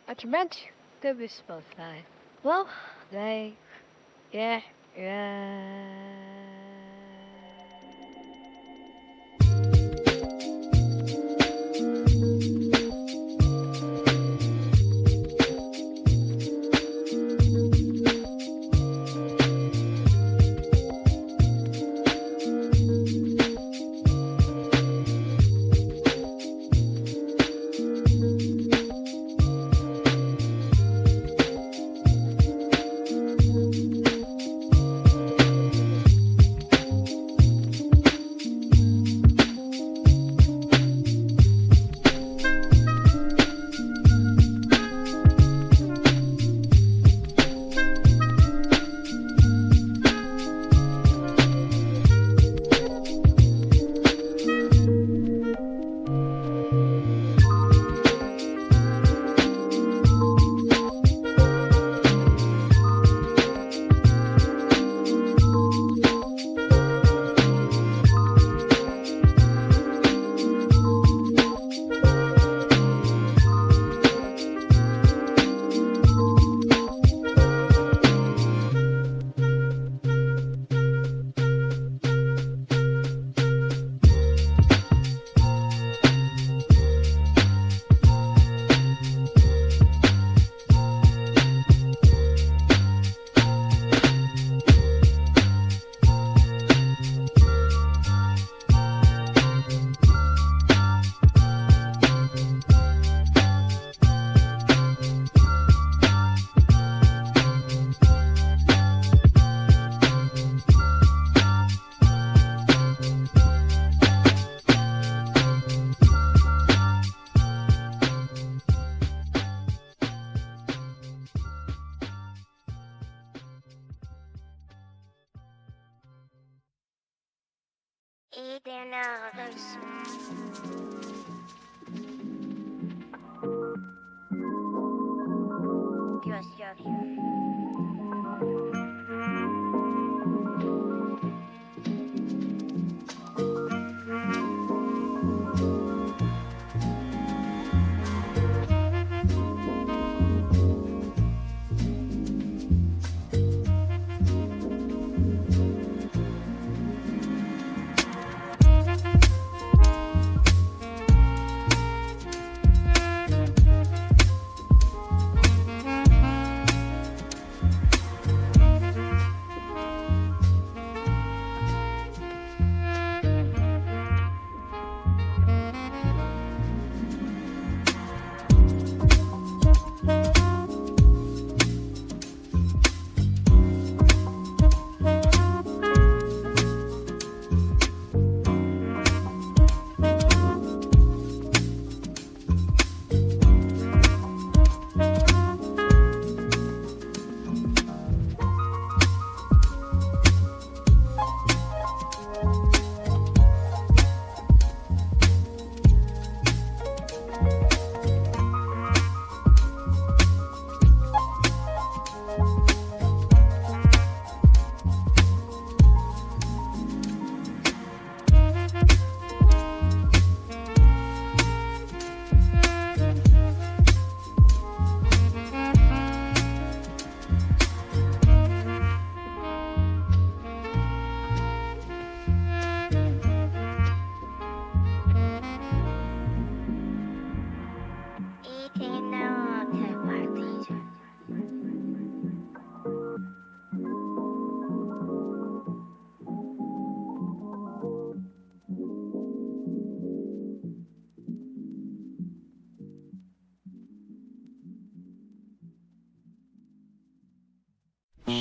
Het meant to be supposed to. Well, they, yeah, yeah.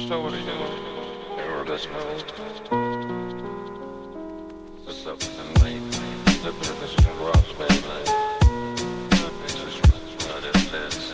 So what are you doing? Error this mode. What's up, man? Living in this garage, man. Just running this.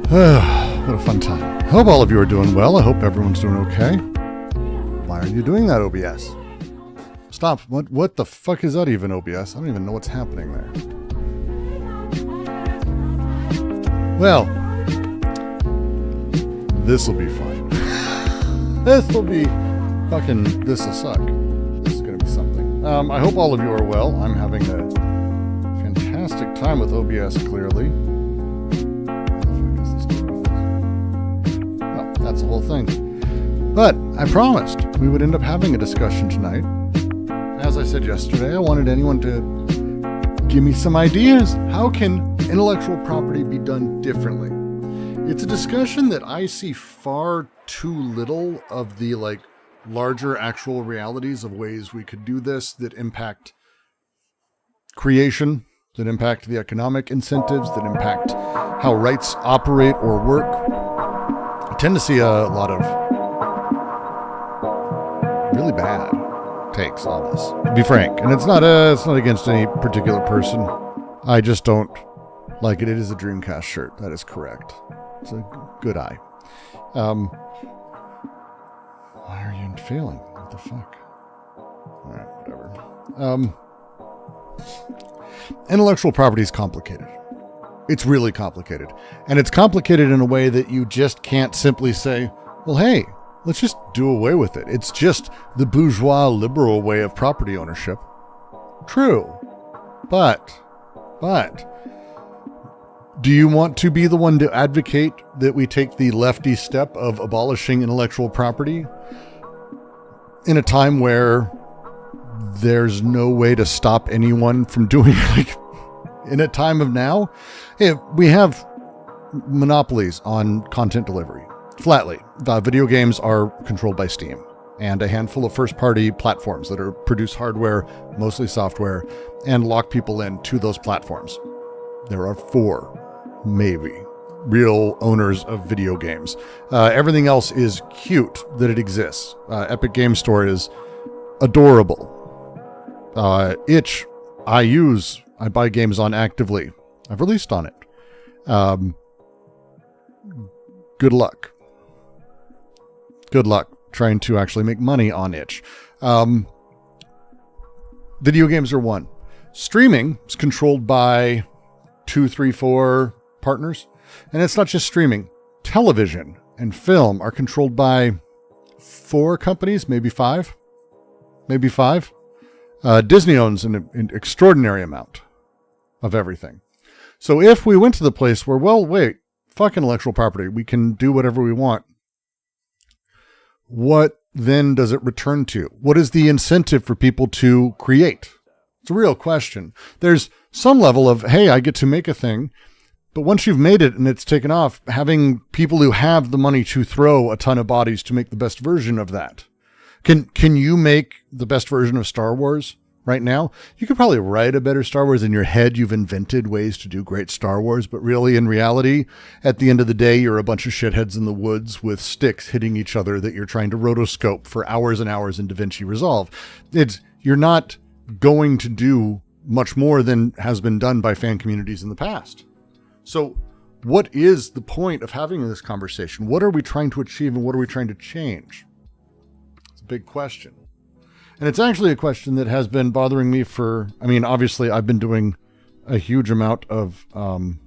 What a fun time. I hope all of you are doing well. I hope everyone's doing okay. Why are you doing that, OBS? Stop. What the fuck is that even, OBS? I don't even know what's happening there. Well, this'll be fun. This'll suck. This is gonna be something. I hope all of you are well. I'm having a fantastic time with OBS, clearly. That's the whole thing. But I promised we would end up having a discussion tonight. As I said yesterday, I wanted anyone to give me some ideas. How can intellectual property be done differently? It's a discussion that I see far too little of the larger actual realities of ways we could do this that impact creation, that impact the economic incentives, that impact how rights operate or work. I tend to see a lot of takes on this, to be frank. And it's not against any particular person. I just don't like it. It is a Dreamcast shirt. That is correct. It's a good eye. Why are you failing? What the fuck? All right, whatever. Intellectual property is complicated. It's really complicated. And it's complicated in a way that you just can't simply say, well, hey, let's just do away with it. It's just the bourgeois liberal way of property ownership. True. But, do you want to be the one to advocate that we take the lefty step of abolishing intellectual property in a time where there's no way to stop anyone from doing it? Like, in a time of now, we have monopolies on content delivery. Flatly, video games are controlled by Steam and a handful of first-party platforms that produce hardware, mostly software, and lock people in to those platforms. There are 4, maybe, real owners of video games. Everything else is cute that it exists. Epic Game Store is adorable. Itch, I buy games on actively. I've released on it. Good luck. Good luck trying to actually make money on itch. Video games are one. Streaming is controlled by 2, 3, 4 partners. And it's not just streaming. Television and film are controlled by 4 companies, maybe 5. Maybe 5. Disney owns an extraordinary amount of everything. So if we went to the place where, well, wait, fuck intellectual property, we can do whatever we want, what then does it return to? What is the incentive for people to create? It's a real question. There's some level of, hey, I get to make a thing, but once you've made it and it's taken off, having people who have the money to throw a ton of bodies to make the best version of that. Can you make the best version of Star Wars right now? You could probably write a better Star Wars. In your head, you've invented ways to do great Star Wars, but really, in reality, at the end of the day, you're a bunch of shitheads in the woods with sticks hitting each other that you're trying to rotoscope for hours and hours in DaVinci Resolve. You're not going to do much more than has been done by fan communities in the past. So what is the point of having this conversation? What are we trying to achieve and what are we trying to change? It's a big question. And it's actually a question that has been bothering me obviously I've been doing a huge amount of, I've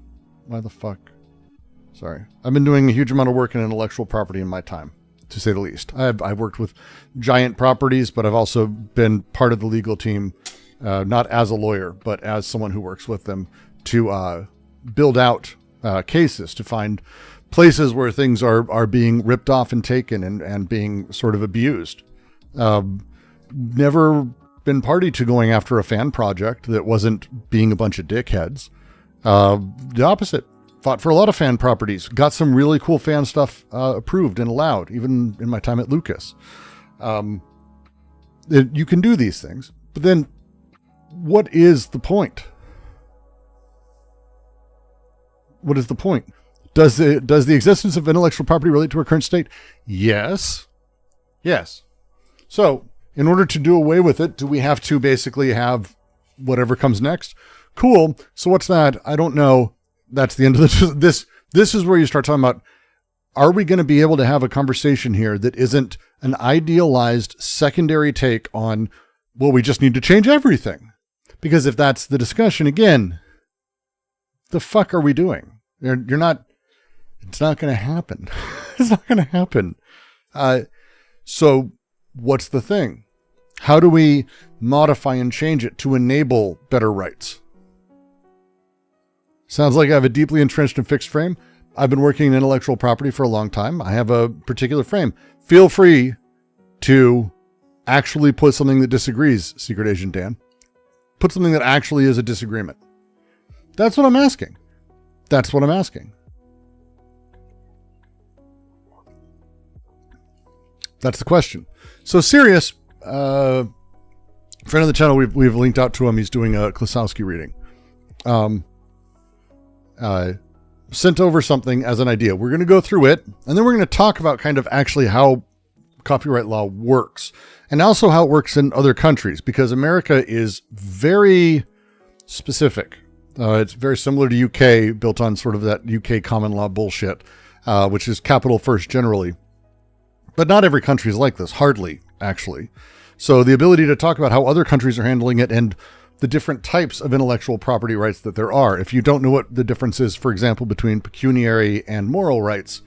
been doing a huge amount of work in intellectual property in my time, to say the least. I've worked with giant properties, but I've also been part of the legal team, not as a lawyer, but as someone who works with them to build out cases, to find places where things are being ripped off and taken and being sort of abused. Never been party to going after a fan project that wasn't being a bunch of dickheads. The opposite. Fought for a lot of fan properties. Got some really cool fan stuff approved and allowed, even in my time at Lucas. You can do these things, but then what is the point? What is the point? Does the existence of intellectual property relate to our current state? Yes. Yes. So, in order to do away with it, do we have to basically have whatever comes next? Cool. So what's that? I don't know. That's the end of this. This is where you start talking about, are we going to be able to have a conversation here that isn't an idealized secondary take on, well, we just need to change everything? Because if that's the discussion, again, the fuck are we doing? You're not, it's not going to happen. It's not going to happen. So what's the thing? How do we modify and change it to enable better rights? Sounds like I have a deeply entrenched and fixed frame. I've been working in intellectual property for a long time. I have a particular frame. Feel free to actually put something that disagrees, Secret Agent Dan. Put something that actually is a disagreement. That's what I'm asking. That's what I'm asking. That's the question. So Sirius, friend of the channel, we've linked out to him. He's doing a Klosowski reading. Sent over something as an idea. We're going to go through it, and then we're going to talk about kind of actually how copyright law works, and also how it works in other countries, because America is very specific. It's very similar to UK, built on sort of that UK common law bullshit, which is capital first generally. But not every country is like this, hardly, actually. So the ability to talk about how other countries are handling it and the different types of intellectual property rights that there are. If you don't know what the difference is, for example, between pecuniary and moral rights,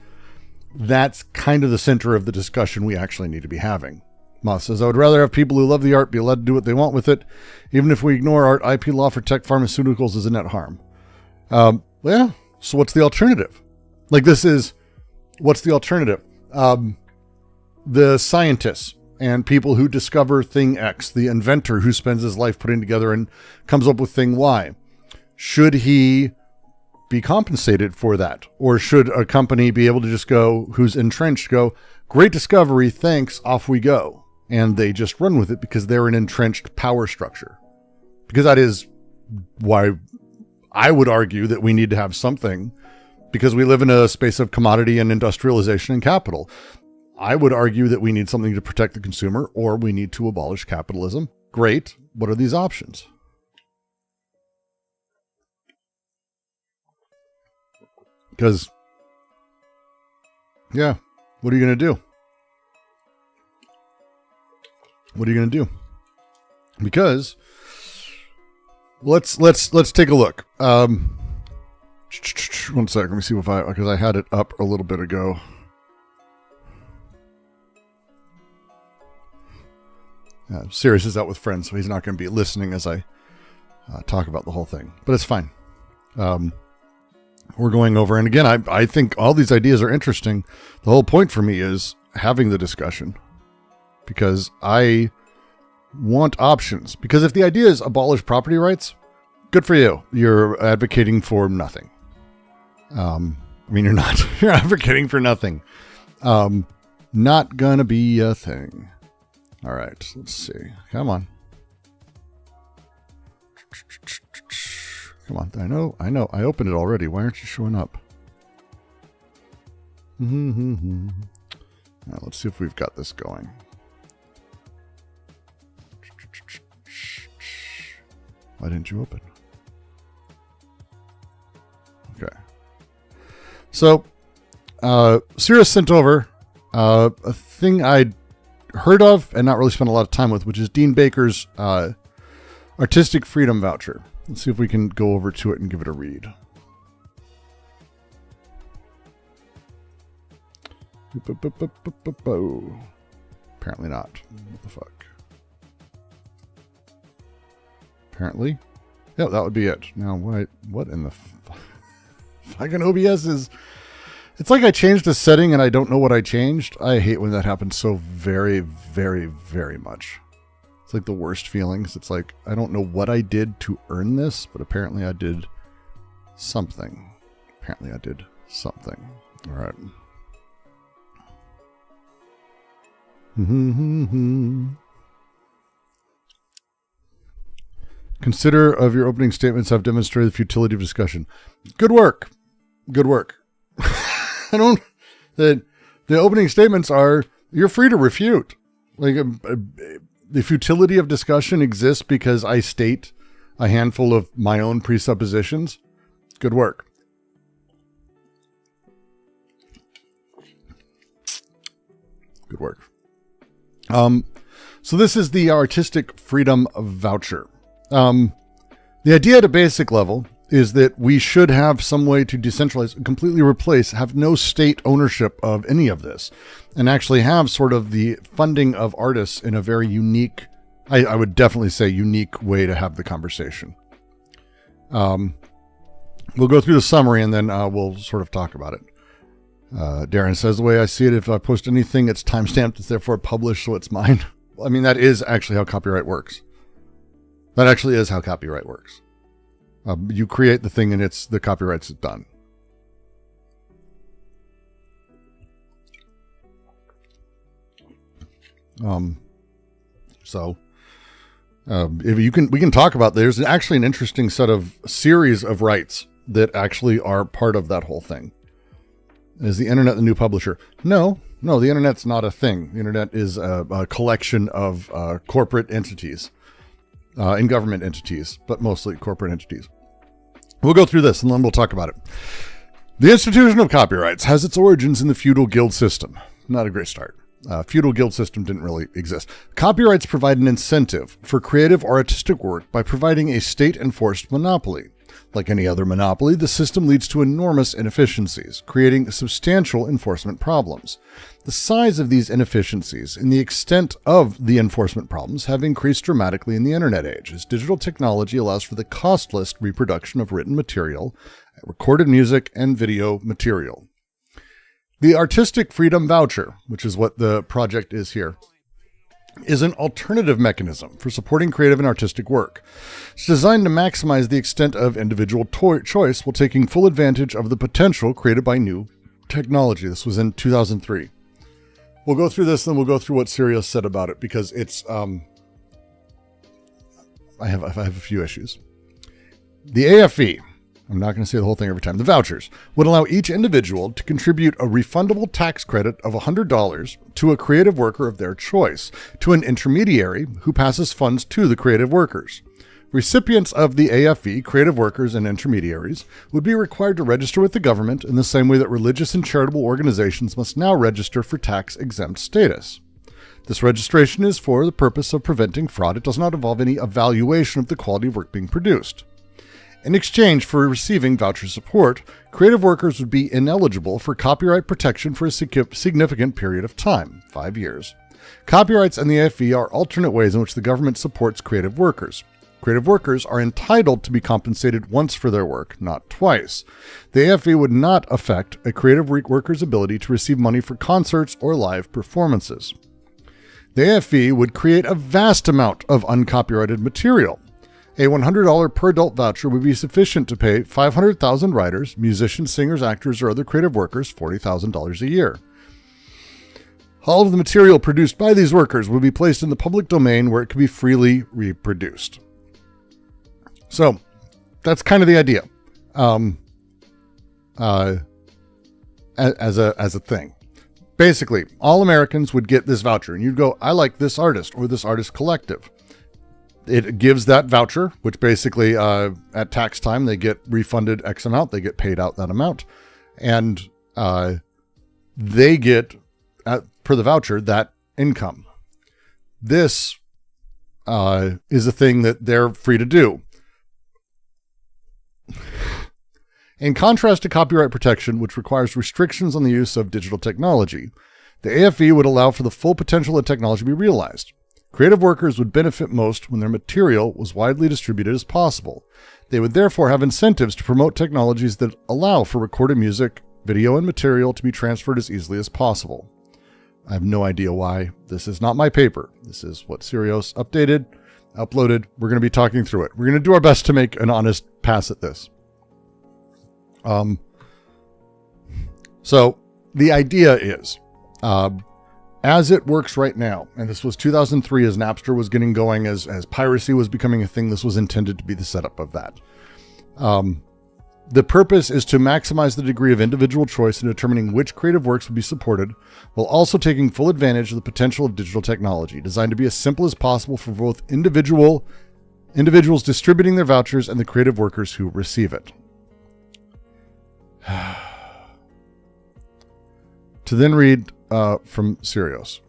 that's kind of the center of the discussion we actually need to be having. Moth says, I would rather have people who love the art be allowed to do what they want with it. Even if we ignore art, IP law for tech pharmaceuticals is a net harm. Yeah, so what's the alternative? Like, what's the alternative? The scientists and people who discover thing X, the inventor who spends his life putting together and comes up with thing Y. Should he be compensated for that? Or should a company be able to just go, who's entrenched, go, great discovery, thanks, off we go. And they just run with it because they're an entrenched power structure. Because that is why I would argue that we need to have something, because we live in a space of commodity and industrialization and capital. I would argue that we need something to protect the consumer, or we need to abolish capitalism. Great. What are these options? Because, yeah, what are you going to do? What are you going to do? Because let's take a look. 1 sec. Let me see because I had it up a little bit ago. Sirius is out with friends, so he's not going to be listening as I talk about the whole thing, but it's fine. We're going over, and again, I think all these ideas are interesting. The whole point for me is having the discussion, because I want options. Because if the idea is abolish property rights, good for you. You're advocating for nothing. You're not. You're advocating for nothing. Not gonna be a thing. All right, let's see. Come on. Come on. I know. I opened it already. Why aren't you showing up? All right, let's see if we've got this going. Why didn't you open? Okay. So, Sirius sent over a thing I'd heard of and not really spent a lot of time with, which is Dean Baker's Artistic Freedom Voucher. Let's see if we can go over to it and give it a read. Apparently not. What the fuck? Apparently. Yeah, that would be it. Now, what in the fucking OBS is... It's like I changed a setting and I don't know what I changed. I hate when that happens so very, very, very much. It's like the worst feelings. It's like, I don't know what I did to earn this, but apparently I did something. All right. Consider of your opening statements have demonstrated the futility of discussion. Good work. The opening statements are, you're free to refute. Like, the futility of discussion exists because I state a handful of my own presuppositions. Good work. So this is the Artistic Freedom Voucher. The idea at a basic level is that we should have some way to decentralize, completely replace, have no state ownership of any of this, and actually have sort of the funding of artists in a very unique, I would definitely say unique way to have the conversation. We'll go through the summary and then we'll sort of talk about it. Darren says, the way I see it, if I post anything, it's timestamped, it's therefore published, so it's mine. I mean, that is actually how copyright works. You create the thing and it's the copyright's done. If we can talk about, there's actually an interesting series of rights that actually are part of that whole thing. Is the internet the new publisher? No, No, the internet's not a thing. The internet is a collection of corporate entities and government entities, but mostly corporate entities. We'll go through this and then we'll talk about it. The institution of copyrights has its origins in the feudal guild system. Not a great start. Feudal guild system didn't really exist. Copyrights provide an incentive for creative or artistic work by providing a state-enforced monopoly. Like any other monopoly, the system leads to enormous inefficiencies, creating substantial enforcement problems. The size of these inefficiencies and the extent of the enforcement problems have increased dramatically in the internet age, as digital technology allows for the costless reproduction of written material, recorded music, and video material. The Artistic Freedom Voucher, which is what the project is here, is an alternative mechanism for supporting creative and artistic work. It's designed to maximize the extent of individual choice while taking full advantage of the potential created by new technology. This was in 2003. We'll go through this, then we'll go through what Sirius said about it, because it's, I have a few issues. The AFV, I'm not going to say the whole thing every time, the vouchers, would allow each individual to contribute a refundable tax credit of $100 to a creative worker of their choice, to an intermediary who passes funds to the creative workers. Recipients of the AFV, creative workers and intermediaries, would be required to register with the government in the same way that religious and charitable organizations must now register for tax-exempt status. This registration is for the purpose of preventing fraud. It does not involve any evaluation of the quality of work being produced. In exchange for receiving voucher support, creative workers would be ineligible for copyright protection for a significant period of time, 5 years. Copyrights and the AFV are alternate ways in which the government supports creative workers. Creative workers are entitled to be compensated once for their work, not twice. The AFV would not affect a creative worker's ability to receive money for concerts or live performances. The AFV would create a vast amount of uncopyrighted material. A $100 per adult voucher would be sufficient to pay 500,000 writers, musicians, singers, actors, or other creative workers $40,000 a year. All of the material produced by these workers would be placed in the public domain where it could be freely reproduced. So, that's kind of the idea. As a thing. Basically, all Americans would get this voucher, and you'd go, I like this artist or this artist collective. It gives that voucher, which basically at tax time, they get refunded X amount. They get paid out that amount. And they get, per the voucher, that income. This is a thing that they're free to do. In contrast to copyright protection, which requires restrictions on the use of digital technology, the AFV would allow for the full potential of technology to be realized. Creative workers would benefit most when their material was widely distributed as possible. They would therefore have incentives to promote technologies that allow for recorded music, video, and material to be transferred as easily as possible. I have no idea why. This is not my paper. This is what Sirius updated, uploaded. We're going to be talking through it. We're going to do our best to make an honest pass at this. So the idea is, as it works right now, and this was 2003 as Napster was getting going, as piracy was becoming a thing, this was intended to be the setup of that. The purpose is to maximize the degree of individual choice in determining which creative works would be supported, while also taking full advantage of the potential of digital technology, designed to be as simple as possible for both individuals distributing their vouchers and the creative workers who receive it. To then read from Sirius.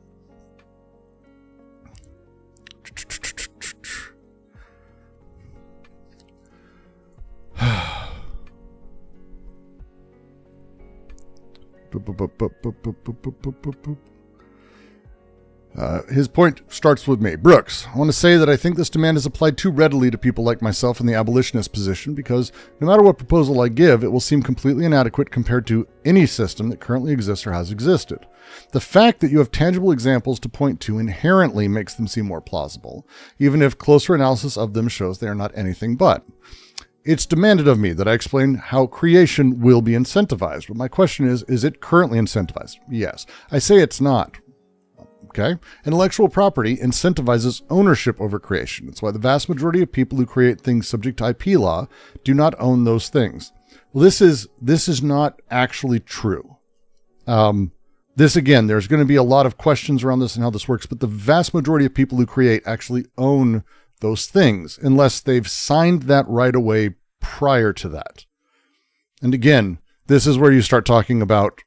His point starts with me. Brooks, I want to say that I think this demand is applied too readily to people like myself in the abolitionist position because no matter what proposal I give, it will seem completely inadequate compared to any system that currently exists or has existed. The fact that you have tangible examples to point to inherently makes them seem more plausible, even if closer analysis of them shows they are not anything but. It's demanded of me that I explain how creation will be incentivized, but my question is it currently incentivized? Yes. I say it's not. Okay. Intellectual property incentivizes ownership over creation. That's why the vast majority of people who create things subject to IP law do not own those things. Well, this is not actually true. This, again, there's going to be a lot of questions around this and how this works, but the vast majority of people who create actually own those things unless they've signed that right away prior to that. And again, this is where you start talking about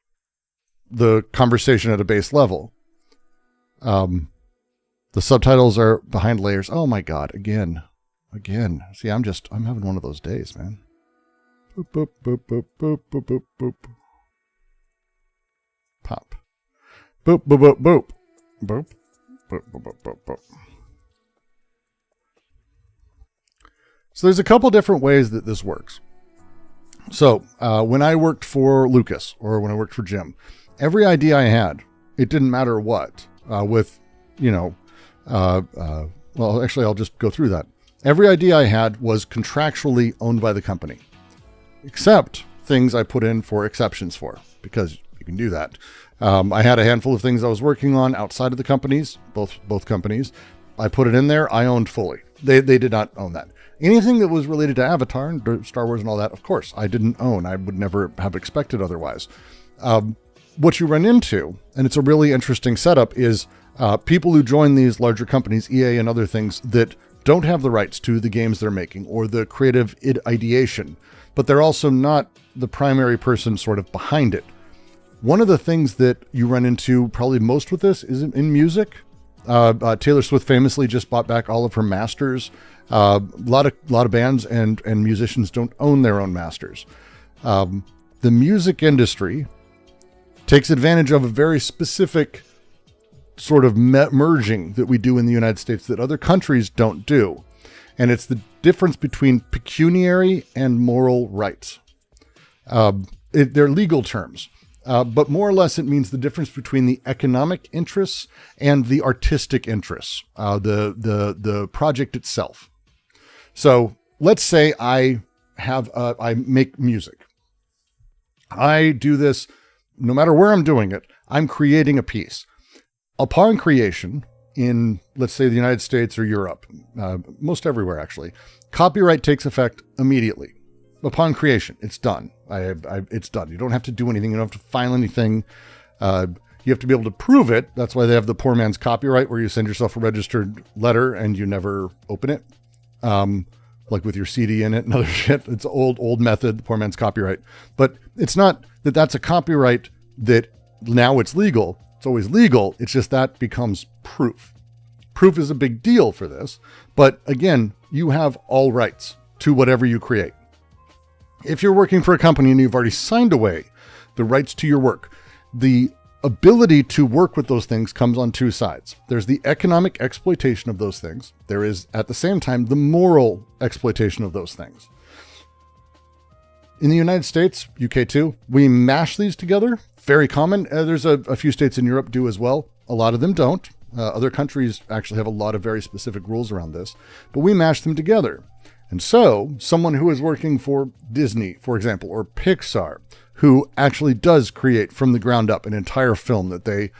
the conversation at a base level. The subtitles are behind layers. Oh my God, again. See, I'm having one of those days, man. Boop, boop, boop, boop, boop, boop, boop, boop. Pop. Boop, boop, boop, boop. Boop, boop, boop, boop, boop, boop. So there's a couple different ways that this works. So when I worked for Lucas or when I worked for Jim, every idea I had, it didn't matter what, well, actually, I'll just go through that. Every idea I had was contractually owned by the company, except things I put in for exceptions for, because you can do that. I had a handful of things I was working on outside of the companies, both companies. I put it in there. I owned fully. They did not own that. Anything that was related to Avatar and Star Wars and all that, of course, I didn't own. I would never have expected otherwise. What you run into, and it's a really interesting setup, is people who join these larger companies, EA and other things, that don't have the rights to the games they're making or the creative ideation, but they're also not the primary person sort of behind it. One of the things that you run into probably most with this is in music. Taylor Swift famously just bought back all of her masters. A lot of bands and musicians don't own their own masters. The music industry takes advantage of a very specific sort of merging that we do in the United States that other countries don't do. And it's the difference between pecuniary and moral rights. They're legal terms, but more or less it means the difference between the economic interests and the artistic interests, the project itself. So let's say I make music. I do this, no matter where I'm doing it, I'm creating a piece. Upon creation in, let's say, the United States or Europe, most everywhere actually, copyright takes effect immediately. Upon creation, it's done. It's done. You don't have to do anything. You don't have to file anything. You have to be able to prove it. That's why they have the poor man's copyright, where you send yourself a registered letter and you never open it. Like with your CD in it and other shit. It's an old method, the poor man's copyright. But it's not that that's a copyright that now it's legal. It's always legal. It's just that becomes proof. Proof is a big deal for this. But again, you have all rights to whatever you create. If you're working for a company and you've already signed away the rights to your work, the ability to work with those things comes on two sides. There's the economic exploitation of those things. There is, at the same time, the moral exploitation of those things. In the United States, UK too, we mash these together. Very common. There's a few states in Europe do as well. A lot of them don't. Other countries actually have a lot of very specific rules around this, but we mash them together. And so someone who is working for Disney, for example, or Pixar, who actually does create from the ground up an entire film that they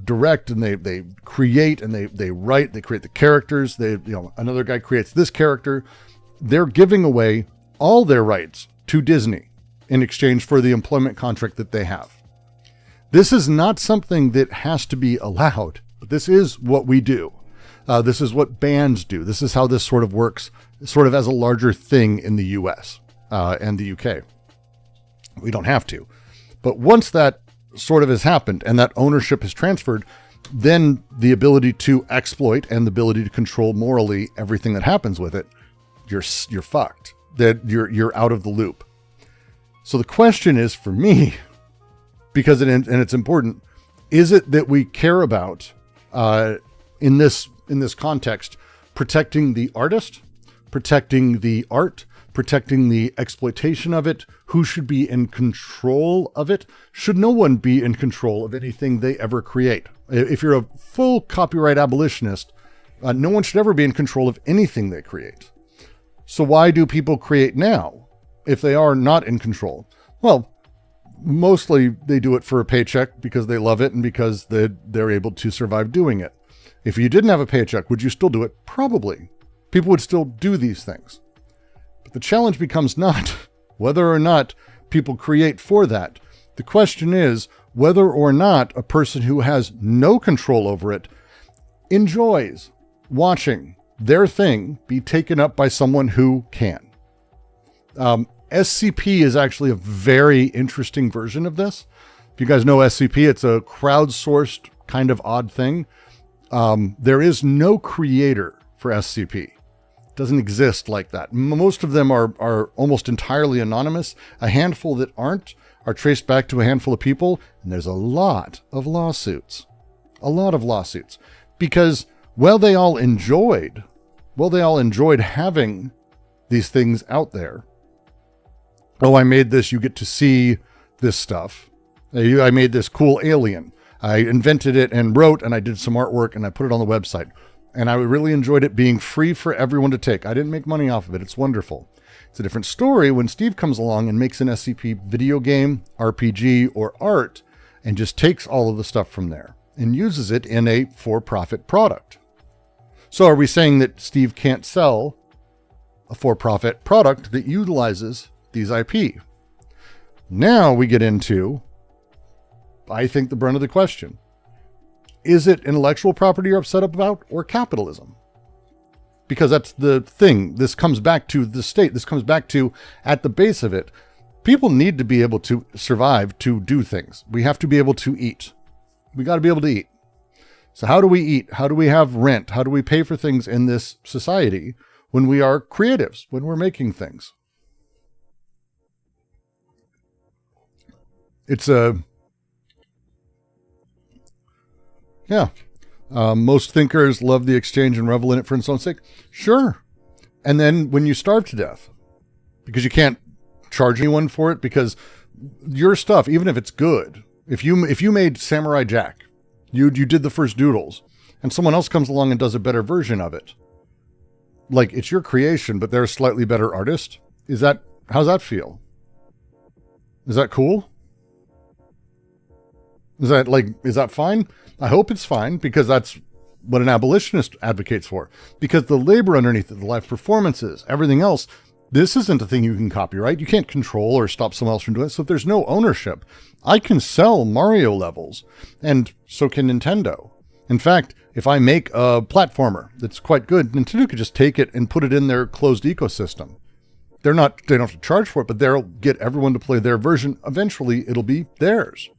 direct and they create and they write, they create the characters. Another guy creates this character. They're giving away all their rights to Disney in exchange for the employment contract that they have. This is not something that has to be allowed, but this is what we do. This is what bands do. This is how this sort of works, sort of as a larger thing in the US and the UK. We don't have to. But once that sort of has happened and that ownership is transferred, then the ability to exploit and the ability to control morally everything that happens with it, you're fucked. That you're out of the loop. So the question is for me, because it's important, is it that we care about in this context protecting the artist, protecting the art, protecting the exploitation of it? Who should be in control of it? Should no one be in control of anything they ever create? If you're a full copyright abolitionist, no one should ever be in control of anything they create. So why do people create now if they are not in control? Well, mostly they do it for a paycheck because they love it and because they're able to survive doing it. If you didn't have a paycheck, would you still do it? Probably. People would still do these things. But the challenge becomes not whether or not people create for that. The question is, whether or not a person who has no control over it enjoys watching their thing be taken up by someone who can. SCP is actually a very interesting version of this. If you guys know SCP, it's a crowdsourced kind of odd thing. There is no creator for SCP. It doesn't exist like that. Most of them are almost entirely anonymous. A handful that aren't are traced back to a handful of people, and there's a lot of lawsuits. A lot of lawsuits. Because while they all enjoyed having these things out there, oh, I made this, you get to see this stuff. I made this cool alien. I invented it and wrote, and I did some artwork, and I put it on the website. And I really enjoyed it being free for everyone to take. I didn't make money off of it. It's wonderful. It's a different story when Steve comes along and makes an SCP video game, RPG, or art, and just takes all of the stuff from there and uses it in a for-profit product. So are we saying that Steve can't sell a for-profit product that utilizes these IP? Now we get into, I think, the brunt of the question. Is it intellectual property you're upset about, or capitalism? Because that's the thing. This comes back to the state. This comes back to, at the base of it, people need to be able to survive, to do things. We have to be able to eat. We got to be able to eat. So how do we eat? How do we have rent? How do we pay for things in this society when we are creatives, when we're making things? Most thinkers love the exchange and revel in it for its own sake. Sure. And then when you starve to death, because you can't charge anyone for it, because your stuff, even if it's good, if you made Samurai Jack, you did the first doodles, and someone else comes along and does a better version of it, like it's your creation, but they're a slightly better artist. How's that feel? Is that cool? Is that fine? I hope it's fine, because that's what an abolitionist advocates for. Because the labor underneath it, the live performances, everything else, this isn't a thing you can copyright. You can't control or stop someone else from doing it. So if there's no ownership, I can sell Mario levels, and so can Nintendo. In fact, if I make a platformer that's quite good, Nintendo could just take it and put it in their closed ecosystem. They don't have to charge for it, but they'll get everyone to play their version. Eventually, it'll be theirs.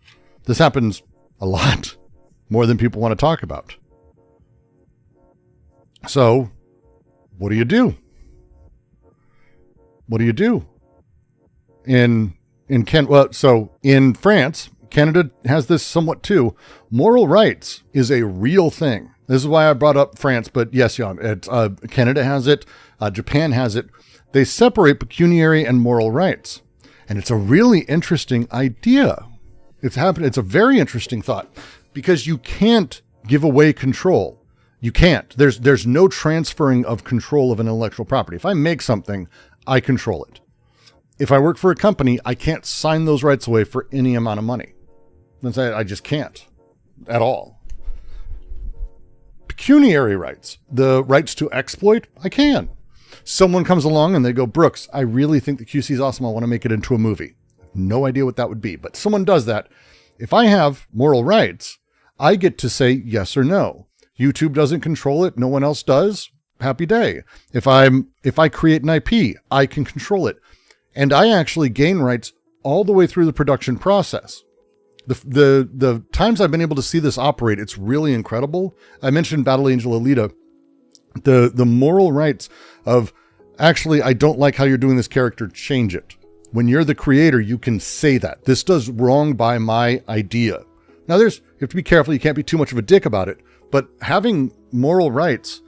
This happens a lot, more than people want to talk about. So, what do you do? What do you do? In France, Canada has this somewhat too. Moral rights is a real thing. This is why I brought up France, but yes, Canada has it. Japan has it. They separate pecuniary and moral rights. And it's a really interesting idea. It's a very interesting thought, because you can't give away control. You can't. There's no transferring of control of an intellectual property. If I make something, I control it. If I work for a company, I can't sign those rights away for any amount of money. I just can't at all. Pecuniary rights, the rights to exploit, I can. Someone comes along and they go, Brooks, I really think the QC is awesome. I want to make it into a movie. No idea what that would be, but someone does that. If I have moral rights, I get to say yes or no. YouTube doesn't control it. No one else does. Happy day. If I create an IP, I can control it. And I actually gain rights all the way through the production process. The times I've been able to see this operate, it's really incredible. I mentioned Battle Angel Alita. The moral rights of, actually, I don't like how you're doing this character, change it. When you're the creator, you can say that. This does wrong by my idea. Now, you have to be careful. You can't be too much of a dick about it. But having moral rights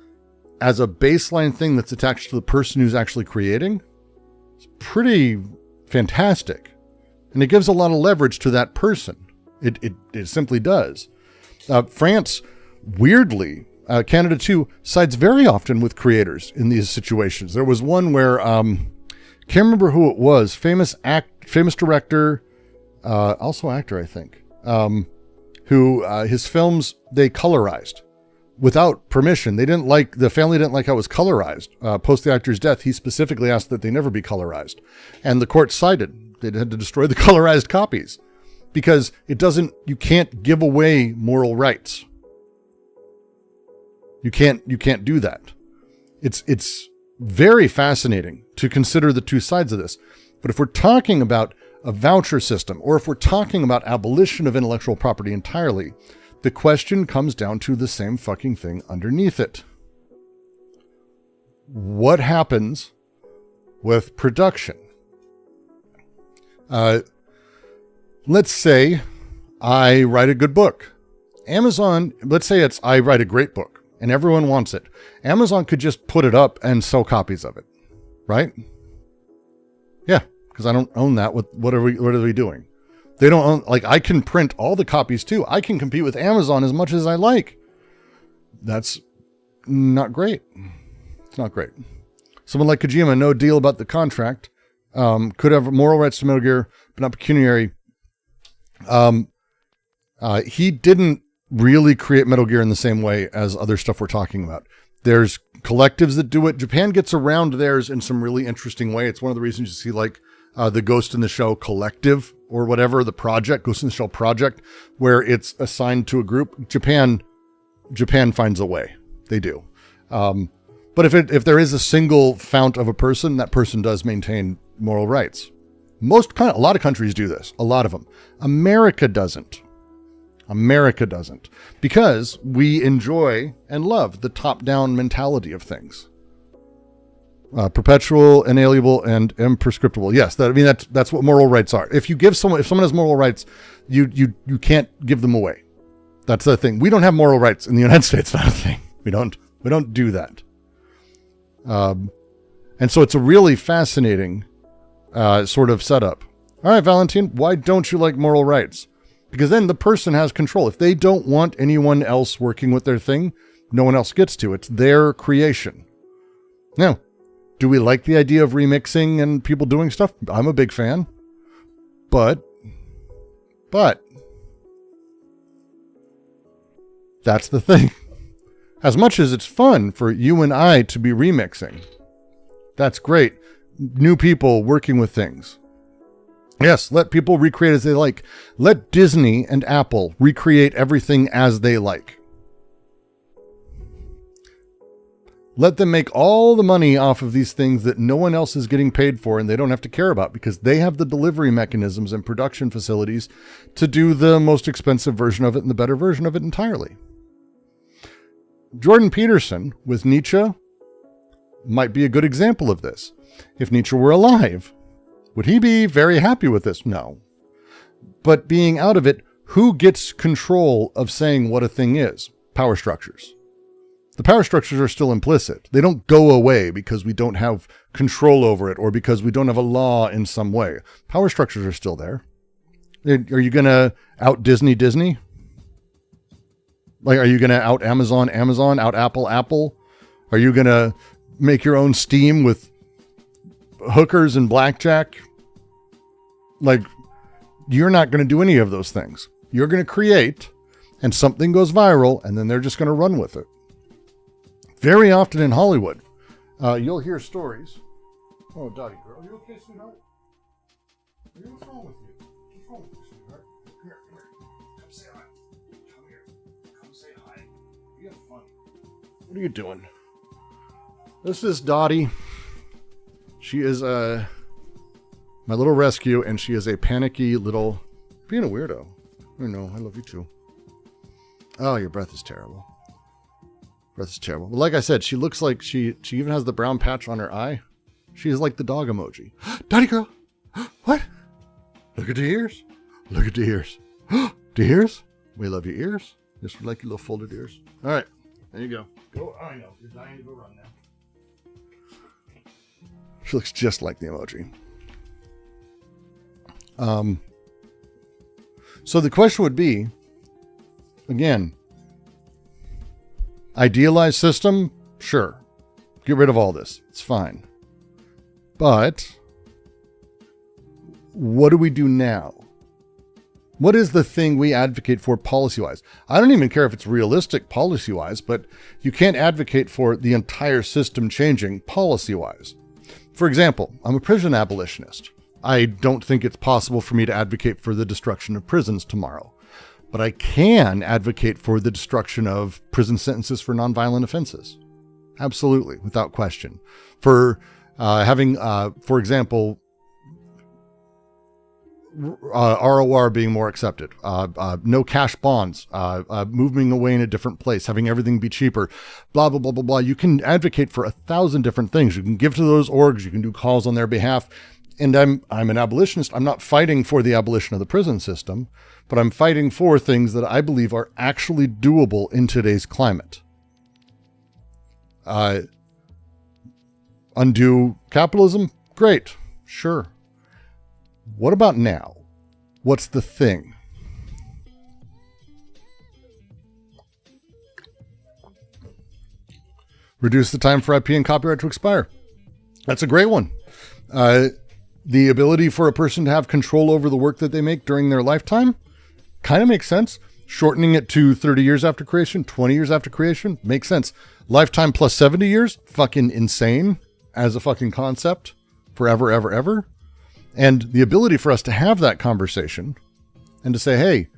as a baseline thing that's attached to the person who's actually creating is pretty fantastic. And it gives a lot of leverage to that person. It simply does. France, weirdly, Canada too, sides very often with creators in these situations. There was one where... can't remember who it was. Famous director, also actor, I think, who his films, they colorized without permission. The family didn't like how it was colorized. Post the actor's death, he specifically asked that they never be colorized. And the court sided. They had to destroy the colorized copies. because you can't give away moral rights. You can't do that. It's very fascinating to consider the two sides of this. But if we're talking about a voucher system, or if we're talking about abolition of intellectual property entirely, the question comes down to the same fucking thing underneath it. What happens with production? Let's say I write a good book. Amazon, let's say I write a great book and everyone wants it. Amazon could just put it up and sell copies of it, right? Yeah, because I don't own that. What are we doing? They don't own, like, I can print all the copies too. I can compete with Amazon as much as I like. That's not great. It's not great. Someone like Kojima, no deal about the contract, could have moral rights to Metal Gear, but not pecuniary. He didn't really create Metal Gear in the same way as other stuff we're talking about. There's collectives that do it. Japan gets around theirs in some really interesting way. It's one of the reasons you see like the Ghost in the Shell collective or whatever, the project, Ghost in the Shell project, where it's assigned to a group. Japan finds a way. They do. But if there is a single fount of a person, that person does maintain moral rights. A lot of countries do this. A lot of them. America doesn't. Because we enjoy and love the top-down mentality of things. Perpetual, inalienable, and imprescriptible. Yes, that's what moral rights are. If someone has moral rights, you can't give them away. That's the thing. We don't have moral rights in the United States. That's not a thing. We don't do that. And so it's a really fascinating sort of setup. All right, Valentine, why don't you like moral rights? Because then the person has control. If they don't want anyone else working with their thing, no one else gets to. It's their creation. Now, do we like the idea of remixing and people doing stuff? I'm a big fan. But that's the thing. As much as it's fun for you and I to be remixing, that's great. New people working with things. Yes, let people recreate as they like. Let Disney and Apple recreate everything as they like. Let them make all the money off of these things that no one else is getting paid for and they don't have to care about because they have the delivery mechanisms and production facilities to do the most expensive version of it and the better version of it entirely. Jordan Peterson with Nietzsche might be a good example of this. If Nietzsche were alive, would he be very happy with this? No. But being out of it, who gets control of saying what a thing is? Power structures. The power structures are still implicit. They don't go away because we don't have control over it or because we don't have a law in some way. Power structures are still there. Are you going to out Disney? Like, are you going to out Amazon, out Apple? Are you going to make your own Steam with hookers and blackjack? Like, you're not going to do any of those things. You're going to create and something goes viral and then they're just going to run with it. Very often in Hollywood, you'll hear stories. Oh, Dottie girl, are you okay, sweetheart? What's wrong with you? What's wrong with you, sweetheart? Here. Come say hi. Come here. Come say hi. We have fun. What are you doing? This is Dottie. She is my little rescue, and she is a panicky little, being a weirdo. I know, I love you too. Oh, your breath is terrible. Breath is terrible. But like I said, she looks like she even has the brown patch on her eye. She is like the dog emoji. Dottie girl! What? Look at the ears. Look at the ears. The ears? We love your ears. Just like your little folded ears. All right, there you go. Go. I know, you're dying to go run now. She looks just like the emoji. So the question would be, again, idealized system? Sure. Get rid of all this. It's fine. But what do we do now? What is the thing we advocate for policy-wise? I don't even care if it's realistic policy-wise, but you can't advocate for the entire system changing policy-wise. For example, I'm a prison abolitionist. I don't think it's possible for me to advocate for the destruction of prisons tomorrow, but I can advocate for the destruction of prison sentences for nonviolent offenses. Absolutely, without question. For having, for example, ROR being more accepted, no cash bonds, moving away in a different place, having everything be cheaper, blah, blah, blah, blah, blah. You can advocate for 1,000 different things. You can give to those orgs. You can do calls on their behalf. And I'm an abolitionist. I'm not fighting for the abolition of the prison system, but I'm fighting for things that I believe are actually doable in today's climate. Undo capitalism? Great. Sure. What about now? What's the thing? Reduce the time for IP and copyright to expire. That's a great one. The ability for a person to have control over the work that they make during their lifetime kind of makes sense. Shortening it to 30 years after creation, 20 years after creation, makes sense. Lifetime plus 70 years, fucking insane as a fucking concept. Forever, ever, ever. And the ability for us to have that conversation and to say, hey,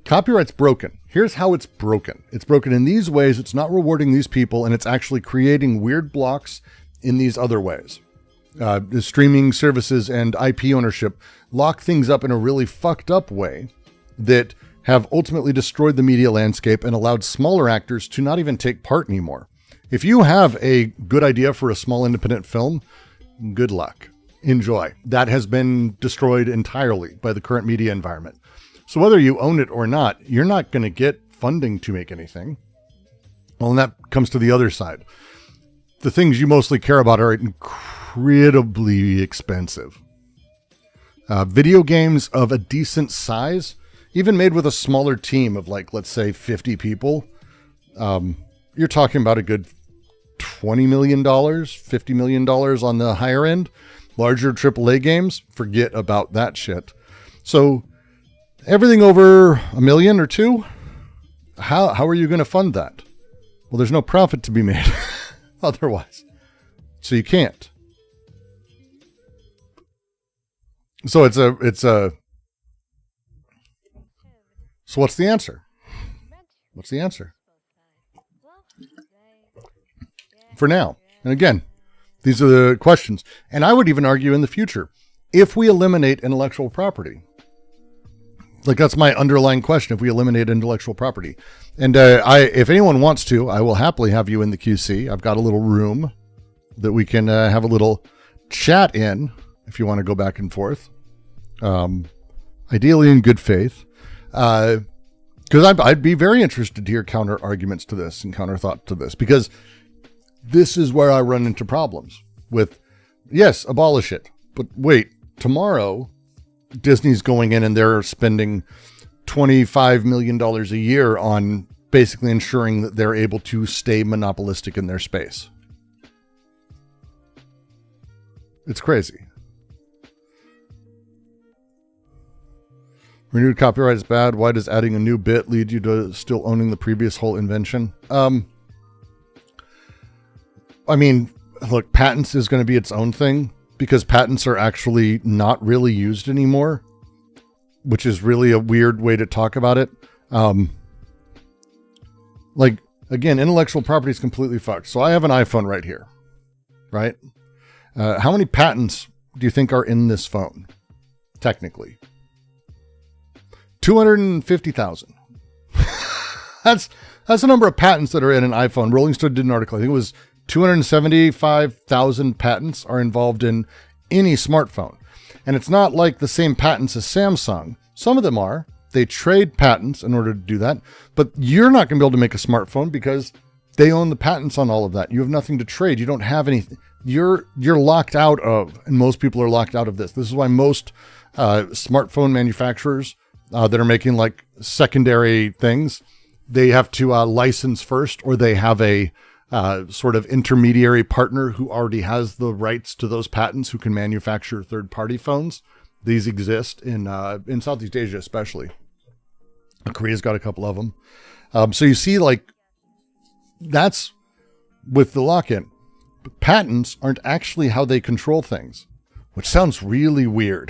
copyright's broken. Here's how it's broken. It's broken in these ways. It's not rewarding these people, and it's actually creating weird blocks in these other ways. The streaming services and IP ownership lock things up in a really fucked up way that have ultimately destroyed the media landscape and allowed smaller actors to not even take part anymore. If you have a good idea for a small independent film, good luck. Enjoy. That has been destroyed entirely by the current media environment. So whether you own it or not, you're not going to get funding to make anything. Well, and that comes to the other side. The things you mostly care about are incredibly expensive. Video games of a decent size, even made with a smaller team of like, let's say 50 people, you're talking about a good $20 million, $50 million on the higher end. Larger AAA games, forget about that shit. So everything over $1 million or $2 million, how are you going to fund that? Well, there's no profit to be made otherwise. So you can't. So so what's the answer? What's the answer? For now. And again, these are the questions. And I would even argue in the future, if we eliminate intellectual property, like that's my underlying question, if we eliminate intellectual property. And if anyone wants to, I will happily have you in the QC. I've got a little room that we can have a little chat in if you want to go back and forth. Ideally in good faith. Because I'd be very interested to hear counter arguments to this and counter thought to this, because this is where I run into problems with, yes, abolish it. But wait, tomorrow Disney's going in and they're spending $25 million a year on basically ensuring that they're able to stay monopolistic in their space. It's crazy. Renewed copyright is bad. Why does adding a new bit lead you to still owning the previous whole invention? I mean, look, patents is going to be its own thing because patents are actually not really used anymore, which is really a weird way to talk about it. Like, again, intellectual property is completely fucked. So I have an iPhone right here, right? How many patents do you think are in this phone? Technically. 250,000. That's the number of patents that are in an iPhone. Rolling Stone did an article. I think it was 275,000 patents are involved in any smartphone. And it's not like the same patents as Samsung. Some of them are. They trade patents in order to do that. But you're not going to be able to make a smartphone because they own the patents on all of that. You have nothing to trade. You don't have anything. You're locked out of, and most people are locked out of this. This is why most smartphone manufacturers that are making like secondary things, they have to license first, or they have a sort of intermediary partner who already has the rights to those patents, who can manufacture third-party phones. These exist in Southeast Asia, especially. Korea's got a couple of them. So you see, like, that's with the lock-in. But patents aren't actually how they control things. which sounds really weird.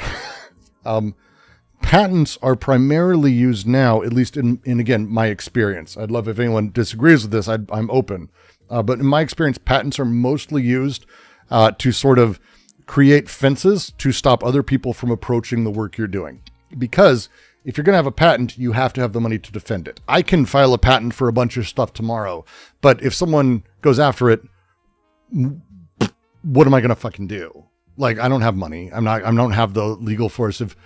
Patents are primarily used now, at least in again, my experience. I'd love if anyone disagrees with this. I'm open. But in my experience, patents are mostly used to sort of create fences to stop other people from approaching the work you're doing. Because if you're going to have a patent, you have to have the money to defend it. I can file a patent for a bunch of stuff tomorrow, but if someone goes after it, what am I going to fucking do? Like, I don't have money. I don't have the legal force. If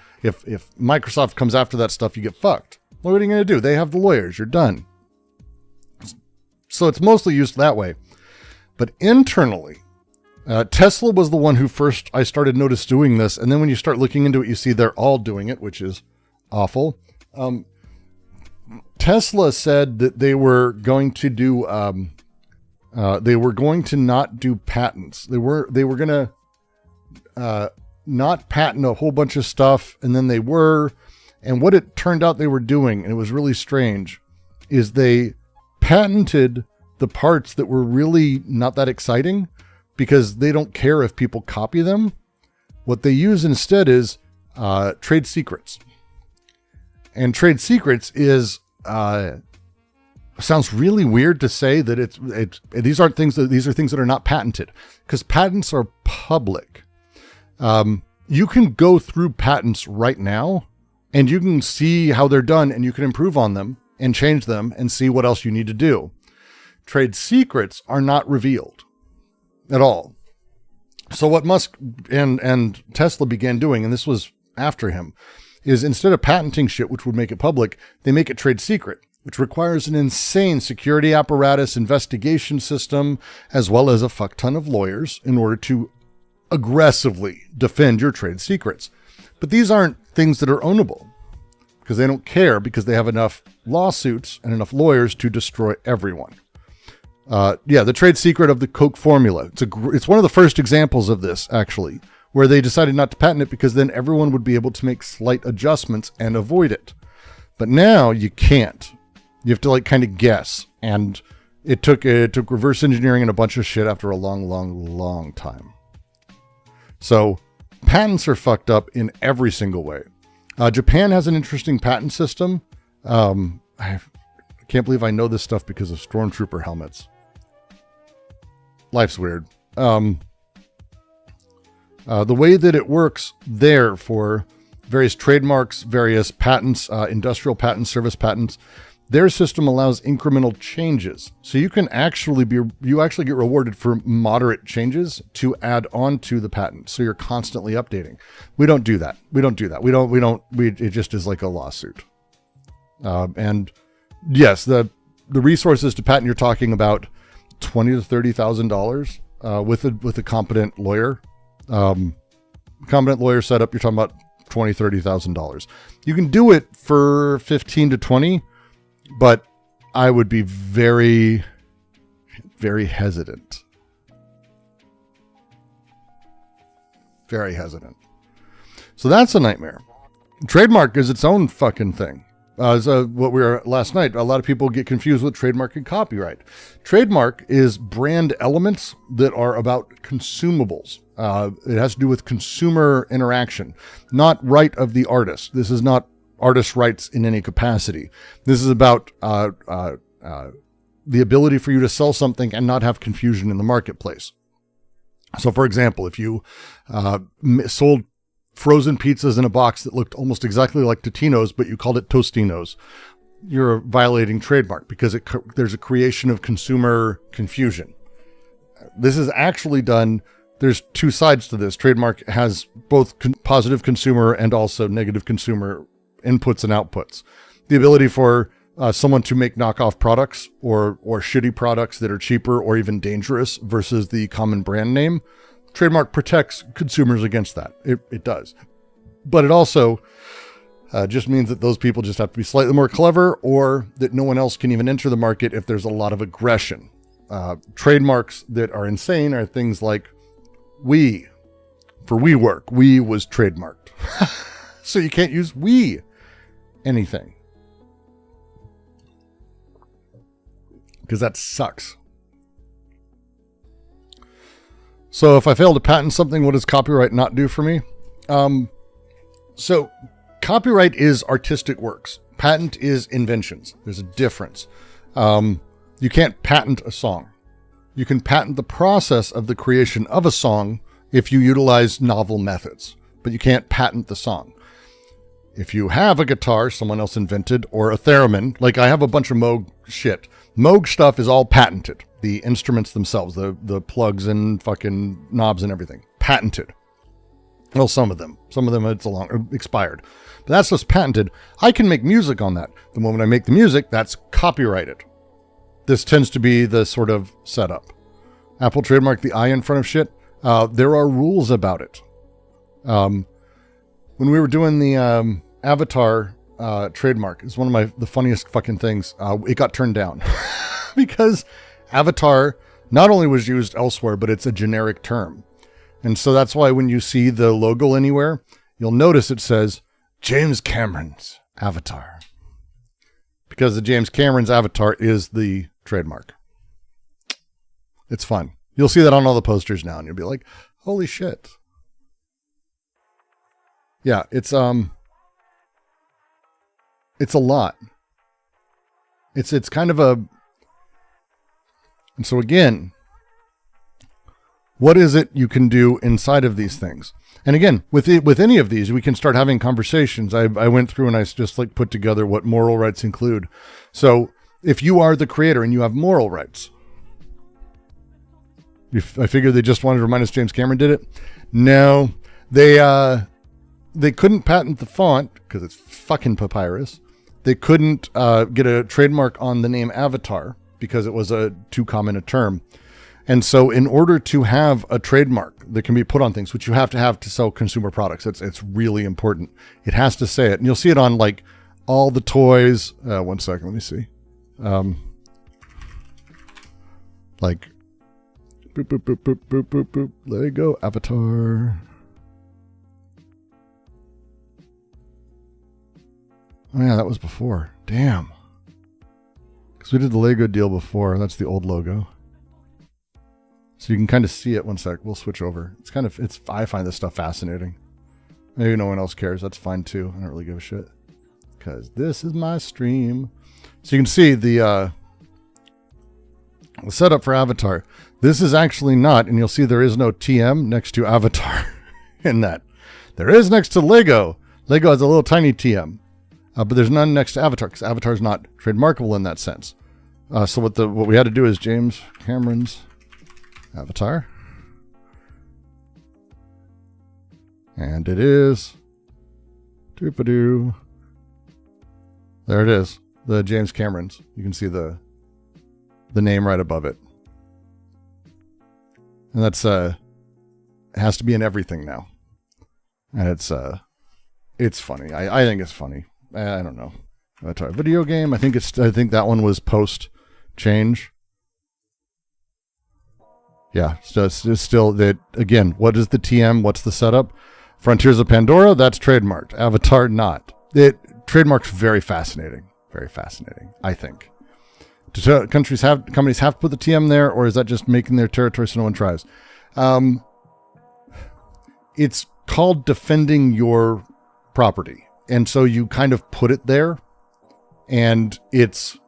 Microsoft comes after that stuff, you get fucked. What are you going to do? They have the lawyers. You're done. So it's mostly used that way. But internally, Tesla was the one who first I started notice doing this. And then when you start looking into it, you see they're all doing it, which is awful. Tesla said that they were going to do, they were going to not do patents. They were going to not patent a whole bunch of stuff. And then they were, and what it turned out they were doing, and it was really strange, is they patented the parts that were really not that exciting because they don't care if people copy them. What they use instead is trade secrets. And trade secrets is sounds really weird to say that these are things that are not patented, because patents are public. You can go through patents right now and you can see how they're done, and you can improve on them and change them and see what else you need to do. Trade secrets are not revealed at all. So what Musk and Tesla began doing, and this was after him, is instead of patenting shit, which would make it public, they make it trade secret, which requires an insane security apparatus, investigation system, as well as a fuck ton of lawyers in order to aggressively defend your trade secrets. But these aren't things that are ownable because they don't care, because they have enough lawsuits and enough lawyers to destroy everyone. The trade secret of the Coke formula. It's one of the first examples of this, actually, where they decided not to patent it because then everyone would be able to make slight adjustments and avoid it. But now you can't. You have to kind of guess. And it took reverse engineering and a bunch of shit after a long, long, long time. So patents are fucked up in every single way. Japan has an interesting patent system. I can't believe I know this stuff because of stormtrooper helmets. Life's weird. The way that it works there for various trademarks, various patents, industrial patents, service patents, their system allows incremental changes. So you can actually get rewarded for moderate changes to add on to the patent. So you're constantly updating. We don't do that. It just is like a lawsuit. And yes, the resources to patent, you're talking about $20,000 to $30,000 with a competent lawyer. Competent lawyer setup, you're talking about $20,000, $30,000. You can do it for 15 to 20, but I would be very, very hesitant. Very hesitant. So that's a nightmare. Trademark is its own fucking thing. What we were last night, a lot of people get confused with trademark and copyright. Trademark is brand elements that are about consumables. It has to do with consumer interaction, not right of the artist. This is not artist rights in any capacity. This is about the ability for you to sell something and not have confusion in the marketplace. So, for example, if you sold frozen pizzas in a box that looked almost exactly like Totino's, but you called it Tostinos, you're violating trademark because there's a creation of consumer confusion. This is actually done. There's two sides to this. Trademark has both positive consumer and also negative consumer inputs and outputs. The ability for someone to make knockoff products or shitty products that are cheaper or even dangerous versus the common brand name. Trademark protects consumers against that. It does. But it also just means that those people just have to be slightly more clever, or that no one else can even enter the market if there's a lot of aggression. Trademarks that are insane are things like we. For WeWork, we was trademarked. So you can't use we anything. Because that sucks. So if I fail to patent something, what does copyright not do for me? So copyright is artistic works. Patent is inventions. There's a difference. You can't patent a song. You can patent the process of the creation of a song if you utilize novel methods, but you can't patent the song. If you have a guitar someone else invented or a theremin, like I have a bunch of Moog shit. Moog stuff is all patented. The instruments themselves, the plugs and fucking knobs and everything, patented. Well, some of them it's expired, but that's just patented. I can make music on that. The moment I make the music, that's copyrighted. This tends to be the sort of setup. Apple trademarked the I in front of shit. There are rules about it. When we were doing the Avatar trademark, it's one of the funniest fucking things. It got turned down because Avatar not only was used elsewhere, but it's a generic term. And so that's why when you see the logo anywhere, you'll notice it says James Cameron's Avatar. Because the James Cameron's Avatar is the trademark. It's fun. You'll see that on all the posters now and you'll be like, holy shit. Yeah, it's a lot. It's kind of a, and so again, what is it you can do inside of these things? And again, with any of these, we can start having conversations. I went through and I just like put together what moral rights include. So if you are the creator and you have moral rights, I figured they just wanted to remind us James Cameron did it. No, they couldn't patent the font because it's fucking papyrus. They couldn't get a trademark on the name Avatar because it was too common a term. And so in order to have a trademark that can be put on things, which you have to sell consumer products, it's really important. It has to say it. And you'll see it on like all the toys. 1 second, let me see. Like, boop, boop, boop, boop, boop, boop, boop. There you go, Avatar. Oh yeah, that was before. Damn. Because we did the Lego deal before. That's the old logo. So you can kind of see it. 1 sec. We'll switch over. I find this stuff fascinating. Maybe no one else cares. That's fine too. I don't really give a shit. Because this is my stream. So you can see the setup for Avatar. This is actually not, and you'll see there is no TM next to Avatar in that. There is next to Lego. Lego has a little tiny TM. But there's none next to Avatar because Avatar is not trademarkable in that sense. So what we had to do is James Cameron's Avatar. And it is doopadoo. There it is. The James Cameron's. You can see the name right above it. And that's it has to be in everything now. And it's funny. I think it's funny. I don't know. Avatar video game. I think that one was post change. Yeah, so it's still that again. What is the TM? What's the setup? Frontiers of Pandora. That's trademarked. Avatar not. Trademark's very fascinating. Very fascinating. I think. Do companies have to put the TM there, or is that just making their territory so no one tries? It's called defending your property, and so you kind of put it there, and it's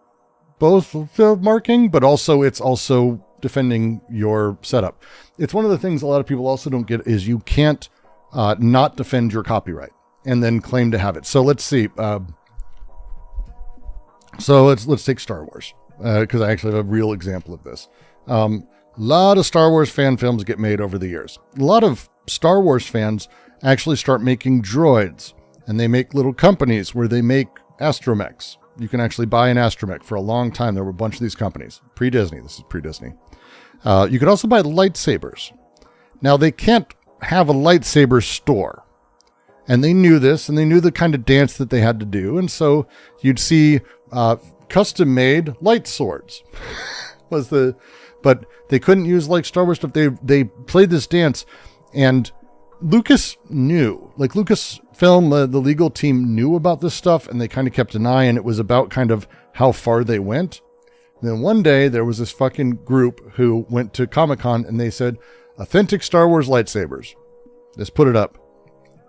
both marking, but it's also defending your setup. It's one of the things a lot of people also don't get is you can't not defend your copyright and then claim to have it. So let's see. So let's take Star Wars because I actually have a real example of this. A lot of Star Wars fan films get made over the years. A lot of Star Wars fans actually start making droids, and they make little companies where they make astromechs. You can actually buy an astromech. For a long time, there were a bunch of these companies. Pre-Disney. This is pre-Disney. You could also buy lightsabers. Now, they can't have a lightsaber store. And they knew this, and they knew the kind of dance that they had to do. And so you'd see custom-made light swords. But they couldn't use like Star Wars stuff. They played this dance, and Lucas knew. Like Lucasfilm, the legal team knew about this stuff, and they kind of kept an eye, and it was about kind of how far they went. And then one day there was this fucking group who went to Comic-Con, and they said, authentic Star Wars lightsabers. Just put it up.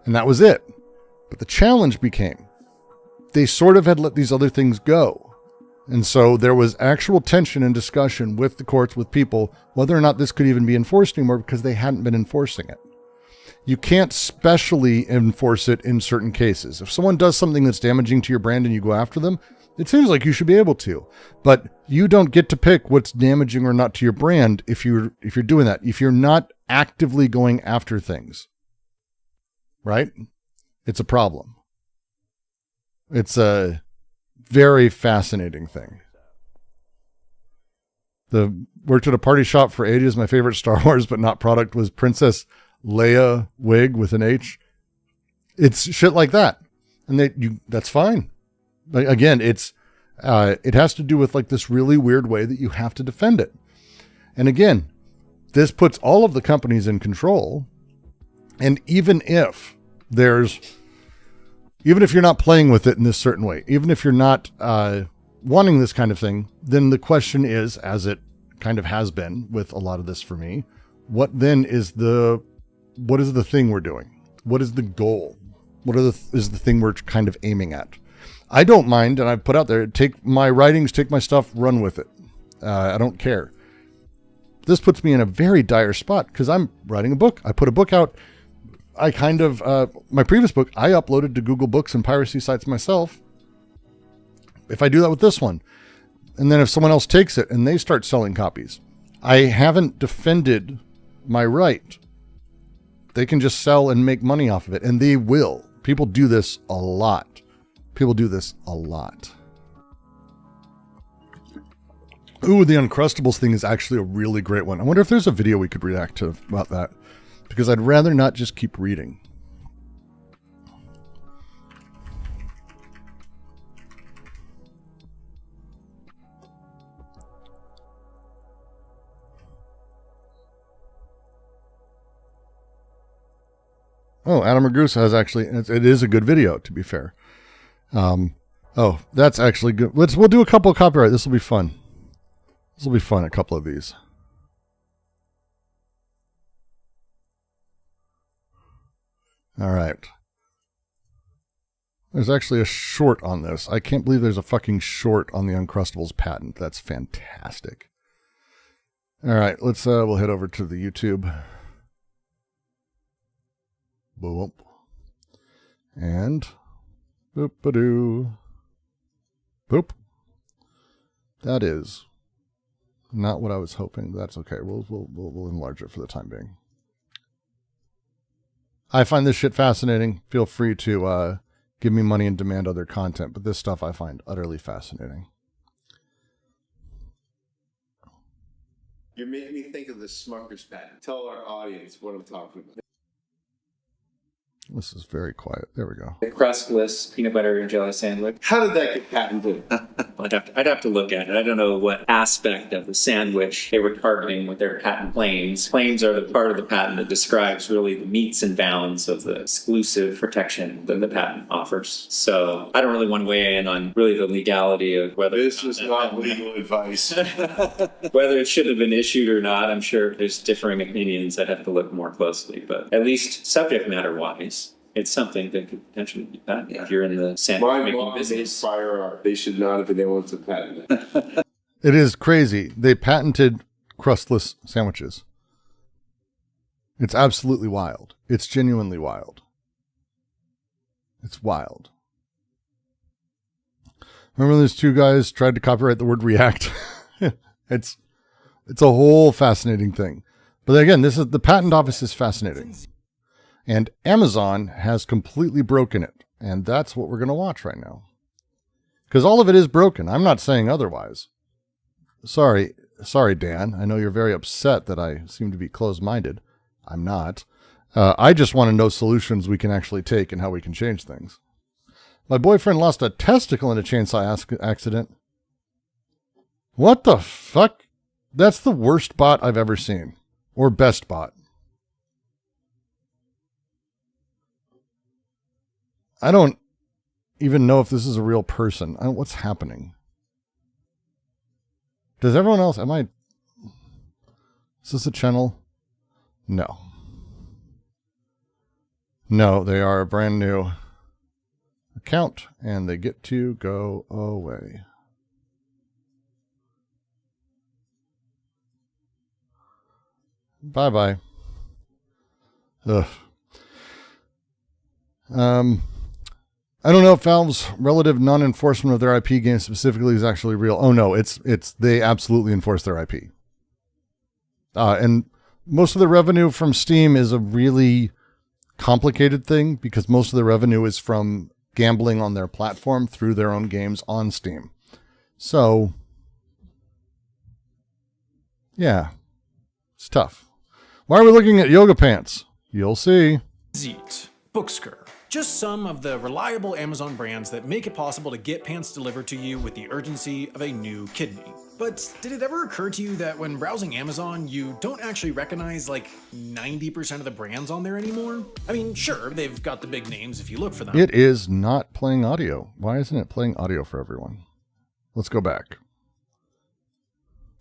And that was it. But the challenge became, they sort of had let these other things go. And so there was actual tension and discussion with the courts, with people, whether or not this could even be enforced anymore because they hadn't been enforcing it. You can't specially enforce it in certain cases. If someone does something that's damaging to your brand and you go after them, it seems like you should be able to. But you don't get to pick what's damaging or not to your brand if you're doing that. If you're not actively going after things, right? It's a problem. It's a very fascinating thing. Worked at a party shop for ages. My favorite Star Wars, but not product, was Princess Leia wig with an H. It's shit like that. And that's fine. But again, it has to do with like this really weird way that you have to defend it. And again, this puts all of the companies in control. And even if you're not playing with it in this certain way, even if you're not wanting this kind of thing, then the question is, as it kind of has been with a lot of this for me, what is the thing we're doing? What is the goal? Is the thing we're kind of aiming at? I don't mind, and I've put out there, take my writings, take my stuff, run with it. I don't care. This puts me in a very dire spot because I'm writing a book. I put a book out. My previous book, I uploaded to Google Books and piracy sites myself. If I do that with this one, and then if someone else takes it and they start selling copies, I haven't defended my right. They can just sell and make money off of it, and they will. People do this a lot. Ooh, the Uncrustables thing is actually a really great one. I wonder if there's a video we could react to about that, because I'd rather not just keep reading. Oh, Adam Ragusa has actually, it is a good video, to be fair. Oh, that's actually good. We'll do a couple of copyright. This will be fun. A couple of these. All right. There's actually a short on this. I can't believe there's a fucking short on the Uncrustables patent. That's fantastic. All right, we'll head over to the YouTube. Boop. And boop-a-doo. Boop. That is not what I was hoping. That's okay. We'll enlarge it for the time being. I find this shit fascinating. Feel free to give me money and demand other content, but this stuff I find utterly fascinating. You made me think of the Smucker's patent. Tell our audience what I'm talking about. This is very quiet. There we go. The crustless peanut butter and jelly sandwich. How did that get patented? I'd have to look at it. I don't know what aspect of the sandwich they were targeting with their patent claims. Claims are the part of the patent that describes really the metes and bounds of the exclusive protection that the patent offers. So I don't really want to weigh in on really the legality of whether This is not legal advice. whether it should have been issued or not. I'm sure there's differing opinions. I'd have to look more closely, but at least subject matter wise, it's something that could potentially be patented if you're in the sandwich My making mom made business. fire art. They should not have been able to patent it. It is crazy. They patented crustless sandwiches. It's absolutely wild. It's genuinely wild. It's wild. Remember those two guys tried to copyright the word react? It's a whole fascinating thing. But again, the patent office is fascinating. And Amazon has completely broken it. And that's what we're going to watch right now. Because all of it is broken. I'm not saying otherwise. Sorry, Dan. I know you're very upset that I seem to be closed-minded. I'm not. I just want to know solutions we can actually take and how we can change things. My boyfriend lost a testicle in a chainsaw accident. What the fuck? That's the worst bot I've ever seen. Or best bot. I don't even know if this is a real person. What's happening? Does everyone else... Is this a channel? No. No, they are a brand new account, and they get to go away. Bye-bye. Ugh. I don't know if Valve's relative non-enforcement of their IP game specifically is actually real. Oh no, it's they absolutely enforce their IP. And most of the revenue from Steam is a really complicated thing because most of the revenue is from gambling on their platform through their own games on Steam. So, yeah, it's tough. Why are we looking at yoga pants? You'll see. Zeet, Booksker. Just some of the reliable Amazon brands that make it possible to get pants delivered to you with the urgency of a new kidney. But did it ever occur to you that when browsing Amazon, you don't actually recognize like 90% of the brands on there anymore? I mean, sure, they've got the big names if you look for them. It is not playing audio. Why isn't it playing audio for everyone? Let's go back.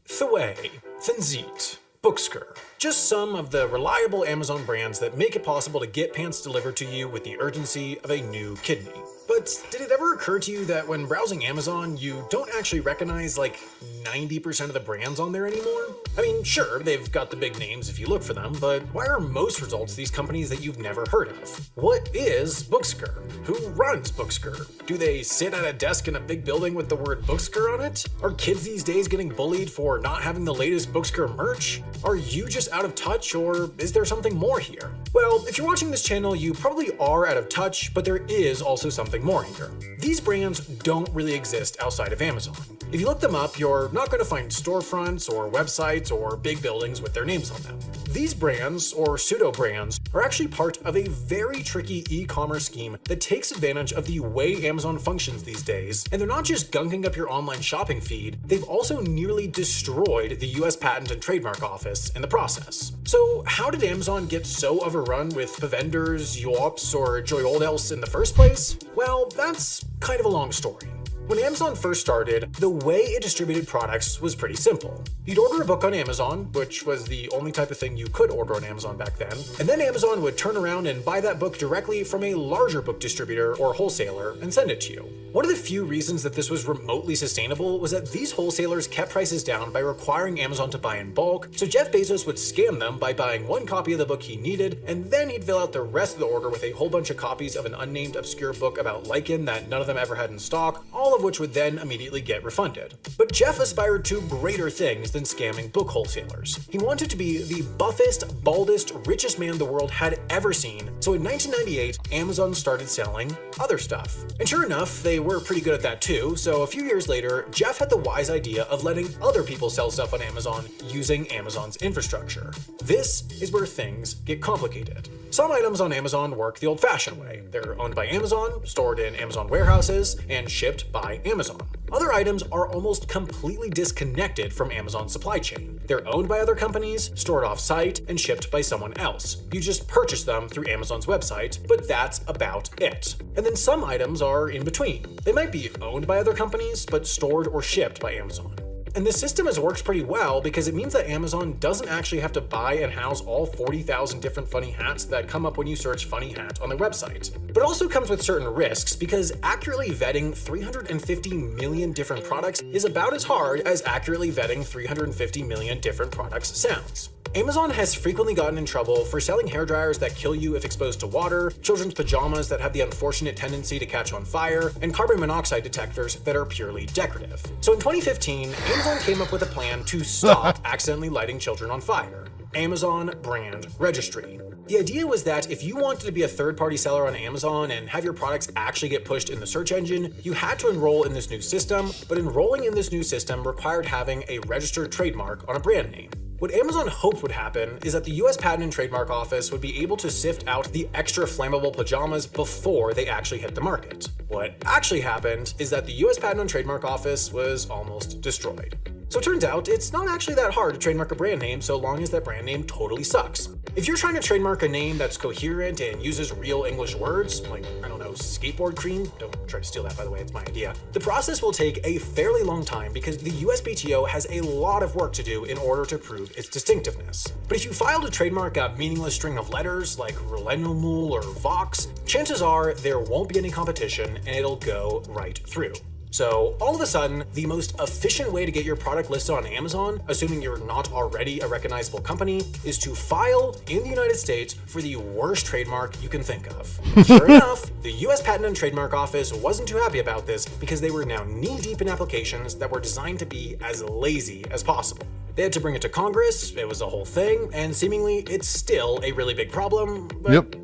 Thway, Thinzeet, Booksker. Just some of the reliable Amazon brands that make it possible to get pants delivered to you with the urgency of a new kidney. But did it ever occur to you that when browsing Amazon, you don't actually recognize like 90% of the brands on there anymore? I mean, sure, they've got the big names if you look for them, but why are most results these companies that you've never heard of? What is Booksker? Who runs Booksker? Do they sit at a desk in a big building with the word Booksker on it? Are kids these days getting bullied for not having the latest Booksker merch? Are you just out of touch, or is there something more here? Well, if you're watching this channel, you probably are out of touch, but there is also something more here. These brands don't really exist outside of Amazon. If you look them up, you're not going to find storefronts or websites or big buildings with their names on them. These brands, or pseudo-brands, are actually part of a very tricky e-commerce scheme that takes advantage of the way Amazon functions these days, and they're not just gunking up your online shopping feed, they've also nearly destroyed the US Patent and Trademark Office in the process. So how did Amazon get so overrun with vendors, Yops, or joy old else in the first place? Well, that's kind of a long story. When Amazon first started, the way it distributed products was pretty simple. You'd order a book on Amazon, which was the only type of thing you could order on Amazon back then, and then Amazon would turn around and buy that book directly from a larger book distributor or wholesaler and send it to you. One of the few reasons that this was remotely sustainable was that these wholesalers kept prices down by requiring Amazon to buy in bulk, so Jeff Bezos would scam them by buying one copy of the book he needed, and then he'd fill out the rest of the order with a whole bunch of copies of an unnamed obscure book about lichen that none of them ever had in stock, all of which would then immediately get refunded. But Jeff aspired to greater things than scamming book wholesalers. He wanted to be the buffest, baldest, richest man the world had ever seen, so in 1998, Amazon started selling other stuff. And sure enough, they were pretty good at that too, so a few years later, Jeff had the wise idea of letting other people sell stuff on Amazon using Amazon's infrastructure. This is where things get complicated. Some items on Amazon work the old-fashioned way. They're owned by Amazon, stored in Amazon warehouses, and shipped by Amazon. Other items are almost completely disconnected from Amazon's supply chain. They're owned by other companies, stored off-site, and shipped by someone else. You just purchase them through Amazon's website, but that's about it. And then some items are in between. They might be owned by other companies, but stored or shipped by Amazon. And this system has worked pretty well because it means that Amazon doesn't actually have to buy and house all 40,000 different funny hats that come up when you search funny hat on their website. But it also comes with certain risks because accurately vetting 350 million different products is about as hard as accurately vetting 350 million different products sounds. Amazon has frequently gotten in trouble for selling hairdryers that kill you if exposed to water, children's pajamas that have the unfortunate tendency to catch on fire, and carbon monoxide detectors that are purely decorative. So in 2015, Amazon came up with a plan to stop accidentally lighting children on fire. Amazon Brand Registry. The idea was that if you wanted to be a third-party seller on Amazon and have your products actually get pushed in the search engine, you had to enroll in this new system, but enrolling in this new system required having a registered trademark on a brand name. What Amazon hoped would happen is that the US Patent and Trademark Office would be able to sift out the extra flammable pajamas before they actually hit the market. What actually happened is that the US Patent and Trademark Office was almost destroyed. So it turns out it's not actually that hard to trademark a brand name so long as that brand name totally sucks. If you're trying to trademark a name that's coherent and uses real English words, like, I don't know, skateboard cream, don't try to steal that by the way, it's my idea, the process will take a fairly long time because the USPTO has a lot of work to do in order to prove its distinctiveness. But if you file to trademark a meaningless string of letters like Relenumul or Vox, chances are there won't be any competition and it'll go right through. So all of a sudden, the most efficient way to get your product listed on Amazon, assuming you're not already a recognizable company, is to file in the United States for the worst trademark you can think of. Sure enough, the US Patent and Trademark Office wasn't too happy about this because they were now knee-deep in applications that were designed to be as lazy as possible. They had to bring it to Congress, it was a whole thing, and seemingly it's still a really big problem, but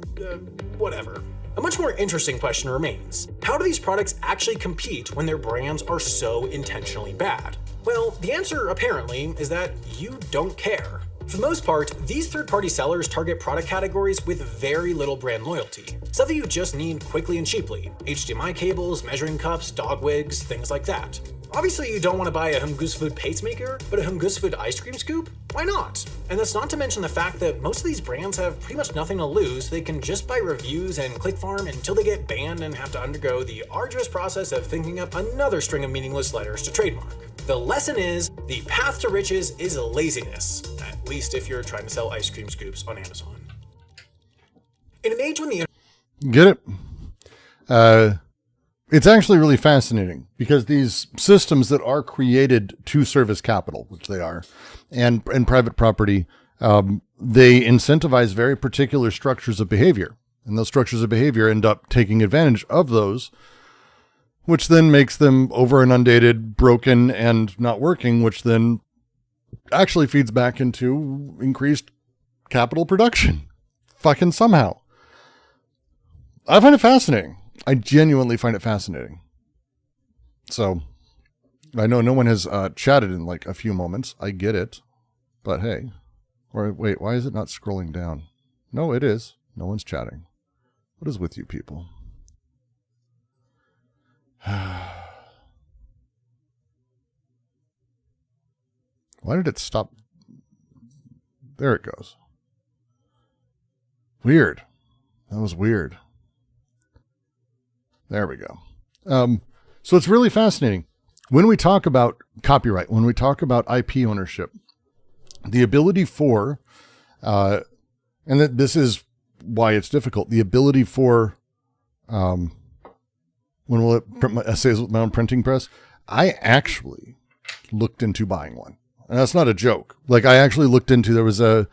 whatever. A much more interesting question remains. How do these products actually compete when their brands are so intentionally bad? Well, the answer apparently is that you don't care. For the most part, these third-party sellers target product categories with very little brand loyalty. Stuff that you just need quickly and cheaply. HDMI cables, measuring cups, dog wigs, things like that. Obviously, you don't want to buy a Humgus Food pacemaker, but a Humgus Food ice cream scoop? Why not? And that's not to mention the fact that most of these brands have pretty much nothing to lose. They can just buy reviews and click farm until they get banned and have to undergo the arduous process of thinking up another string of meaningless letters to trademark. The lesson is, the path to riches is laziness, at least if you're trying to sell ice cream scoops on Amazon. In an age when the Get it? It's actually really fascinating because these systems that are created to service capital, which they are, and private property, they incentivize very particular structures of behavior. And those structures of behavior end up taking advantage of those, which then makes them over inundated, broken, and not working, which then actually feeds back into increased capital production. Fucking somehow. I find it fascinating. I genuinely find it fascinating. So, I know no one has chatted in like a few moments. I get it. But hey. Or wait, why is it not scrolling down? No, it is. No one's chatting. What is with you people? Why did it stop? There it goes. Weird. That was weird. There we go. So it's really fascinating. When we talk about copyright, when we talk about IP ownership, the ability for, and that this is why it's difficult, the ability for, when will it print my essays with my own printing press? I actually looked into buying one. And that's not a joke. Like I actually looked into, there was a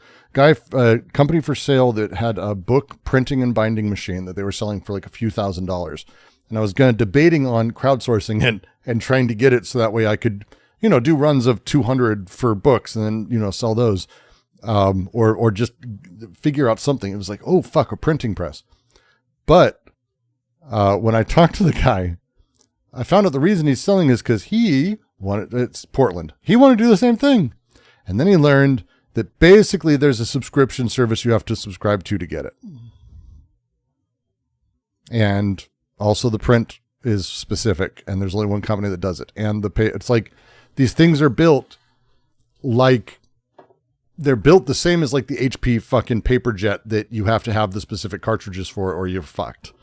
company for sale that had a book printing and binding machine that they were selling for like a few $1,000s. And I was debating on crowdsourcing and trying to get it so that way I could, do runs of 200 for books and then, sell those, or just figure out something. It was like, oh fuck, a printing press. But, when I talked to the guy, I found out the reason he's selling is because it's Portland. He wanted to do the same thing. And then he learned that basically there's a subscription service you have to subscribe to get it. And also the print is specific and there's only one company that does it. And it's like these things are built like they're built the same as like the HP fucking paper jet that you have to have the specific cartridges for or you're fucked.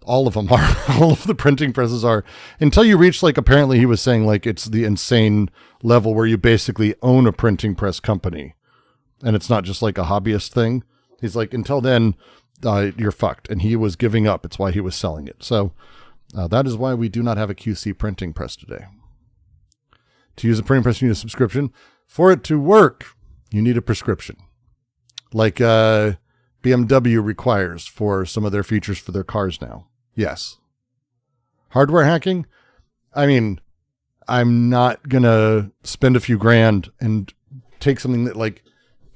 All of them are. All of the printing presses are. Until you reach, like, apparently he was saying, like, it's the insane level where you basically own a printing press company. And it's not just like a hobbyist thing. He's like, until then, you're fucked. And he was giving up. It's why he was selling it. So that is why we do not have a QC printing press today. To use a printing press, you need a subscription. For it to work, you need a prescription. Like BMW requires for some of their features for their cars now. Yes. Hardware hacking? I mean, I'm not going to spend a few grand and take something that like,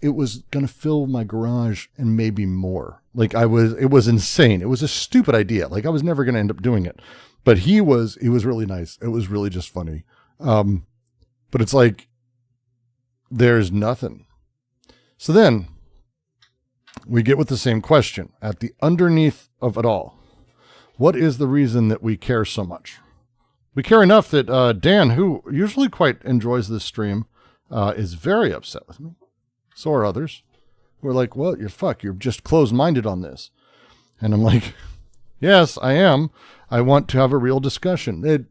it was going to fill my garage and maybe more. Like it was insane. It was a stupid idea. Like I was never going to end up doing it, but he was really nice. It was really just funny. But it's like, there's nothing. So then we get with the same question at the underneath of it all. What is the reason that we care so much? We care enough that Dan, who usually quite enjoys this stream, is very upset with me. So are others. who are like, well, you're just closed-minded on this. And I'm like, yes, I am. I want to have a real discussion.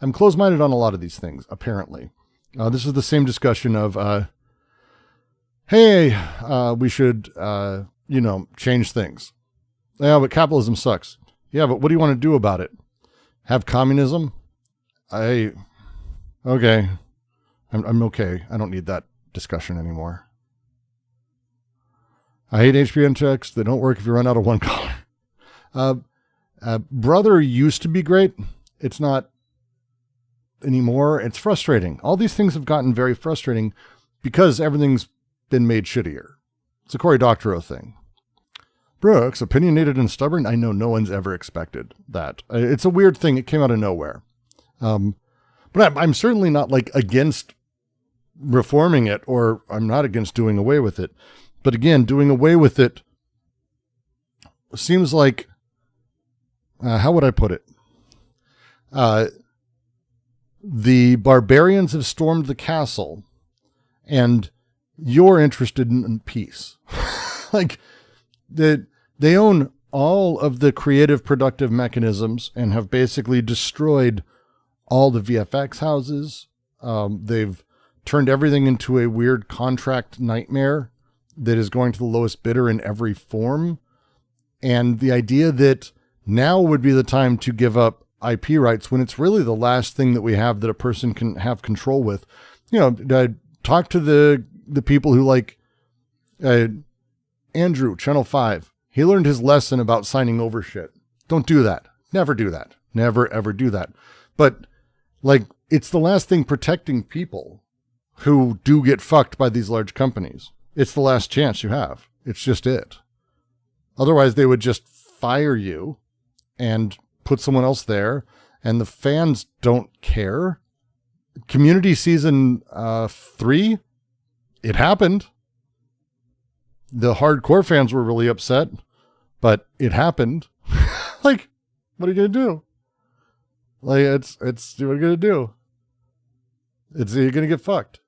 I'm closed-minded on a lot of these things, apparently. This is the same discussion of, hey, we should, change things. Yeah, but capitalism sucks. Yeah, but what do you want to do about it? Have communism? Okay. I'm okay. I don't need that discussion anymore. I hate HPN checks. They don't work if you run out of one color. Brother used to be great. It's not anymore. It's frustrating. All these things have gotten very frustrating because everything's been made shittier. It's a Cory Doctorow thing. Brooks, opinionated and stubborn. I know no one's ever expected that. It's a weird thing. It came out of nowhere. But I'm certainly not like against reforming it, or I'm not against doing away with it. But again, doing away with it seems like, how would I put it? The barbarians have stormed the castle and you're interested in peace. Like they own all of the creative productive mechanisms and have basically destroyed all the VFX houses. They've turned everything into a weird contract nightmare that is going to the lowest bidder in every form. And the idea that now would be the time to give up IP rights when it's really the last thing that we have that a person can have control with. Talk to the people who like Andrew, Channel 5. He learned his lesson about signing over shit. Don't do that. Never do that. Never, ever do that. But like, it's the last thing protecting people who do get fucked by these large companies. It's the last chance you have. It's just it. Otherwise, they would just fire you and put someone else there, and the fans don't care. Community season 3, it happened. The hardcore fans were really upset, but it happened. Like, what are you gonna do? Like, it's what are you gonna do? You're gonna get fucked.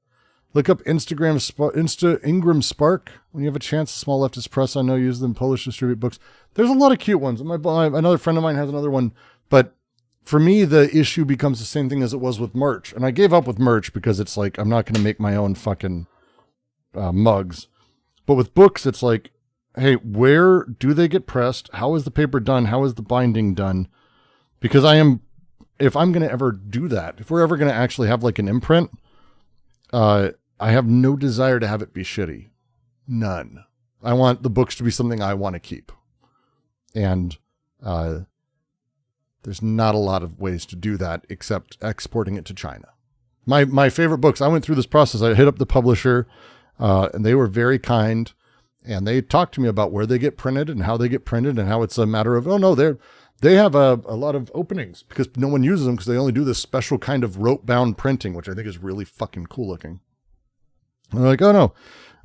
Look up Ingram Spark when you have a chance. Small leftist press I know use them. Polish distribute books. There's a lot of cute ones. Another friend of mine has another one. But for me, the issue becomes the same thing as it was with merch. And I gave up with merch because it's like, I'm not going to make my own fucking mugs. But with books, it's like, hey, where do they get pressed? How is the paper done? How is the binding done? Because if I'm going to ever do that, if we're ever going to actually have like an imprint, I have no desire to have it be shitty. None. I want the books to be something I want to keep. And there's not a lot of ways to do that except exporting it to China. My favorite books, I went through this process. I hit up the publisher, and they were very kind. And they talked to me about where they get printed and how they get printed and how it's a matter of, oh no, they have a lot of openings because no one uses them because they only do this special kind of rope-bound printing, which I think is really fucking cool looking. And they're like, oh no.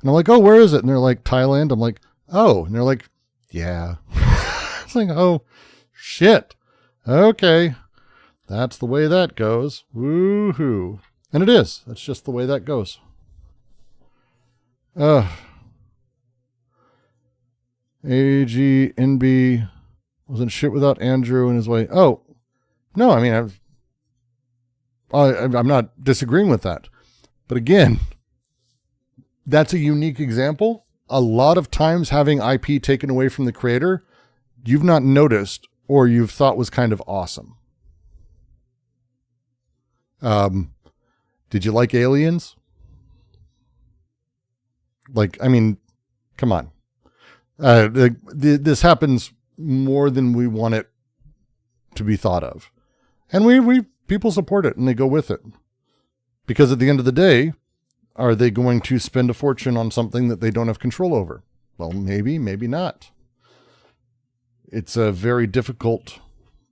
And I'm like, oh, where is it? And they're like, Thailand. I'm like, oh. And they're like, yeah. It's like, oh, shit. Okay. That's the way that goes. Woohoo. And it is. That's just the way that goes. AGNB wasn't shit without Andrew and his way. Oh, no, I mean, I'm not disagreeing with that. But again, that's a unique example. A lot of times having IP taken away from the creator, you've not noticed or you've thought was kind of awesome. Did you like Aliens? Like, I mean, come on. This happens more than we want it to be thought of. And we people support it and they go with it. Because at the end of the day, are they going to spend a fortune on something that they don't have control over? Well, maybe, maybe not. It's a very difficult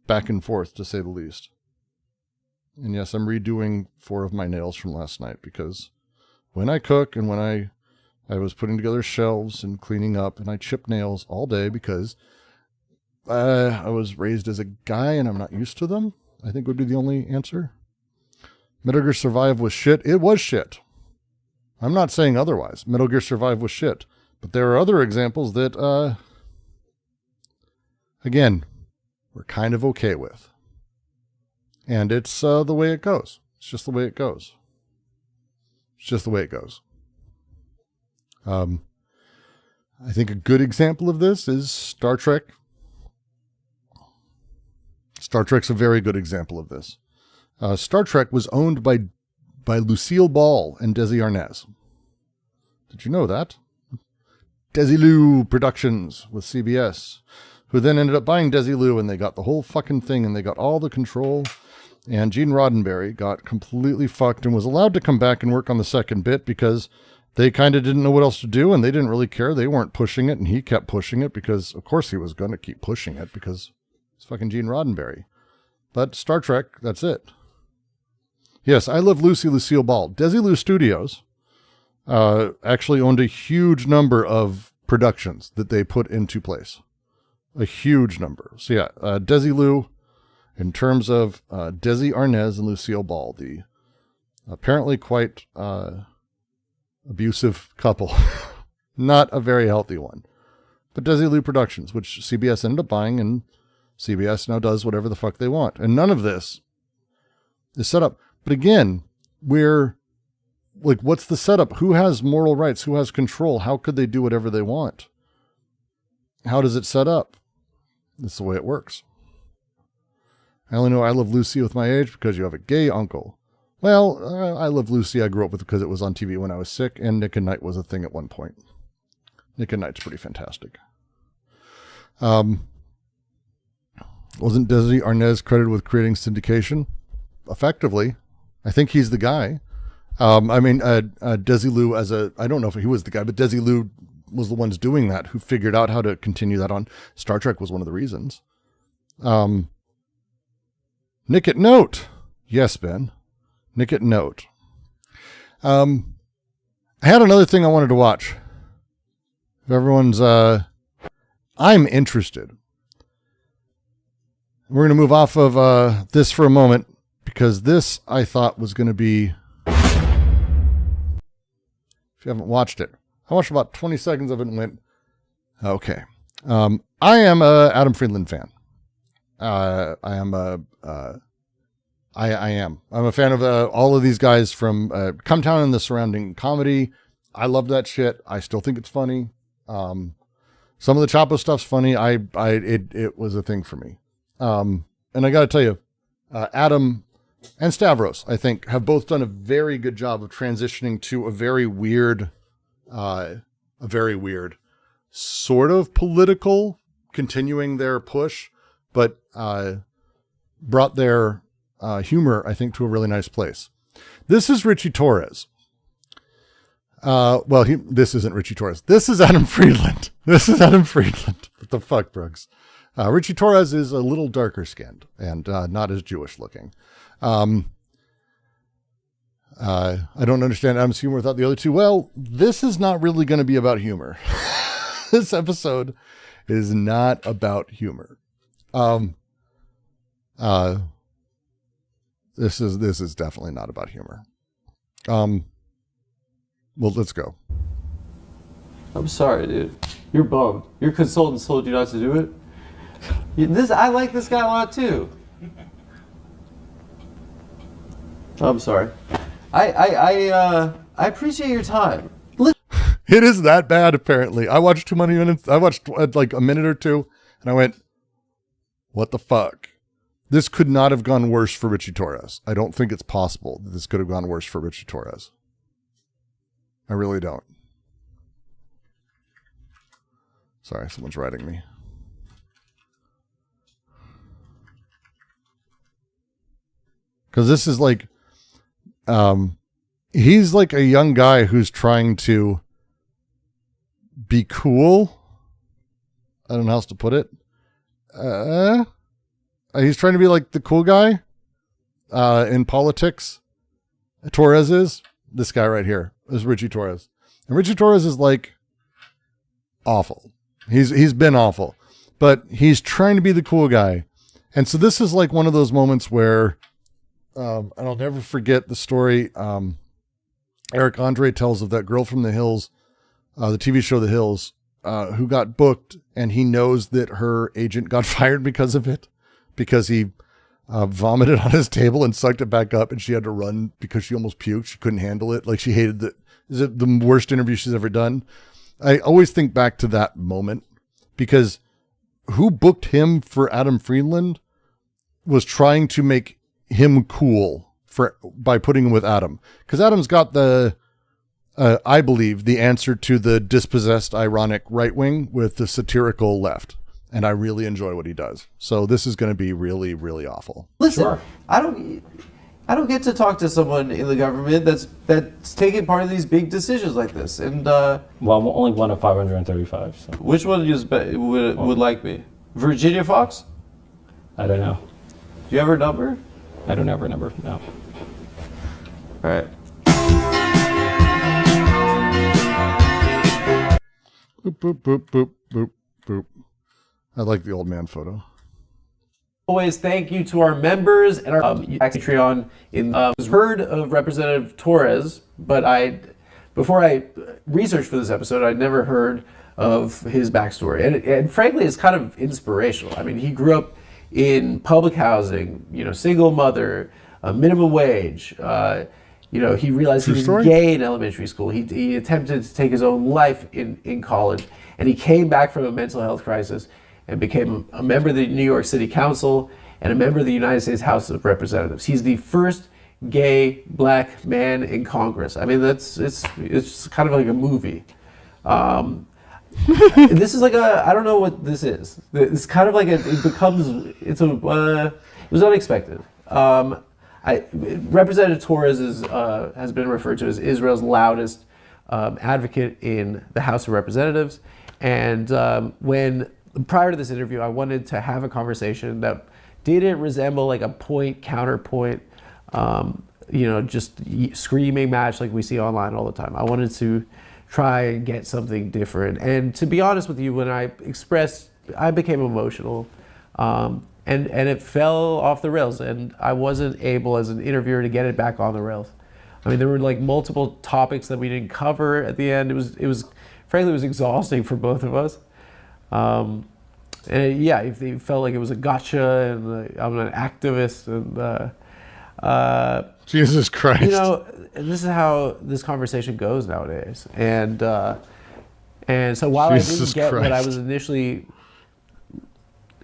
back and forth, to say the least. And yes, I'm redoing 4 of my nails from last night because when I cook and when I was putting together shelves and cleaning up, and I chip nails all day because I was raised as a guy and I'm not used to them, I think would be the only answer. Metal Gear Survive was shit. It was shit. I'm not saying otherwise. Metal Gear Survive was shit. But there are other examples that, again, we're kind of okay with. And it's the way it goes. It's just the way it goes. It's just the way it goes. I think a good example of this is Star Trek. Star Trek's a very good example of this. Star Trek was owned by Lucille Ball and Desi Arnaz. Did you know that? Desilu Productions with CBS, who then ended up buying Desilu, and they got the whole fucking thing, and they got all the control. And Gene Roddenberry got completely fucked and was allowed to come back and work on the second bit because they kind of didn't know what else to do, and they didn't really care. They weren't pushing it, and he kept pushing it because, of course, he was going to keep pushing it because it's fucking Gene Roddenberry. But Star Trek, that's it. Yes, I Love Lucy, Lucille Ball. Desilu Studios actually owned a huge number of productions that they put into place. A huge number. So yeah, Desilu, in terms of Desi Arnaz and Lucille Ball, the apparently quite abusive couple. Not a very healthy one. But Desilu Productions, which CBS ended up buying, and CBS now does whatever the fuck they want. And none of this is set up. But again, we're like, what's the setup? Who has moral rights? Who has control? How could they do whatever they want? How does it set up? That's the way it works. I only know I Love Lucy with my age because you have a gay uncle. Well, I Love Lucy I grew up with because it was on TV when I was sick, and Nick and Knight was a thing at one point. Nick and Knight's pretty fantastic. Wasn't Desi Arnaz credited with creating syndication? Effectively. I think he's the guy. Desilu I don't know if he was the guy, but Desilu was the ones doing that, who figured out how to continue that on. Star Trek was one of the reasons. Nick at Note. Yes, Ben. Nick at Note. I had another thing I wanted to watch. If everyone's, I'm interested. We're going to move off of this for a moment, because this I thought was going to be, if you haven't watched it, I watched about 20 seconds of it and went, okay. I am a Adam Friedland fan. I am. I'm a fan of all of these guys from Cumtowner and the surrounding comedy. I love that shit. I still think it's funny. Some of the Chapo stuff's funny. It was a thing for me. And I got to tell you, Adam and Stavros, I think, have both done a very good job of transitioning to a very weird sort of political, continuing their push, but brought their humor, I think, to a really nice place. This is Richie Torres. This isn't Richie Torres. This is Adam Friedland. What the fuck, Brooks? Richie Torres is a little darker skinned and not as Jewish looking. I don't understand Adam's humor without the other two. Well, this is not really going to be about humor. This episode is not about humor. This is definitely not about humor. Well, let's go. I'm sorry, dude. You're bummed. Your consultant told you not to do it. I like this guy a lot too. I'm sorry. I appreciate your time. It is that bad, apparently. I watched too many minutes. I watched like a minute or two, and I went, what the fuck? This could not have gone worse for Richie Torres. I don't think it's possible that this could have gone worse for Richie Torres. I really don't. Sorry, someone's writing me. Because this is like, he's like a young guy who's trying to be cool. I don't know how else to put it. He's trying to be like the cool guy in politics. Torres is. This guy right here is Richie Torres. And Richie Torres is like awful. He's been awful. But he's trying to be the cool guy. And so this is like one of those moments where, and I'll never forget the story Eric Andre tells of that girl from the hills the TV show The Hills, who got booked, and he knows that her agent got fired because of it, because he vomited on his table and sucked it back up, and she had to run because she almost puked. She couldn't handle it. Like, she hated it. Is it the worst interview she's ever done? I always think back to that moment, because who booked him for Adam Friedland was trying to make him cool by putting him with Adam, because Adam's got I believe, the answer to the dispossessed, ironic right wing with the satirical left. And I really enjoy what he does. So this is going to be really, really awful. Listen, Sure. I don't get to talk to someone in the government that's taking part in these big decisions like this. And Well, I'm only one of 535, so which one would like me? Virginia Fox? I don't know. Do you have her number? I don't have her number, no. All right. Boop, boop, boop, boop, boop, boop. I like the old man photo. Always thank you to our members and our Patreon. Was heard of Representative Torres, but before I researched for this episode, I'd never heard of his backstory, and frankly, it's kind of inspirational. I mean, he grew up in public housing, single mother, minimum wage. He realized he was gay in elementary school. He attempted to take his own life in college, and he came back from a mental health crisis and became a member of the New York City Council and a member of the United States House of Representatives. He's the first gay black man in Congress. I mean, it's kind of like a movie. This is like I don't know what this is. It's kind of like it was unexpected. Representative Torres has been referred to as Israel's loudest advocate in the House of Representatives. And prior to this interview, I wanted to have a conversation that didn't resemble like a counterpoint, just screaming match like we see online all the time. I wanted to try and get something different. And to be honest with you, when I became emotional. And it fell off the rails, and I wasn't able as an interviewer to get it back on the rails. I mean, there were like multiple topics that we didn't cover at the end. It was frankly exhausting for both of us. It felt like it was a gotcha, and I'm an activist, and Jesus Christ. And this is how this conversation goes nowadays. And so while Jesus I didn't get what I Christ. was initially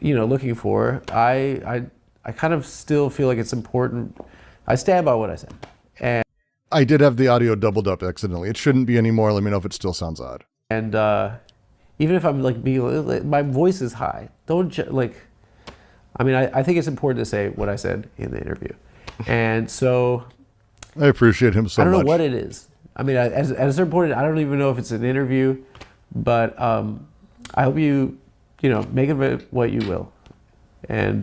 looking for, I kind of still feel like it's important. I stand by what I said. And I did have the audio doubled up accidentally. It shouldn't be anymore. Let me know if it still sounds odd. And even if I'm my voice is high, don't I think it's important to say what I said in the interview. And so I appreciate him so much. I don't know what it is. I mean, at a certain point, I don't even know if it's an interview, but I hope you make of it what you will. And,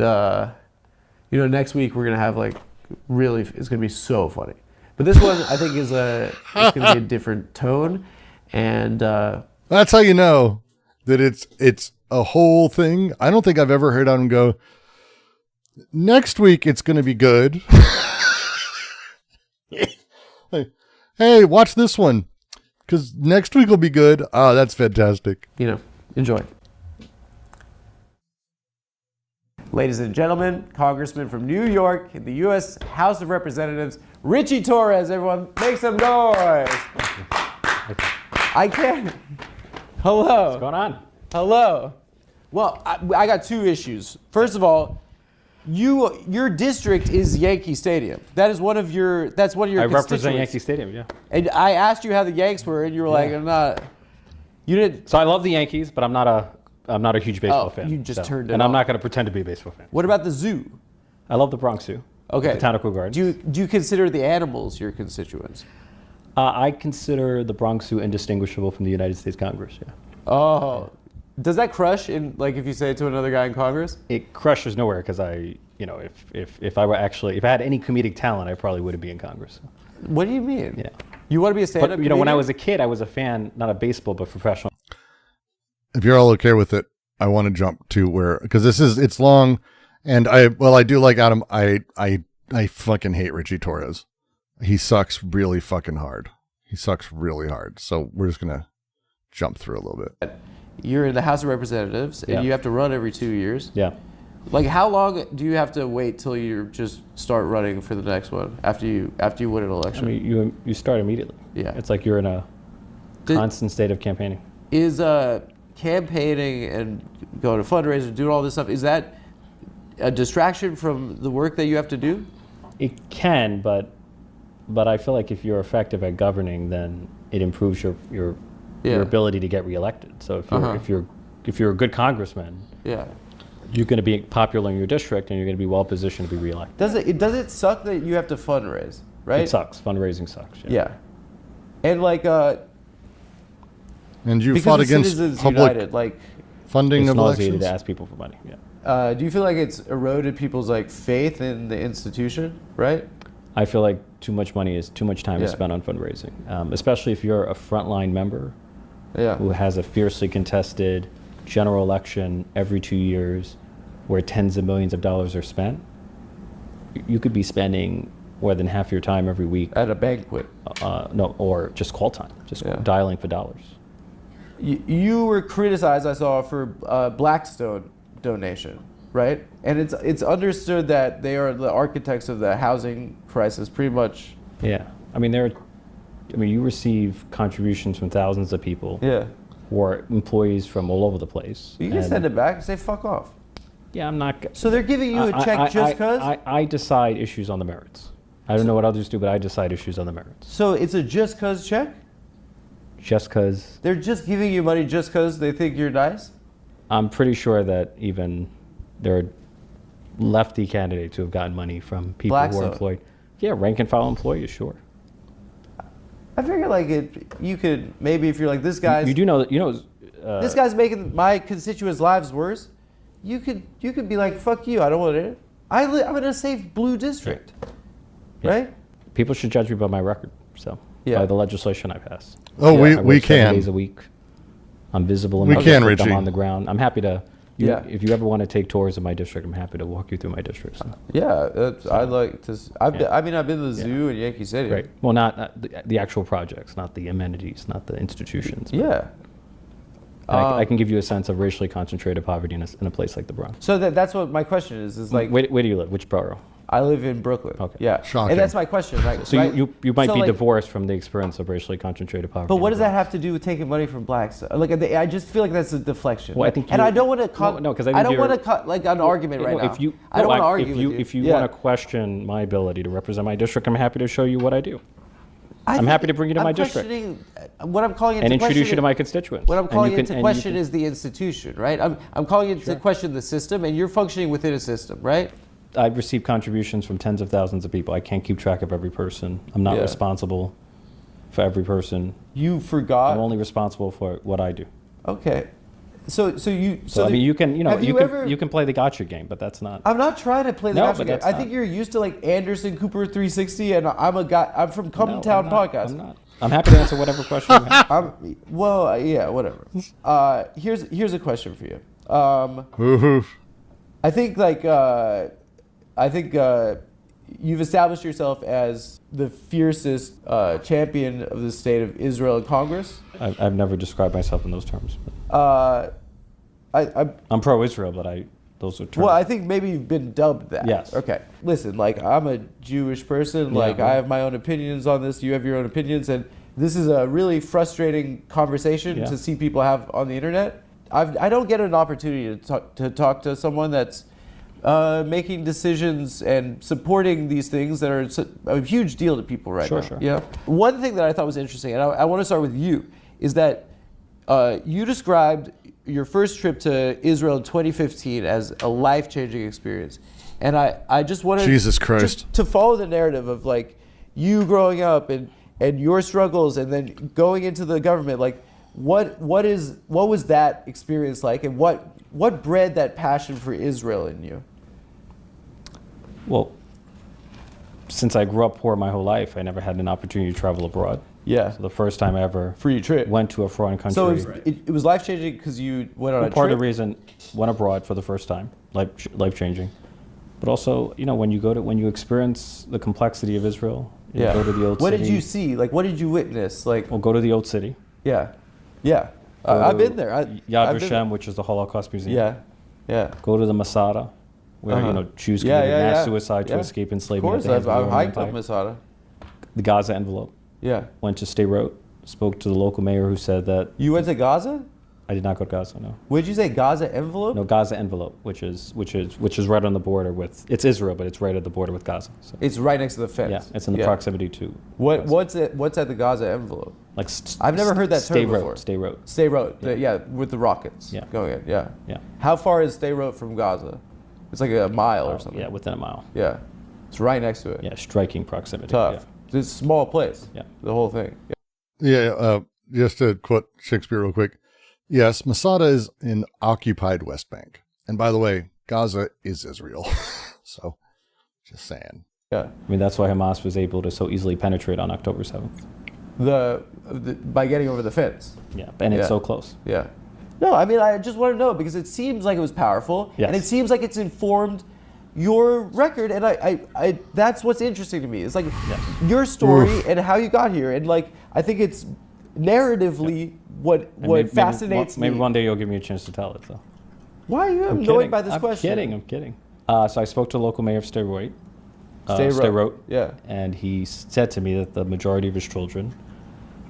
next week we're going to have it's going to be so funny. But this one, I think, it's going to be a different tone. And that's how you know that it's a whole thing. I don't think I've ever heard him go, next week it's going to be good. Hey, watch this one, because next week will be good. Oh, that's fantastic. Enjoy. Ladies and gentlemen, Congressman from New York in the U.S. House of Representatives, Richie Torres. Everyone, make some noise. I can't. Hello. What's going on? Hello. Well, I got two issues. First of all, your district is Yankee Stadium. That's one of your I represent constituents. Yankee Stadium, yeah. And I asked you how the Yanks were, and you were like, I'm not. You didn't. So I love the Yankees, but I'm not a huge baseball fan. You just turned it And I'm off. not going to pretend to be a baseball fan. What about the zoo? I love the Bronx Zoo. Okay. Botanical Gardens. Do you consider the animals your constituents? I consider the Bronx Zoo indistinguishable from the United States Congress, yeah. Oh. Does that crush if you say it to another guy in Congress? It crushes nowhere because if I had any comedic talent, I probably wouldn't be in Congress. What do you mean? Yeah. You want to be a stand-up But comedian? when I was a kid, I was a fan, not of baseball, but professional. If you're all okay with it, I want to jump to because it's long, and I do like Adam. I fucking hate Richie Torres. He sucks really fucking hard. He sucks really hard. So we're just gonna jump through a little bit. You're in the House of Representatives, and Yeah. you have to run every 2 years. Yeah. Like, how long do you have to wait till you just start running for the next one after you win an I election? mean, you start immediately. Yeah. It's like you're in a constant state of campaigning. Is campaigning and going to fundraisers, doing all this stuff, is that a distraction from the work that you have to do? It can, but I feel like if you're effective at governing, then it improves your ability to get reelected. So if you're a good congressman, Yeah. you're going to be popular in your district, and you're going to be well positioned to be reelected. Does it suck that you have to fundraise, right? It sucks. Fundraising sucks. Yeah. And like And you because fought of against Citizens public United, like funding It's of nauseating elections. to ask people for money. Yeah. do you feel like it's eroded people's like faith in the institution, right? I feel like too much money is too much time is Yeah. spent on fundraising, especially if you're a frontline member Yeah. who has a fiercely contested general election every 2 years where tens of millions of dollars are spent. You could be spending more than half your time every week, At a banquet. or just call time, just Yeah. dialing for dollars. You were criticized, I saw, for Blackstone donation, right? And it's understood that they are the architects of the housing crisis, pretty much. Yeah, I mean you receive contributions from thousands of people, Yeah. or employees from all over the place. You can and- send it back and say fuck off. Yeah, I'm not. So they're giving you a check just because? I decide issues on the merits. I don't know what others do, but I decide issues on the merits. So it's a just cause check? Just because They're just giving you money just because they think you're nice? I'm pretty sure that even there are lefty candidates who have gotten money from people who Blackstone. are employed. Yeah, rank and file employees, sure. I figure like you could, maybe if you're like, this guy's, You do know that, this guy's making my constituents' lives worse, you could be like, fuck you, I don't want it. I'm in a safe blue district, Yeah. right? people should judge me by my record. So Yeah. by the legislation I pass. Oh, Yeah, we I work 7 can. days a week. I'm visible in We my can, district. I'm Richie. on the ground. I'm happy to. Yeah. If you ever want to take tours of my district, I'm happy to walk you through my district. So. Yeah, I'd like to. I've Yeah. been to the zoo in Yankee City. Great. Well, not the actual projects, not the amenities, not the institutions. but- Yeah. And I can give you a sense of racially concentrated poverty in a place like the Bronx. So that's what my question is like, Where do you live? Which borough? I live in Brooklyn. Okay. Yeah. Shocking. And that's my question, right? So right? you might So, be like, divorced from the experience of racially concentrated poverty. But in what the does that Bronx. have to do with taking money from blacks? Like, I just feel like that's a deflection. Well, I think and you- I don't want to No, 'cause I I think don't you're- want to cut like an argument right now. If you, I don't want to no, argue if you, with you. If you Yeah. want to question my ability to represent my district, I'm happy to show you what I do. I'm happy to bring you to my district. What I'm calling into And introduce question you to my constituents. What I'm And calling you can- into and you question can- is the institution, right? I'm calling into question the system, and you're functioning within a system, right? I've received contributions from tens of thousands of people. I can't keep track of every person. I'm not Yeah. responsible for every person. You forgot. I'm only responsible for what I do. Okay. So you. So I mean, you can, have you ever- can, you can play the gotcha game, but that's not. I'm not trying to play the No, gotcha but game. that's I not- think you're used to like Anderson Cooper 360, and I'm a guy. I'm from No, Cumtown I'm not. podcast. I'm not. I'm happy to answer whatever question you have. Yeah, whatever. Here's a question for you. Ooh. I think you've established yourself as the fiercest champion of the state of Israel in Congress. I've never described myself in those terms. I I'm pro-Israel, but those are terms. well, I think maybe you've been dubbed that. Yes. Okay. Listen, like I'm a Jewish person. Yeah, Like right. I have my own opinions on this. You have your own opinions, and this is a really frustrating conversation Yeah. to see people have on the internet. I don't get an opportunity to talk to someone that's making decisions and supporting these things that are a huge deal to people right Sure, now. sure. Yeah. One thing that I thought was interesting, and I want to start with you, is that you described your first trip to Israel in 2015 as a life-changing experience, and I just wanted Jesus Christ. just to follow the narrative of like you growing up and your struggles, and then going into the government. Like, what was that experience like, and what bred that passion for Israel in you? Well, since I grew up poor my whole life, I never had an opportunity to travel abroad. Yeah, So the first time I ever free trip. went to a foreign country. So it was life-changing because you went on a part trip. of the reason went abroad for the first time, life changing. But also, when you experience the complexity of Israel, you go to the old What city. did you see? Like, what did you witness? Like, Well, go to the old city. yeah, yeah. I've been there. Yad I've been Vashem, which is the Holocaust Museum. Yeah, yeah. Go to the Masada, where Jews committed mass suicide to escape Of enslavement. course, at the hands of the I've Roman hiked up Empire. Masada. The Gaza envelope. Yeah. Went to Sderot, spoke to the local mayor who said that You went to Gaza? I did not go to Gaza. No, What'd you say? Gaza envelope? no Gaza envelope, which is right on the border with. It's Israel, but it's right at the border with Gaza. So, It's right next to the fence. yeah, it's in the proximity to. Gaza. What's at the Gaza envelope? Like I've never heard that term before. Sderot. Sderot. Yeah, with the rockets. Yeah. Going in. Yeah. Yeah. How far is Sderot from Gaza? It's like a mile or something. Yeah, within a mile. Yeah. It's right next to it. Yeah, striking proximity. Tough. It's a small place. Yeah. The whole thing. Yeah, just to quote Shakespeare real quick. Yes, Masada is in occupied West Bank. And by the way, Gaza is Israel. So, just saying. Yeah. I mean, that's why Hamas was able to so easily penetrate on October 7th. By getting over the fence. Yeah, and it's so close. Yeah. No, I mean, I just want to know because it seems like it was powerful, Yes. and it seems like it's informed your record, and I that's what's interesting to me. It's like your story and how you got here, and like I think it's narratively what fascinates me. Maybe one day you'll give me a chance to tell it. So. Why are you I'm annoyed kidding. by this question? I'm kidding. So I spoke to the local mayor of Sderot. Sderot. Yeah. And he said to me that the majority of his children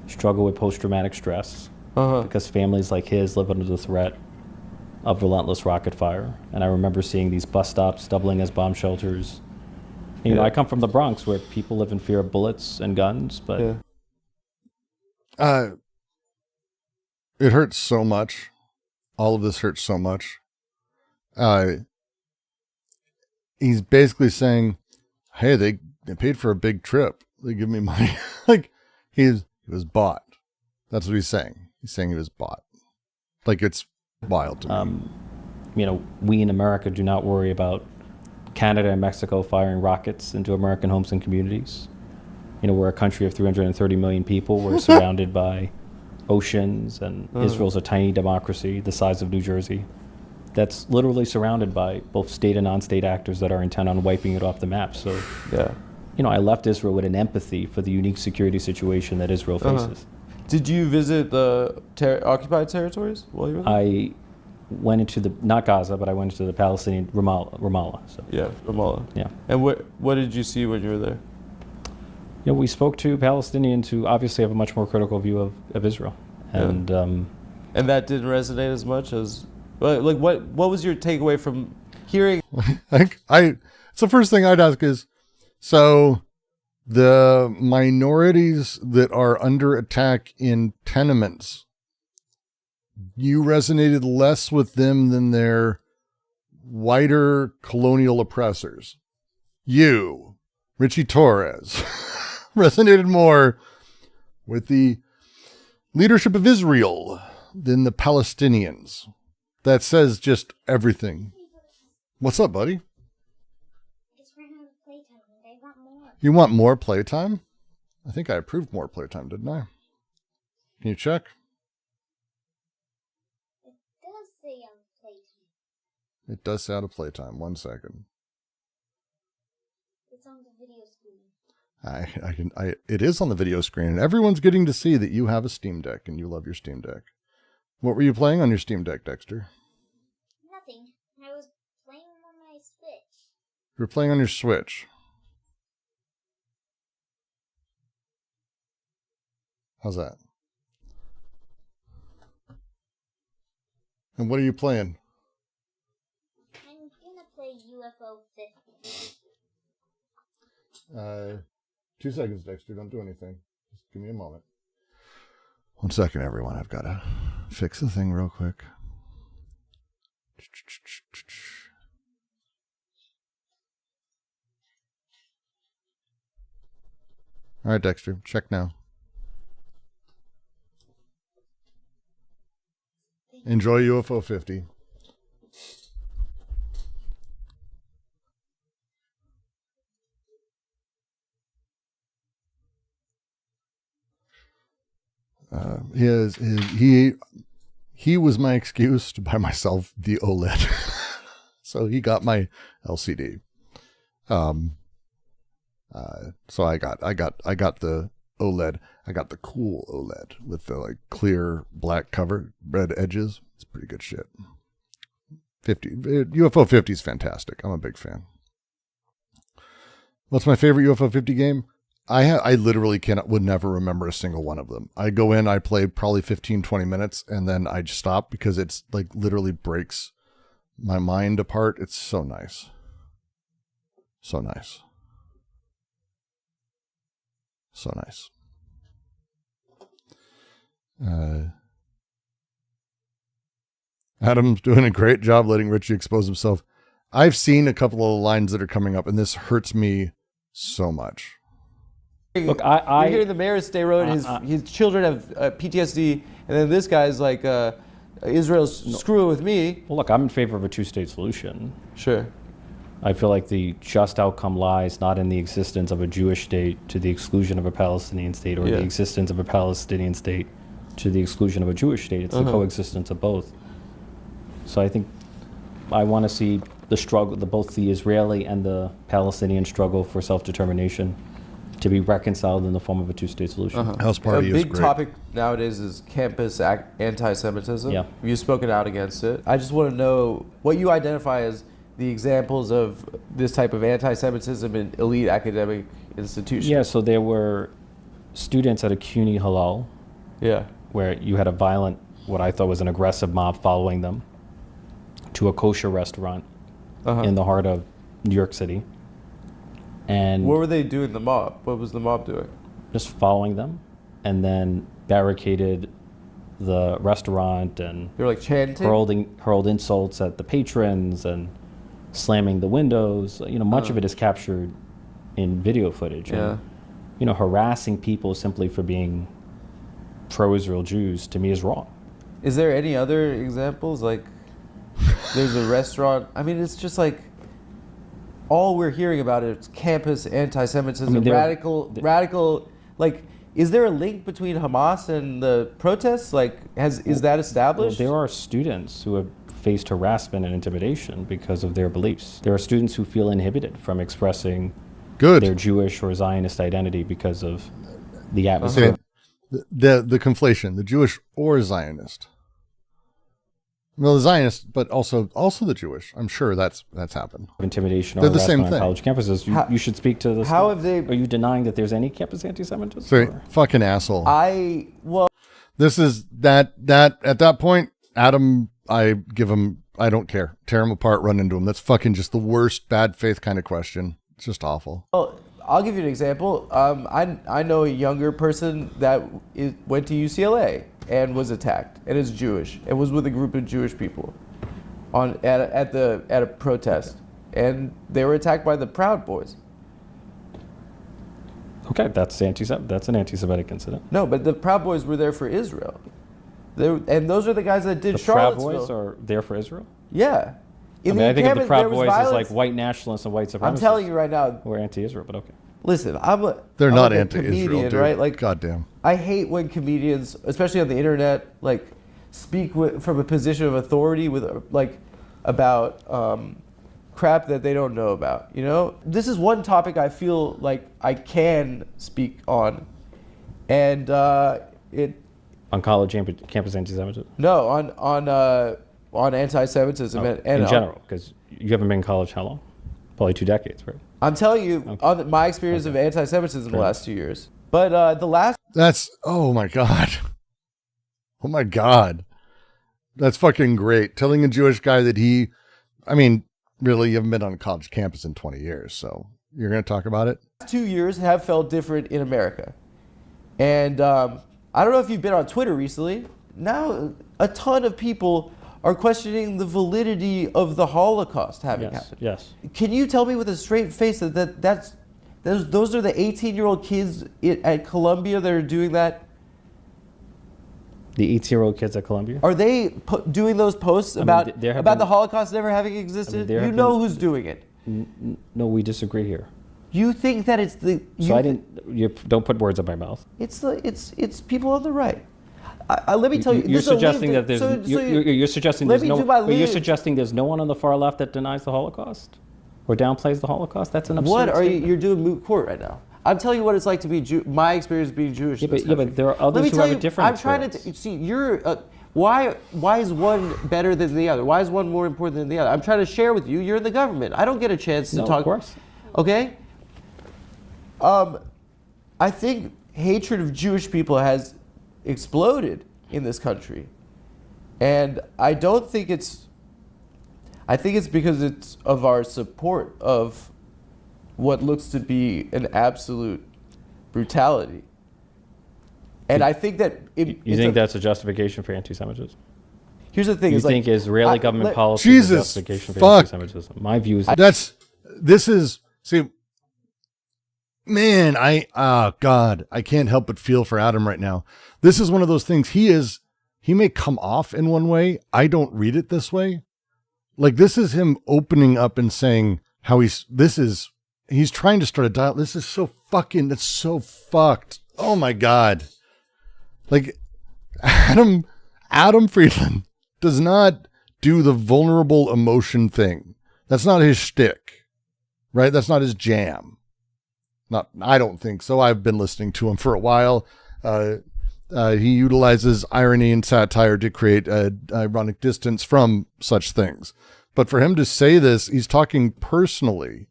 struggle with post-traumatic stress because families like his live under the threat of relentless rocket fire. And I remember seeing these bus stops doubling as bomb shelters. You know, I come from the Bronx where people live in fear of bullets and guns, but it hurts so much. All of this hurts so much. He's basically saying, hey, they paid for a big trip. They give me money. Like, he was bought. That's what he's saying. He's saying he was bought. Like, it's wild to me. You know, we in America do not worry about Canada and Mexico firing rockets into American homes and communities. You know, we're a country of 330 million people. We're surrounded by oceans, and Israel's a tiny democracy the size of New Jersey that's literally surrounded by both state and non-state actors that are intent on wiping it off the map. So, you know, I left Israel with an empathy for the unique security situation that Israel faces. Did you visit the occupied territories while you were there? I went into not Gaza, but I went into the Palestinian Ramallah. So. Yeah, Ramallah. Yeah. And what did you see when you were there? You know, we spoke to Palestinians who obviously have a much more critical view of Israel. And and that didn't resonate as much as, like, what was your takeaway from hearing? It's the first thing I'd ask is, so the minorities that are under attack in tenements, you resonated less with them than their whiter colonial oppressors. You, Richie Torres, resonated more with the leadership of Israel than the Palestinians. That says just everything. What's up, buddy? You want more playtime? I think I approved more playtime, didn't I? Can you check? It does say on playtime. It does say out of playtime. 1 second. It's on the video screen. It is on the video screen, and everyone's getting to see that you have a Steam Deck and you love your Steam Deck. What were you playing on your Steam Deck, Dexter? Nothing. I was playing on my Switch. You were playing on your Switch. How's that? And what are you playing? I'm gonna play UFO 50. 2 seconds, Dexter. Don't do anything. Just give me a moment. 1 second, everyone. I've got to fix the thing real quick. All right, Dexter. Check now. Enjoy UFO 50. He was my excuse to buy myself the OLED. So he got my LCD. So I got the OLED. I got the cool OLED with the like clear black cover, red edges. It's pretty good shit. UFO 50 is fantastic. I'm a big fan. What's my favorite UFO 50 game? I literally would never remember a single one of them. I go in, I play probably 15, 20 minutes, and then I just stop because it's like literally breaks my mind apart. It's so nice. So nice. So nice. Adam's doing a great job letting Richie expose himself. I've seen a couple of the lines that are coming up, and this hurts me so much. Look, you're hearing the mayor of State Road, his children have PTSD, and then this guy's like, Israel's screwing with me. Well, look, I'm in favor of a two-state solution. Sure. I feel like the just outcome lies not in the existence of a Jewish state to the exclusion of a Palestinian state, or the existence of a Palestinian state to the exclusion of a Jewish state. It's the coexistence of both. So I think I want to see the struggle, both the Israeli and the Palestinian struggle for self-determination, to be reconciled in the form of a two-state solution. House Party is a big great. topic nowadays is campus anti-Semitism. Yeah. You've spoken out against it. I just want to know what you identify as the examples of this type of anti-Semitism in elite academic institutions. Yeah, so there were students at a CUNY Halal, where you had a violent, what I thought was an aggressive mob following them to a kosher restaurant in the heart of New York City. And what were they doing, the mob? What was the mob doing? Just following them, and then barricaded the restaurant, and they were like chanting? hurled insults at the patrons and slamming the windows. You know, much of it is captured in video footage. And, you know, harassing people simply for being pro-Israel Jews, to me, is wrong. Is there any other examples? Like, there's a restaurant. I mean, it's just like, all we're hearing about is campus anti-Semitism, radical. Like, is there a link between Hamas and the protests? Like, is that established? Well, there are students who have faced harassment and intimidation because of their beliefs. There are students who feel inhibited from expressing their Jewish or Zionist identity because of the atmosphere. The conflation, the Jewish or Zionist. Well, the Zionist, but also the Jewish. I'm sure that's happened. Intimidation or They're the same harassment on college campuses. You should speak to this. How have they? Are you denying that there's any campus anti-Semitism? Sorry, fucking asshole. This is that at that point, Adam, I don't care. Tear him apart, run into him. That's fucking just the worst bad faith kind of question. It's just awful. Well, I'll give you an example. I know a younger person that went to UCLA and was attacked, and is Jewish, and was with a group of Jewish people at a protest, and they were attacked by the Proud Boys. Okay, that's an anti-Semitic incident. No, but the Proud Boys were there for Israel. And those are the guys that did Charlottesville. The Proud Boys are there for Israel? Yeah. I mean, I think of the Proud Boys as like white nationalists and white supremacists. I'm telling you right now. Who are anti-Israel, but okay. Listen, they're I'm not like anti-Israel, comedian, dude. right? Like, goddamn. I hate when comedians, especially on the internet, like speak from a position of authority about crap that they don't know about. You know, this is one topic I feel like I can speak on, and on college campus anti-Semitism. No, on anti-Semitism and in general, because you haven't been in college how long? Probably 2 decades, right? I'm telling you, on my experience of anti-Semitism the last 2 years. But oh my God. Oh my God. That's fucking great. Telling a Jewish guy that really, you haven't been on a college campus in 20 years, so you're going to talk about it? 2 years have felt different in America. And I don't know if you've been on Twitter recently. Now, a ton of people are questioning the validity of the Holocaust having happened. Yes. Can you tell me with a straight face that those are the 18-year-old kids at Columbia that are doing that? The 18-year-old kids at Columbia? Are they doing those posts about the Holocaust never having existed? You know who's doing it. No, we disagree here. You think that it's the... You don't put words in my mouth. It's people on the right. Let me tell you. You're suggesting that there's. You're suggesting there's no. You're suggesting there's no one on the far left that denies the Holocaust, or downplays the Holocaust. That's an absurd What are you? statement. You're doing moot court right now. I'm telling you what it's like to be my experience being Jewish. Yeah, in this but country. there are Let others me who tell have you, a different I'm trying experience. to see. Why is one better than the other? Why is one more important than the other? I'm trying to share with you. You're in the government. I don't get a chance to No, talk. of course. Okay. I think hatred of Jewish people has exploded in this country, and I don't think it's. I think it's because it's of our support of what looks to be an absolute brutality. And I think that You think that's a justification for anti-Semitism? here's the thing: You is like, think Israeli government policy Jesus, is a justification for fuck. anti-Semitism? My view is Man, God, I can't help but feel for Adam right now. This is one of those things. He may come off in one way. I don't read it this way. Like, this is him opening up and saying how he's trying to start a dialogue. This is that's so fucked. Oh my God. Like, Adam Friedland does not do the vulnerable emotion thing. That's not his shtick, right? That's not his jam. I don't think so. I've been listening to him for a while. He utilizes irony and satire to create ironic distance from such things. But for him to say this, he's talking personally.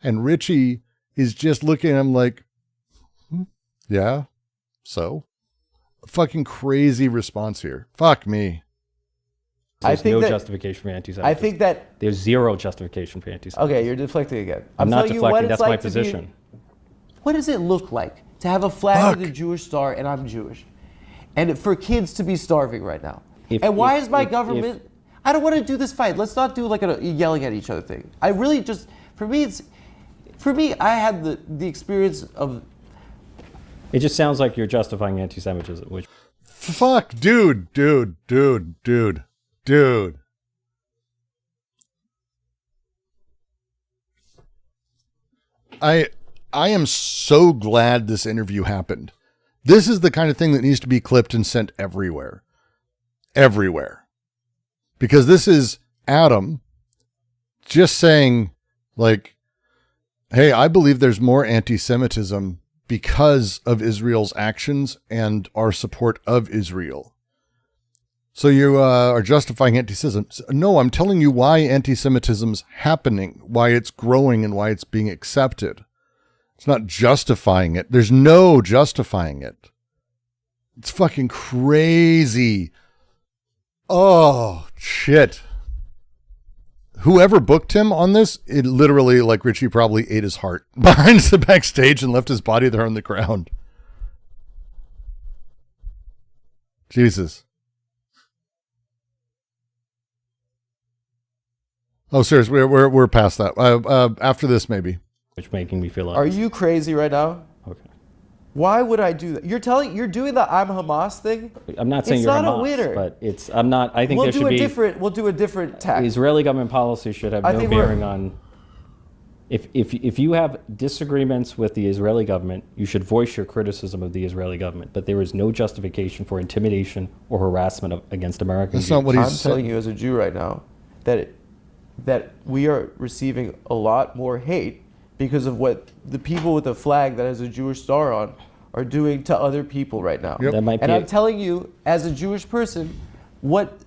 And Richie is just looking at him like, yeah, so? Fucking crazy response here. Fuck me. There's no justification for anti-Semitism. I think that there's zero justification for anti-Semitism. okay, you're deflecting again. I'm not telling you deflecting. what it's That's like my to be- position. what does it look like to have a flag Fuck. with a Jewish star and I'm Jewish, and for kids to be starving right now? If- and why if- is my if- government? I don't want to do this fight. Let's not do like a yelling at each other thing. I really just for me, I had the experience of. It just sounds like you're justifying anti-Semitism, which Fuck, dude. I am so glad this interview happened. This is the kind of thing that needs to be clipped and sent everywhere. Everywhere. Because this is Adam just saying, like, hey, I believe there's more anti-Semitism because of Israel's actions and our support of Israel. So you are justifying anti-Semitism. No, I'm telling you why anti-Semitism's happening, why it's growing, and why it's being accepted. It's not justifying it. There's no justifying it. It's fucking crazy. Oh, shit. Whoever booked him on this, it literally, like Richie probably ate his heart behind the backstage and left his body there on the ground. Jesus. Oh, seriously, we're past that. After this, maybe. making me feel Are you crazy right now? Okay. Why would I do that? You're doing the I'm Hamas thing. I'm not saying It's you're not a Hamas, winner. but I'm not. I think We'll there should be we'll do a different tack. Israeli government policy should have I no think we're- bearing on. If you have disagreements with the Israeli government, you should voice your criticism of the Israeli government. But there is no justification for intimidation or harassment against Americans. That's not what I'm he's telling saying. you as a Jew right now that we are receiving a lot more hate because of what the people with a flag that has a Jewish star on are doing to other people right now. Yep. That might And be I'm telling you, as a Jewish person, What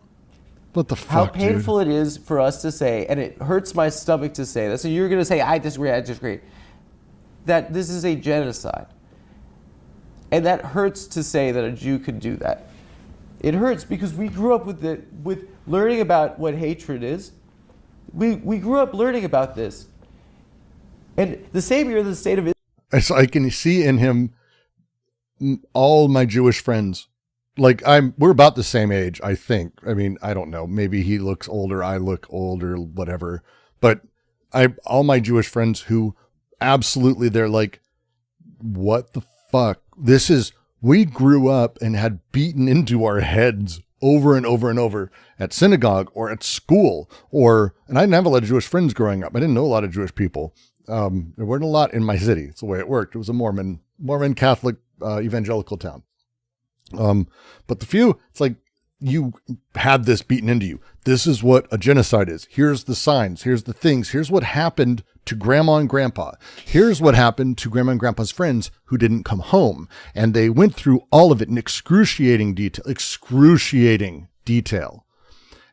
the how fuck, painful it is for us to say, and it hurts my stomach to say this. So you're going to say, I disagree, that this is a genocide. And that hurts to say that a Jew could do that. It hurts because we grew up with learning about what hatred is. We grew up learning about this. And the same year the state of Israel. I can see in him all my Jewish friends. Like we're about the same age, I think. I mean, I don't know. Maybe he looks older, I look older, whatever. But all my Jewish friends who absolutely, they're like, what the fuck? We grew up and had beaten into our heads over and over and over at synagogue or at school, and I didn't have a lot of Jewish friends growing up. I didn't know a lot of Jewish people. There weren't a lot in my city. It's the way it worked. It was a Mormon Catholic evangelical town. But the few, it's like you had this beaten into you. This is what a genocide is. Here's the signs. Here's the things. Here's what happened to grandma and grandpa. Here's what happened to grandma and grandpa's friends who didn't come home. And they went through all of it in excruciating detail.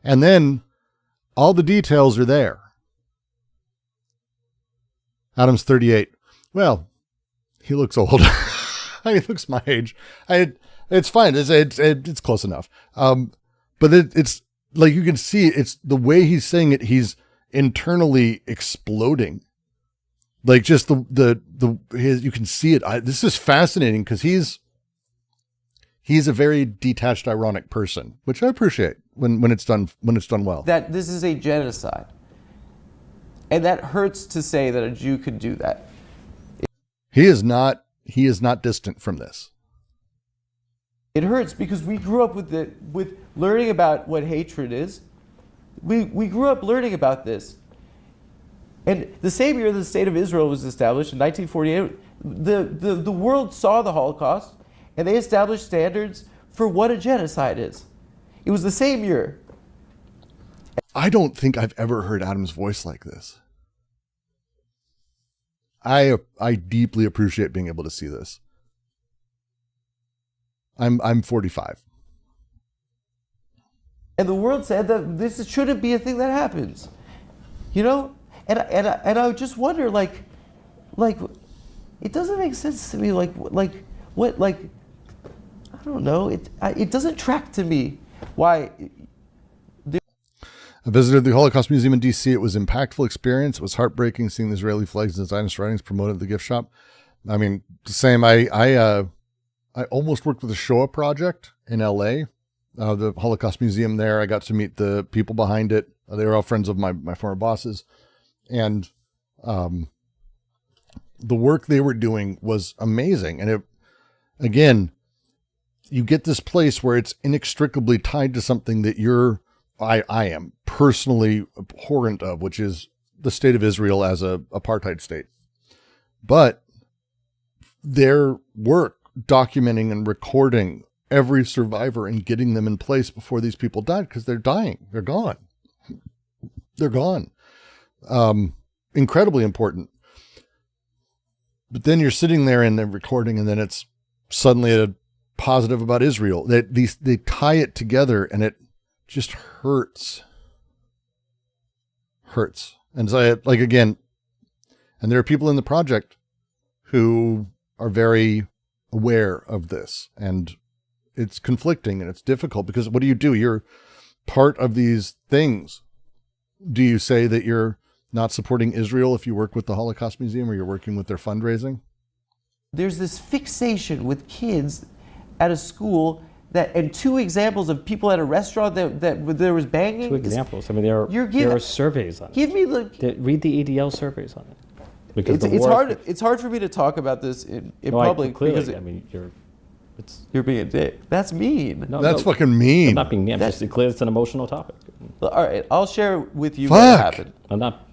And then all the details are there. Adam's 38. Well, he looks old. He looks my age. It's fine. It's close enough. But it's like, you can see it's the way he's saying it. He's internally exploding. Like, just you can see it. This is fascinating because he's a very detached, ironic person, which I appreciate when it's done well. That this is a genocide. And that hurts to say that a Jew could do that. He is not distant from this. It hurts because we grew up with learning about what hatred is. We grew up learning about this. And the same year the state of Israel was established, in 1948, the world saw the Holocaust, and they established standards for what a genocide is. It was the same year. I don't think I've ever heard Adam's voice like this. I deeply appreciate being able to see this. I'm 45. And the world said that this shouldn't be a thing that happens. You know? And I just wonder, like, it doesn't make sense to me, like, I don't know, it doesn't track to me why. I visited the Holocaust Museum in D.C. It was an impactful experience. It was heartbreaking seeing the Israeli flags and Zionist writings promoted at the gift shop. I mean, the same. I almost worked with the Shoah Project in L.A., the Holocaust Museum there. I got to meet the people behind it. They were all friends of my former bosses. And the work they were doing was amazing. And again, you get this place where it's inextricably tied to something that I am personally abhorrent of, which is the state of Israel as a apartheid state. But their work documenting and recording every survivor and getting them in place before these people died, because they're dying. They're gone. They're gone. Incredibly important. But then you're sitting there and they're recording, and then it's suddenly a positive about Israel. They tie it together, and it just hurts. And so, like, again, and there are people in the project who are very aware of this, and it's conflicting and it's difficult, because what do? You're part of these things. Do you say that you're not supporting Israel if you work with the Holocaust Museum or you're working with their fundraising? There's this fixation with kids at a school and two examples of people at a restaurant that there was banging. Two examples. I mean, there are surveys on it. Give me read the EDL surveys on it. Because it's hard for me to talk about this in public, because you're being a dick. That's mean. That's fucking mean. I'm not being mean. I'm just clear it's an emotional topic. All right, I'll share with you what happened. I'm not.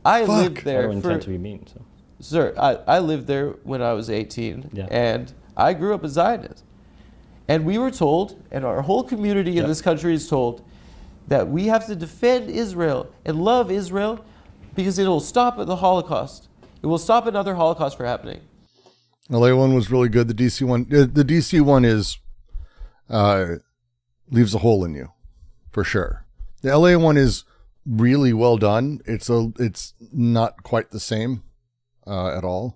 I lived there. I don't intend to be mean. So. Sir, I lived there when I was 18, and I grew up a Zionist. And we were told, and our whole community in this country is told, that we have to defend Israel and love Israel because it will stop at the Holocaust. It will stop another Holocaust from happening. LA one was really good. The DC one is leaves a hole in you, for sure. The LA one is really well done. It's not quite the same at all.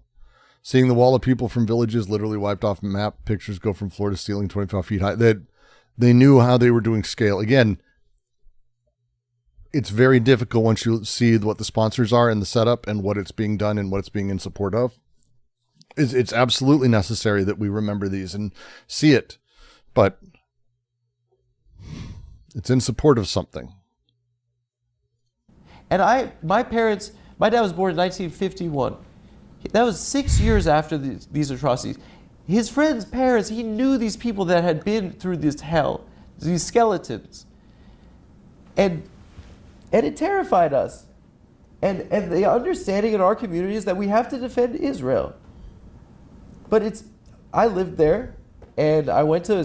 Seeing the wall of people from villages literally wiped off the map. Pictures go from floor to ceiling, 25 feet high. They knew how they were doing scale. Again, it's very difficult once you see what the sponsors are and the setup and what it's being done and what it's being in support of. It's absolutely necessary that we remember these and see it, but it's in support of something. And my dad was born in 1951. That was 6 years after these atrocities. His friends' parents, he knew these people that had been through this hell, these skeletons. And it terrified us. And the understanding in our community is that we have to defend Israel. But I lived there, and I went to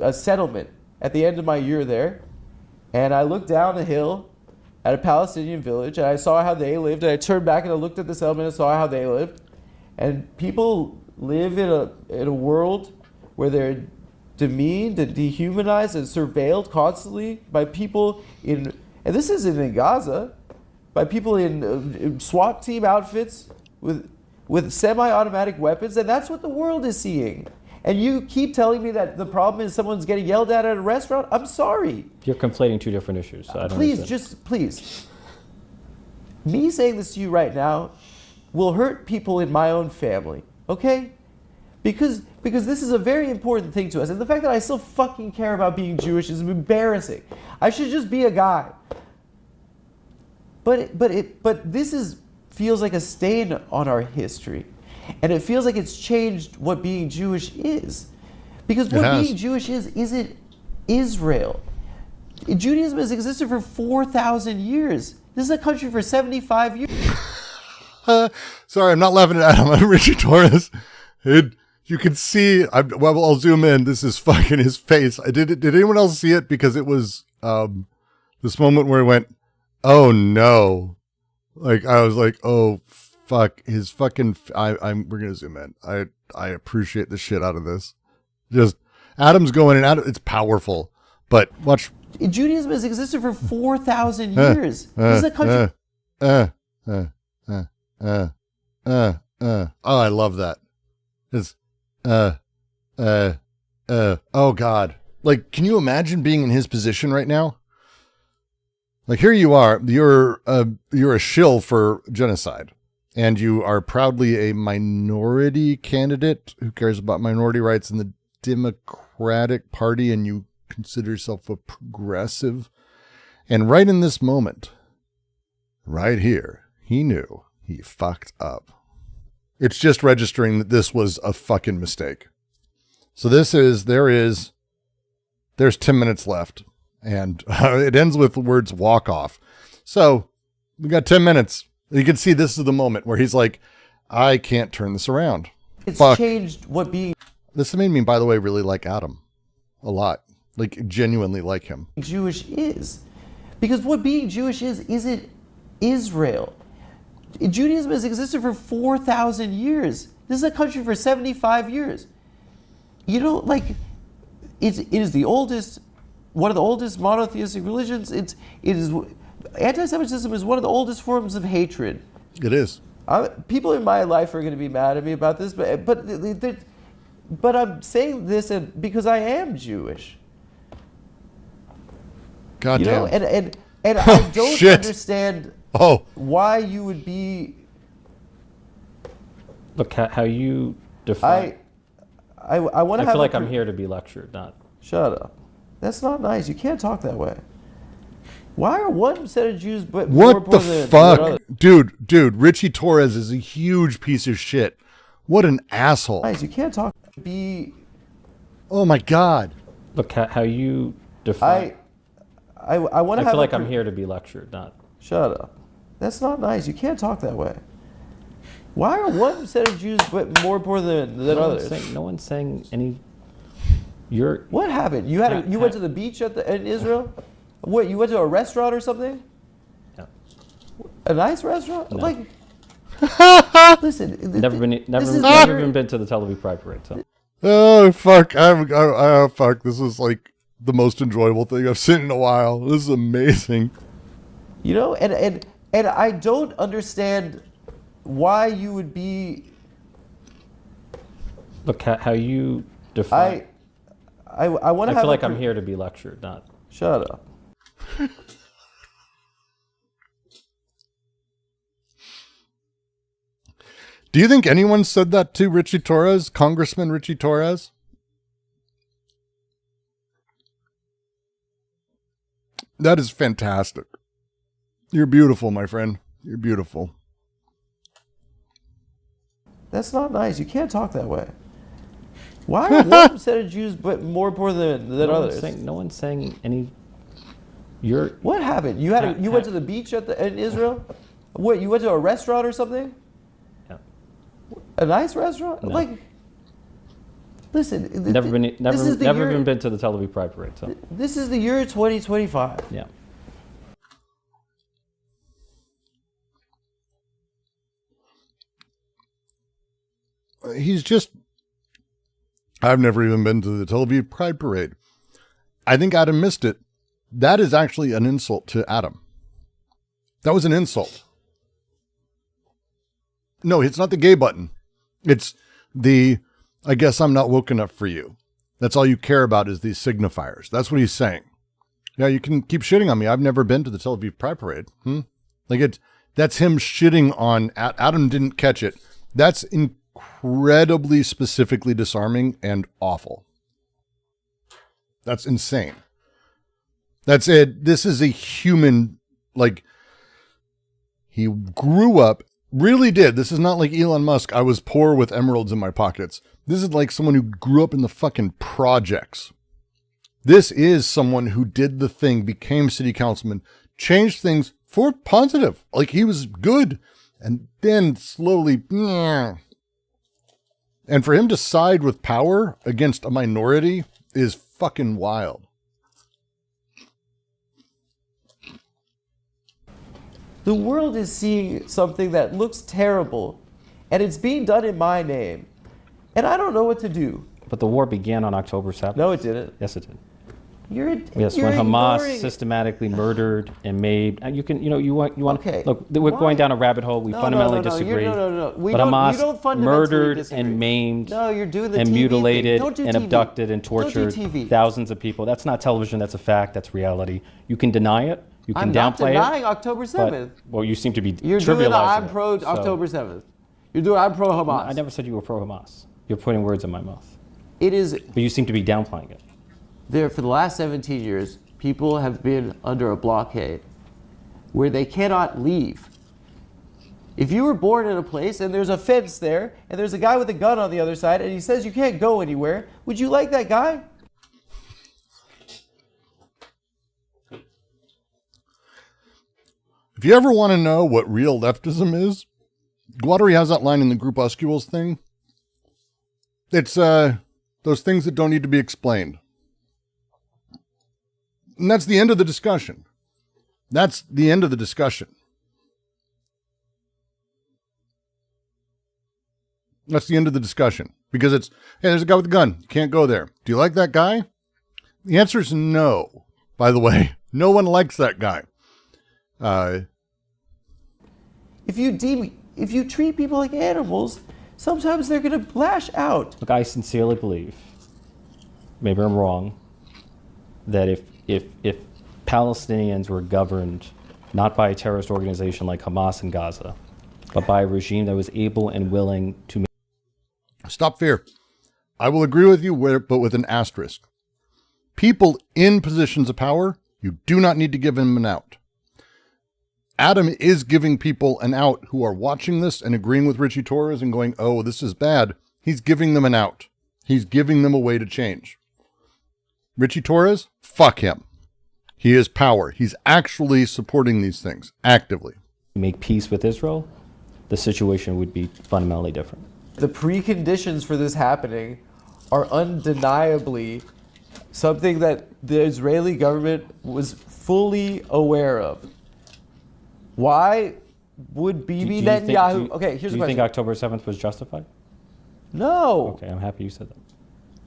a settlement at the end of my year there, and I looked down a hill at a Palestinian village, and I saw how they lived, and I turned back and I looked at the settlement and saw how they lived. And people live in a world where they're demeaned and dehumanized and surveilled constantly by people and this isn't in Gaza, by people in SWAT team outfits with semi-automatic weapons, and that's what the world is seeing. And you keep telling me that the problem is someone's getting yelled at a restaurant? I'm sorry. You're conflating two different issues. So I don't Please, understand. please. Me saying this to you right now will hurt people in my own family, okay? Because this is a very important thing to us. And the fact that I still fucking care about being Jewish is embarrassing. I should just be a guy. But this feels like a stain on our history. And it feels like it's changed what being Jewish is. Because what being Jewish isn't Israel. Judaism has existed for 4,000 years. This is a country for 75 years. Sorry, I'm not laughing at Adam. I'm Richie Torres. You can see, I'll zoom in. This is fucking his face. Did anyone else see it? Because it was this moment where he went, oh no. Like, I was like, oh fuck, his fucking, we're going to zoom in. I appreciate the shit out of this. Just, Adam's going in, it's powerful. But watch. Judaism has existed for 4,000 years. This is a country. Oh, I love that. It's, oh God. Like, can you imagine being in his position right now? Like, here you are, you're a shill for genocide, and you are proudly a minority candidate who cares about minority rights in the Democratic Party, and you consider yourself a progressive. And right in this moment, right here, he knew he fucked up. It's just registering that this was a fucking mistake. So there's 10 minutes left, and it ends with the words walk off. So we got 10 minutes. You can see this is the moment where he's like, I can't turn this around. It's Fuck. changed what being This made me, by the way, really like Adam a lot. Like, genuinely like him. Jewish is. Because what being Jewish isn't Israel. Judaism has existed for 4,000 years. This is a country for 75 years. You know, like, it is the oldest, one of the oldest monotheistic religions. Anti-Semitism is one of the oldest forms of hatred. It is. People in my life are going to be mad at me about this, but I'm saying this because I am Jewish. God You damn. know, and I don't shit. understand Oh, why you would be. Look, how you define. I want to I have. feel like I'm here to be lectured, not. Shut up. That's not nice. You can't talk that way. Why are one set of Jews but more what the poor than fuck? others? Dude, Richie Torres is a huge piece of shit. What an asshole. Nice. You can't talk. Be. Oh my God. Look, how you define. I want to I have. feel like I'm here to be lectured, not. Shut up. That's not nice. You can't talk that way. Why are one set of Jews but more poor than others? No one's saying any. What happened? You went to the beach in Israel? What? You went to a restaurant or something? Yeah. A nice restaurant? No. Like. Listen. Never even been to the Tel Aviv Pride Parade. So. Oh fuck. Oh fuck. This is like the most enjoyable thing I've seen in a while. This is amazing. You know, and I don't understand why you would be. Look, how you define. I want to have. I feel like I'm here to be lectured, not. Shut up. Do you think anyone said that to Richie Torres, Congressman Richie Torres? That is fantastic. You're beautiful, my friend. You're beautiful. That's not nice. You can't talk that way. Why are one set of Jews but more poor than others? No one's saying any. What happened? You went to the beach in Israel? What? You went to a restaurant or something? Yeah. A nice restaurant? No. Like. Listen, Never been, this is the never year, even been to the Tel Aviv Pride Parade. So This is the year 2025. yeah. He's just. I've never even been to the Tel Aviv Pride Parade. I think Adam missed it. That is actually an insult to Adam. That was an insult. No, it's not the gay button. It's the, I guess I'm not woke enough for you. That's all you care about is these signifiers. That's what he's saying. Yeah, you can keep shitting on me. I've never been to the Tel Aviv Pride Parade. That's him shitting on, Adam didn't catch it. That's incredibly specifically disarming and awful. That's insane. That's it. This is a human, he grew up, really did. This is not like Elon Musk. I was poor with emeralds in my pockets. This is like someone who grew up in the fucking projects. This is someone who did the thing, became city councilman, changed things for positive. Like he was good. And then slowly, and for him to side with power against a minority is fucking wild. The world is seeing something that looks terrible, and it's being done in my name. And I don't know what to do. But the war began on October 7th. No, it didn't. Yes, it did. You're When Hamas ignoring... systematically murdered and made, and you want. Okay. Look, we're Why? going down a rabbit hole. We fundamentally no, disagree. No. But Hamas murdered and maimed No, you're doing the and TV mutilated thing. Don't do and TV. abducted and Don't do tortured TV. thousands of people. That's not television. That's a fact. That's reality. You can deny it. You can I'm not downplay denying it. October 7th. Well, you seem to be You're trivializing doing the I'm it. pro So- October 7th. You're doing I'm pro Hamas. I never said you were pro Hamas. You're putting words in my mouth. It is But you seem to be downplaying it. there for the last 17 years. People have been under a blockade where they cannot leave. If you were born in a place and there's a fence there and there's a guy with a gun on the other side and he says you can't go anywhere, would you like that guy? If you ever want to know what real leftism is, Guattari has that line in the Groupuscules thing. It's those things that don't need to be explained. And that's the end of the discussion. That's the end of the discussion. That's the end of the discussion. Because it's, hey, there's a guy with a gun. You can't go there. Do you like that guy? The answer is no. By the way, no one likes that guy. If you treat people like animals, sometimes they're going to lash out. Look, I sincerely believe, maybe I'm wrong, that if Palestinians were governed not by a terrorist organization like Hamas in Gaza, but by a regime that was able and willing to make... Stop fear. I will agree with you, but with an asterisk. People in positions of power, you do not need to give them an out. Adam is giving people an out who are watching this and agreeing with Richie Torres and going, oh, this is bad. He's giving them an out. He's giving them a way to change. Richie Torres, fuck him. He is power. He's actually supporting these things actively. Make peace with Israel, the situation would be fundamentally different. The preconditions for this happening are undeniably something that the Israeli government was fully aware of. Why would Bibi Netanyahu... Okay, here's the question. Do you think October 7th was justified? No. Okay, I'm happy you said that.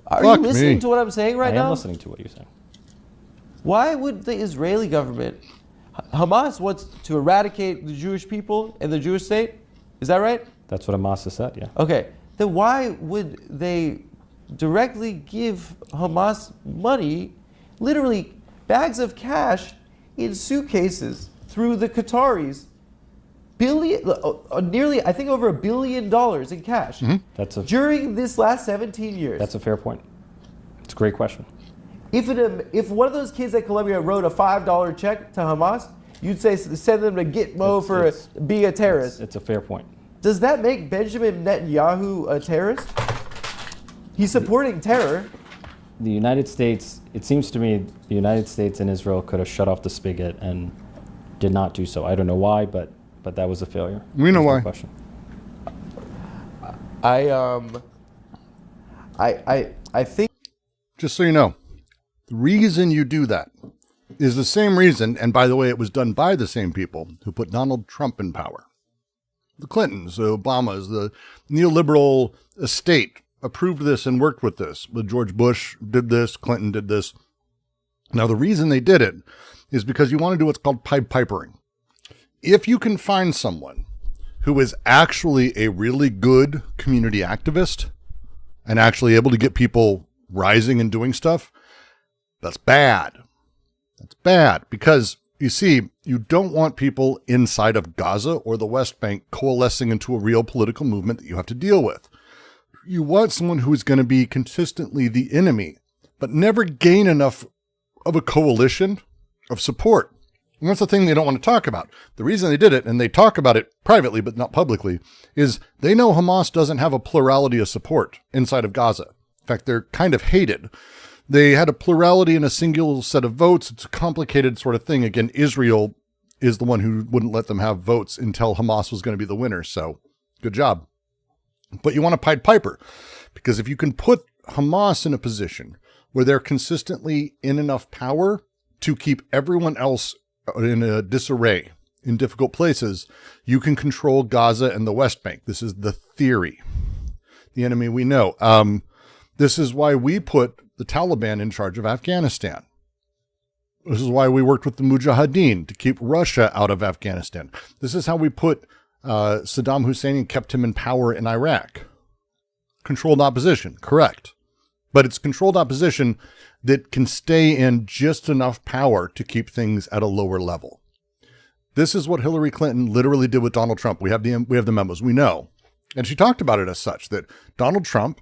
Are you listening to what I'm saying right now? I am listening to what you're saying. Why would the Israeli government... Hamas wants to eradicate the Jewish people and the Jewish state? Is that right? That's what Hamas has said, yeah. Okay. Then why would they directly give Hamas money, literally bags of cash in suitcases through the Qataris, nearly, I think, over $1 billion in cash during this last 17 years? That's a fair point. It's a great question. If one of those kids at Columbia wrote a $5 check to Hamas, you'd say send them to Gitmo for being a terrorist. It's a fair point. Does that make Benjamin Netanyahu a terrorist? He's supporting terror. The United States, it seems to me, the United States and Israel could have shut off the spigot and did not do so. I don't know why, but that was a failure. We know why. Question. I think Just so you know, the reason you do that is the same reason, and by the way, it was done by the same people who put Donald Trump in power. The Clintons, the Obamas, the neoliberal estate approved this and worked with this. George Bush did this, Clinton did this. Now, the reason they did it is because you want to do what's called Pied Pipering. If you can find someone who is actually a really good community activist and actually able to get people rising and doing stuff, that's bad. That's bad because, you see, you don't want people inside of Gaza or the West Bank coalescing into a real political movement that you have to deal with. You want someone who is going to be consistently the enemy, but never gain enough of a coalition of support. And that's the thing they don't want to talk about. The reason they did it, and they talk about it privately but not publicly, is they know Hamas doesn't have a plurality of support inside of Gaza. In fact, they're kind of hated. They had a plurality in a single set of votes. It's a complicated sort of thing. Again, Israel is the one who wouldn't let them have votes until Hamas was going to be the winner. So good job. But you want a Pied Piper, because if you can put Hamas in a position where they're consistently in enough power to keep everyone else in a disarray in difficult places, you can control Gaza and the West Bank. This is the theory. The enemy we know. This is why we put the Taliban in charge of Afghanistan. This is why we worked with the Mujahideen to keep Russia out of Afghanistan. This is how we put Saddam Hussein and kept him in power in Iraq. Controlled opposition, correct. But it's controlled opposition that can stay in just enough power to keep things at a lower level. This is what Hillary Clinton literally did with Donald Trump. We have the memos, we know. And she talked about it as such, that Donald Trump,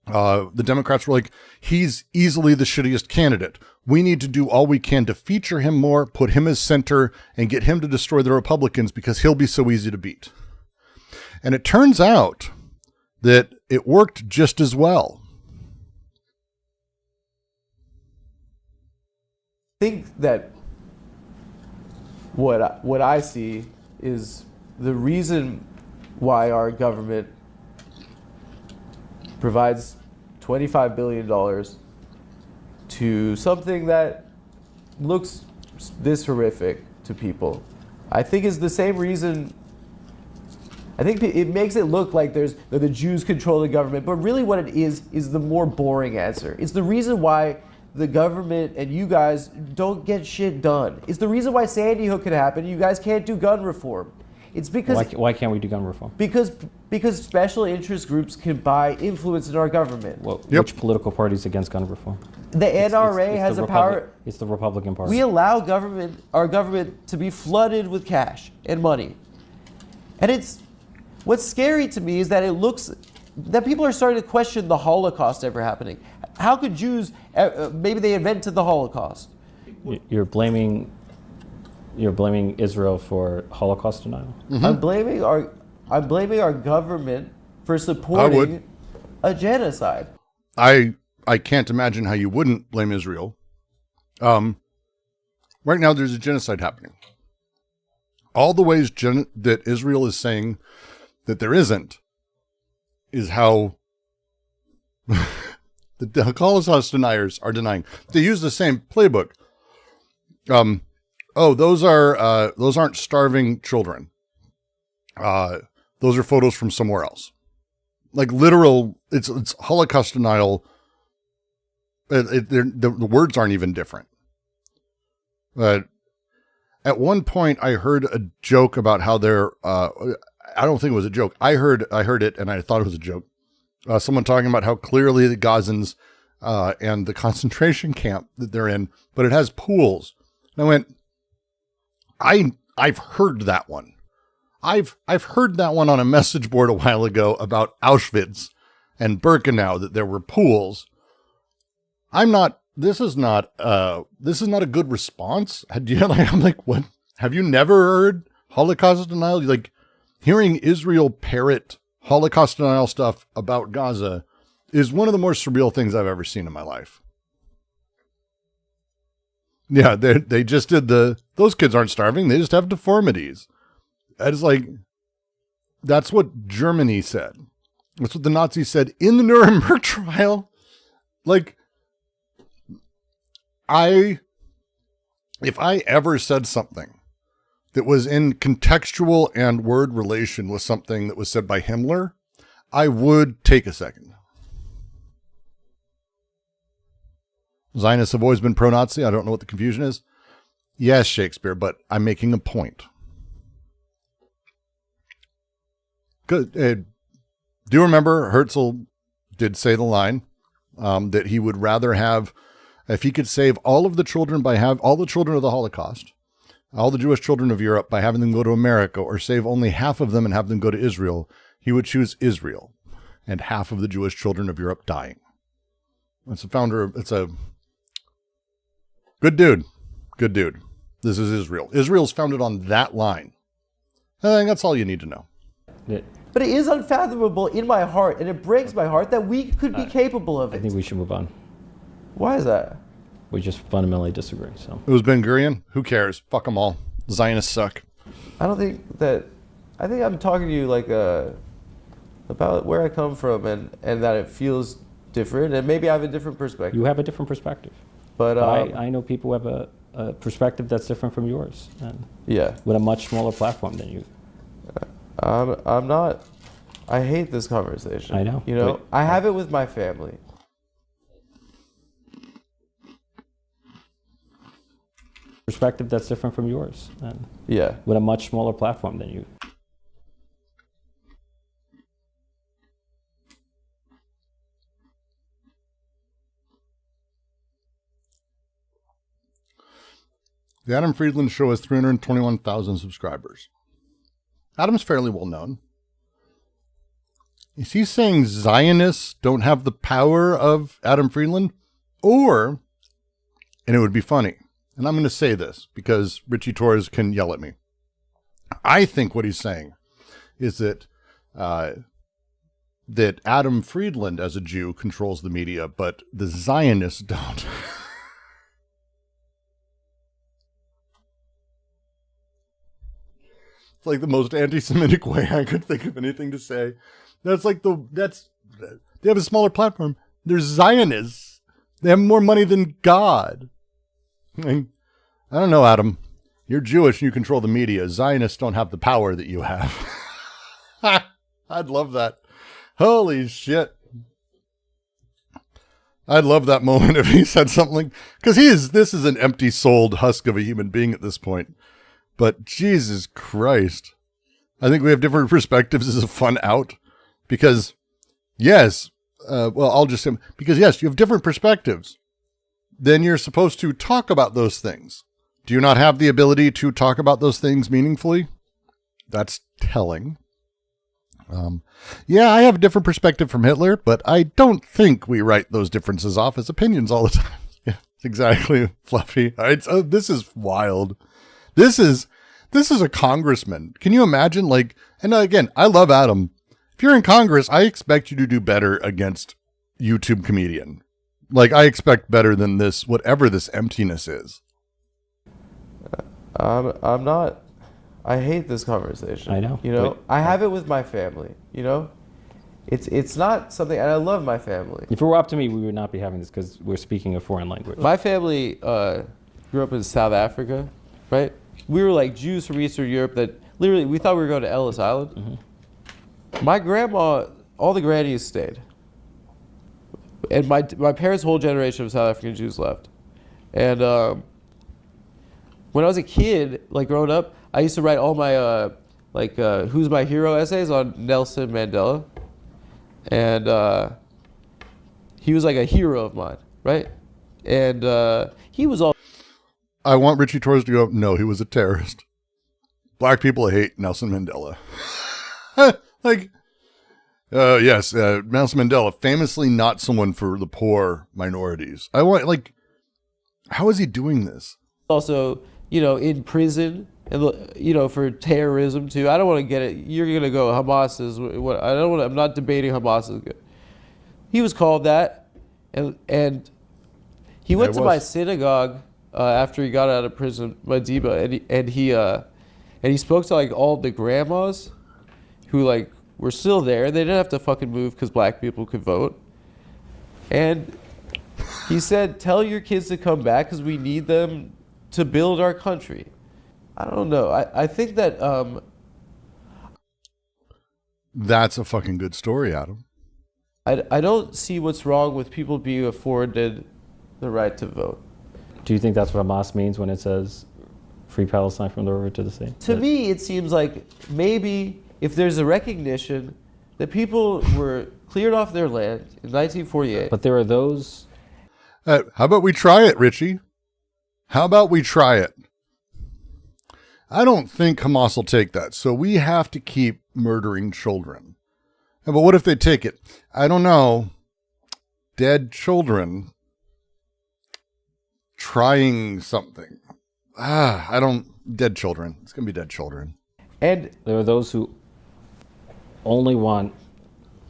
the Democrats were like, he's easily the shittiest candidate. We need to do all we can to feature him more, put him as center, and get him to destroy the Republicans because he'll be so easy to beat. And it turns out that it worked just as well. I think that what I see is the reason why our government provides $25 billion to something that looks this horrific to people, I think is the same reason. I think it makes it look like that the Jews control the government, but really what it is the more boring answer. It's the reason why the government and you guys don't get shit done. It's the reason why Sandy Hook could happen. You guys can't do gun reform. It's because why can't we do gun reform? Because special interest groups can buy influence in our government. Well, which political party is against gun reform? The NRA has a power. It's the Republican Party. We allow our government to be flooded with cash and money. And what's scary to me is that it looks that people are starting to question the Holocaust ever happening. How could Jews, maybe they invented the Holocaust? You're blaming Israel for Holocaust denial? Mm-hmm. I'm blaming our government for supporting a genocide. I can't imagine how you wouldn't blame Israel. Right now there's a genocide happening. All the ways that Israel is saying that there isn't is how the Holocaust deniers are denying. They use the same playbook. Those aren't starving children. Those are photos from somewhere else. Like literal, it's Holocaust denial. The words aren't even different. But at one point, I heard a joke about how they're. I don't think it was a joke. I heard it, and I thought it was a joke. Someone talking about how clearly the Gazans and the concentration camp that they're in, but it has pools. And I went, I've heard that one. I've heard that one on a message board a while ago about Auschwitz and Birkenau, that there were pools. This is not a good response. I'm like, what? Have you never heard Holocaust denial? Like, hearing Israel parrot Holocaust denial stuff about Gaza is one of the more surreal things I've ever seen in my life. Yeah, they just did those kids aren't starving. They just have deformities. It's like, that's what Germany said. That's what the Nazis said in the Nuremberg trial. Like, if I ever said something that was in contextual and word relation with something that was said by Himmler, I would take a second. Zionists have always been pro-Nazi. I don't know what the confusion is. Yes, Shakespeare, but I'm making a point. Good. Do you remember Herzl did say the line that he would rather have, if he could save all of the children all the children of the Holocaust, all the Jewish children of Europe by having them go to America, or save only half of them and have them go to Israel, he would choose Israel and half of the Jewish children of Europe dying. It's a founder. It's a good dude. Good dude. This is Israel. Israel's founded on that line. I think that's all you need to know. Yeah. But it is unfathomable in my heart, and it breaks my heart that we could be capable of it. I think we should move on. Why is that? We just fundamentally disagree. So It was Ben Gurion. Who cares? Fuck them all. Zionists suck. I don't think that. I think I'm talking to you like about where I come from, and that it feels different, and maybe I have a different perspective. you have a different perspective. But I know people who have a perspective that's different from yours, and yeah, with a much smaller platform than you. I'm not. I hate this conversation. I know. You know, I have it with my family. Perspective that's different from yours, and Yeah. with a much smaller platform than you. The Adam Friedland Show has 321,000 subscribers. Adam's fairly well known. Is he saying Zionists don't have the power of Adam Friedland? Or, and it would be funny, and I'm going to say this because Richie Torres can yell at me. I think what he's saying is that that Adam Friedland as a Jew controls the media, but the Zionists don't. It's like the most anti-Semitic way I could think of anything to say. They have a smaller platform. They're Zionists. They have more money than God. I don't know, Adam. You're Jewish and you control the media. Zionists don't have the power that you have. I'd love that. Holy shit. I'd love that moment if he said something, because this is an empty-souled husk of a human being at this point. But Jesus Christ. I think we have different perspectives as a fun out. Because, yes, because yes, you have different perspectives. Then you're supposed to talk about those things. Do you not have the ability to talk about those things meaningfully? That's telling. Yeah, I have a different perspective from Hitler, but I don't think we write those differences off as opinions all the time. Yeah, exactly, Fluffy. This is wild. This is a congressman. Can you imagine? And again, I love Adam. If you're in Congress, I expect you to do better against YouTube comedian. I expect better than this, whatever this emptiness is. I'm not. I hate this conversation. I know. You know, I have it with my family. You know, it's not something, and I love my family. If it were up to me, we would not be having this because we're speaking a foreign language. My family grew up in South Africa, right? We were like Jews from Eastern Europe that literally we thought we were going to Ellis Island. Mm-hmm. My grandma, all the grannies stayed, and my parents' whole generation of South African Jews left. And when I was a kid, growing up, I used to write all my who's my hero essays on Nelson Mandela, and he was like a hero of mine, right? And he was all. I want Richie Torres to go, no, he was a terrorist. Black people hate Nelson Mandela. Yes, Nelson Mandela, famously not someone for the poor minorities. I want, how is he doing this? Also, in prison, and for terrorism too. I don't want to get it. You're gonna go Hamas is what I don't want. I'm not debating Hamas is good. He was called that, and he went to my synagogue after he got out of prison, Madiba, and he spoke to all the grandmas who were still there. They didn't have to fucking move because black people could vote. And he said, tell your kids to come back because we need them to build our country. I don't know. I think that... That's a fucking good story, Adam. I don't see what's wrong with people being afforded the right to vote. Do you think that's what Hamas means when it says free Palestine from the river to the sea? To me, it seems like maybe if there's a recognition that people were cleared off their land in 1948. But there are those... How about we try it, Richie? How about we try it? I don't think Hamas will take that, so we have to keep murdering children. But what if they take it? I don't know. Dead children trying something. Dead children. It's going to be dead children. And there are those who only want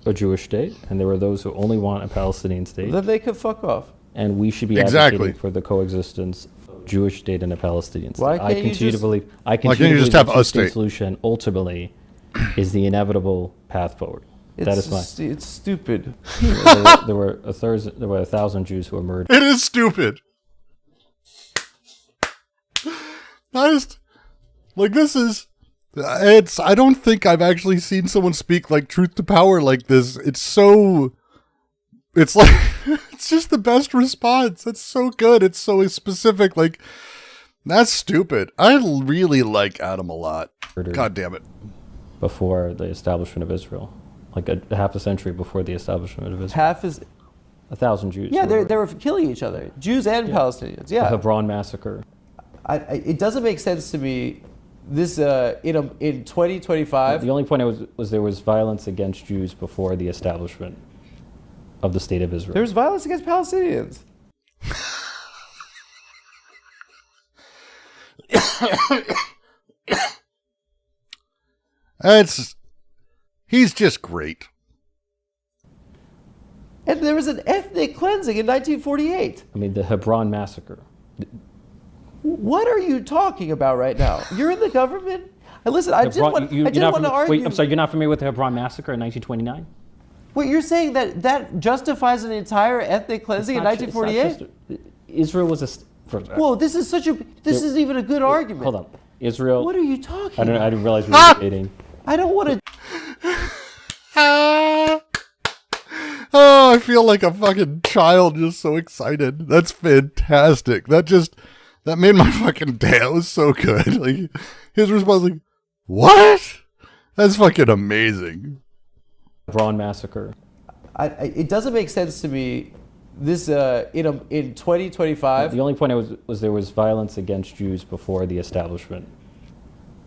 a Jewish state, and there are those who only want a Palestinian state. Then they could fuck off. And we should be advocating for the coexistence of a Jewish state and a Palestinian state. Why can't you just have a state? Solution ultimately is the inevitable path forward. That is fine. It's stupid. There were 1,000 Jews who were murdered. It is stupid. I don't think I've actually seen someone speak like truth to power like this. It's just the best response. It's so good. It's so specific. Like, that's stupid. I really like Adam a lot. God damn it. Before the establishment of Israel. Like half a century before the establishment of Israel. 1,000 Jews. Yeah, they were killing each other. Jews and Palestinians. Yeah. The Hebron massacre. It doesn't make sense to me. This in 2025. The only point was there was violence against Jews before the establishment of the state of Israel. There was violence against Palestinians. He's just great. And there was an ethnic cleansing in 1948. I mean, the Hebron massacre. What are you talking about right now? You're in the government? Listen, I didn't want to argue. Wait, I'm sorry, you're not familiar with the Hebron massacre in 1929? Wait, you're saying that justifies an entire ethnic cleansing in 1948? Israel was Whoa, this isn't even a good argument. Hold on. Israel. What are you talking about? I didn't realize we were debating. I don't want to. Oh, I feel like a fucking child, just so excited. That's fantastic. That made my fucking day. It was so good. Like, his response, like, what? That's fucking amazing. Hebron massacre. It doesn't make sense to me. This in 2025. The only point was there was violence against Jews before the establishment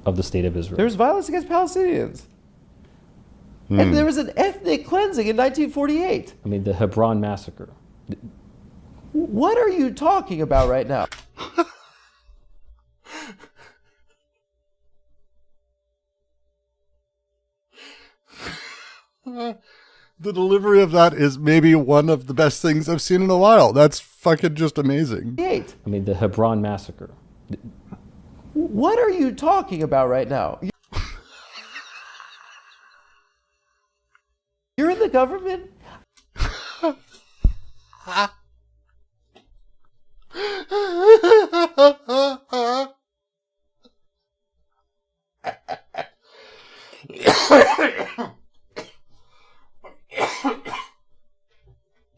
of the state of Israel. There was violence against Palestinians. And there was an ethnic cleansing in 1948. I mean, the Hebron massacre. What are you talking about right now? The delivery of that is maybe one of the best things I've seen in a while. That's fucking just amazing. I mean, the Hebron massacre. What are you talking about right now? You're in the government?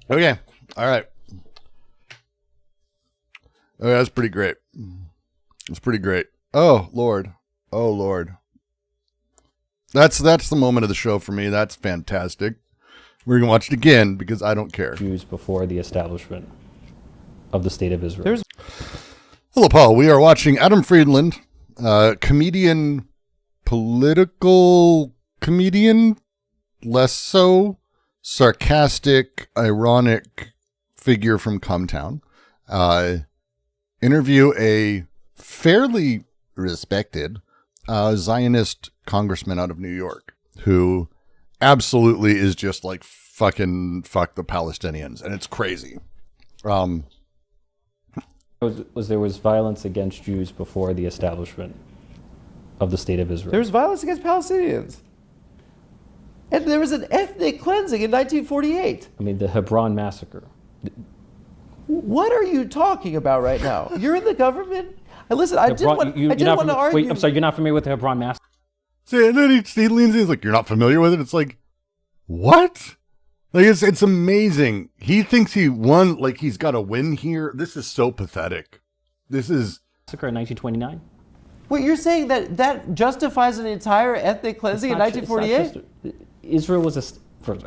Okay. All right. Oh, that's pretty great. That's pretty great. Oh, Lord. Oh, Lord. That's the moment of the show for me. That's fantastic. We're going to watch it again because I don't care. Jews before the establishment of the state of Israel. Hello, Paul. We are watching Adam Friedland, comedian, political comedian, less so, sarcastic, ironic figure from Cumtown, interview a fairly respected Zionist congressman out of New York who absolutely is just like fucking fuck the Palestinians, and it's crazy. There was violence against Jews before the establishment of the state of Israel. There was violence against Palestinians. And there was an ethnic cleansing in 1948. I mean, the Hebron massacre. What are you talking about right now? You're in the government? And listen, I didn't want to argue. Wait, I'm sorry, you're not familiar with the Hebron massacre? See, and then he leans in, he's like, you're not familiar with it? It's like, what? Like, it's amazing. He thinks he won, like he's got a win here. This is so pathetic. This is... Massacre in 1929? Wait, you're saying that justifies an entire ethnic cleansing in 1948? Israel was a...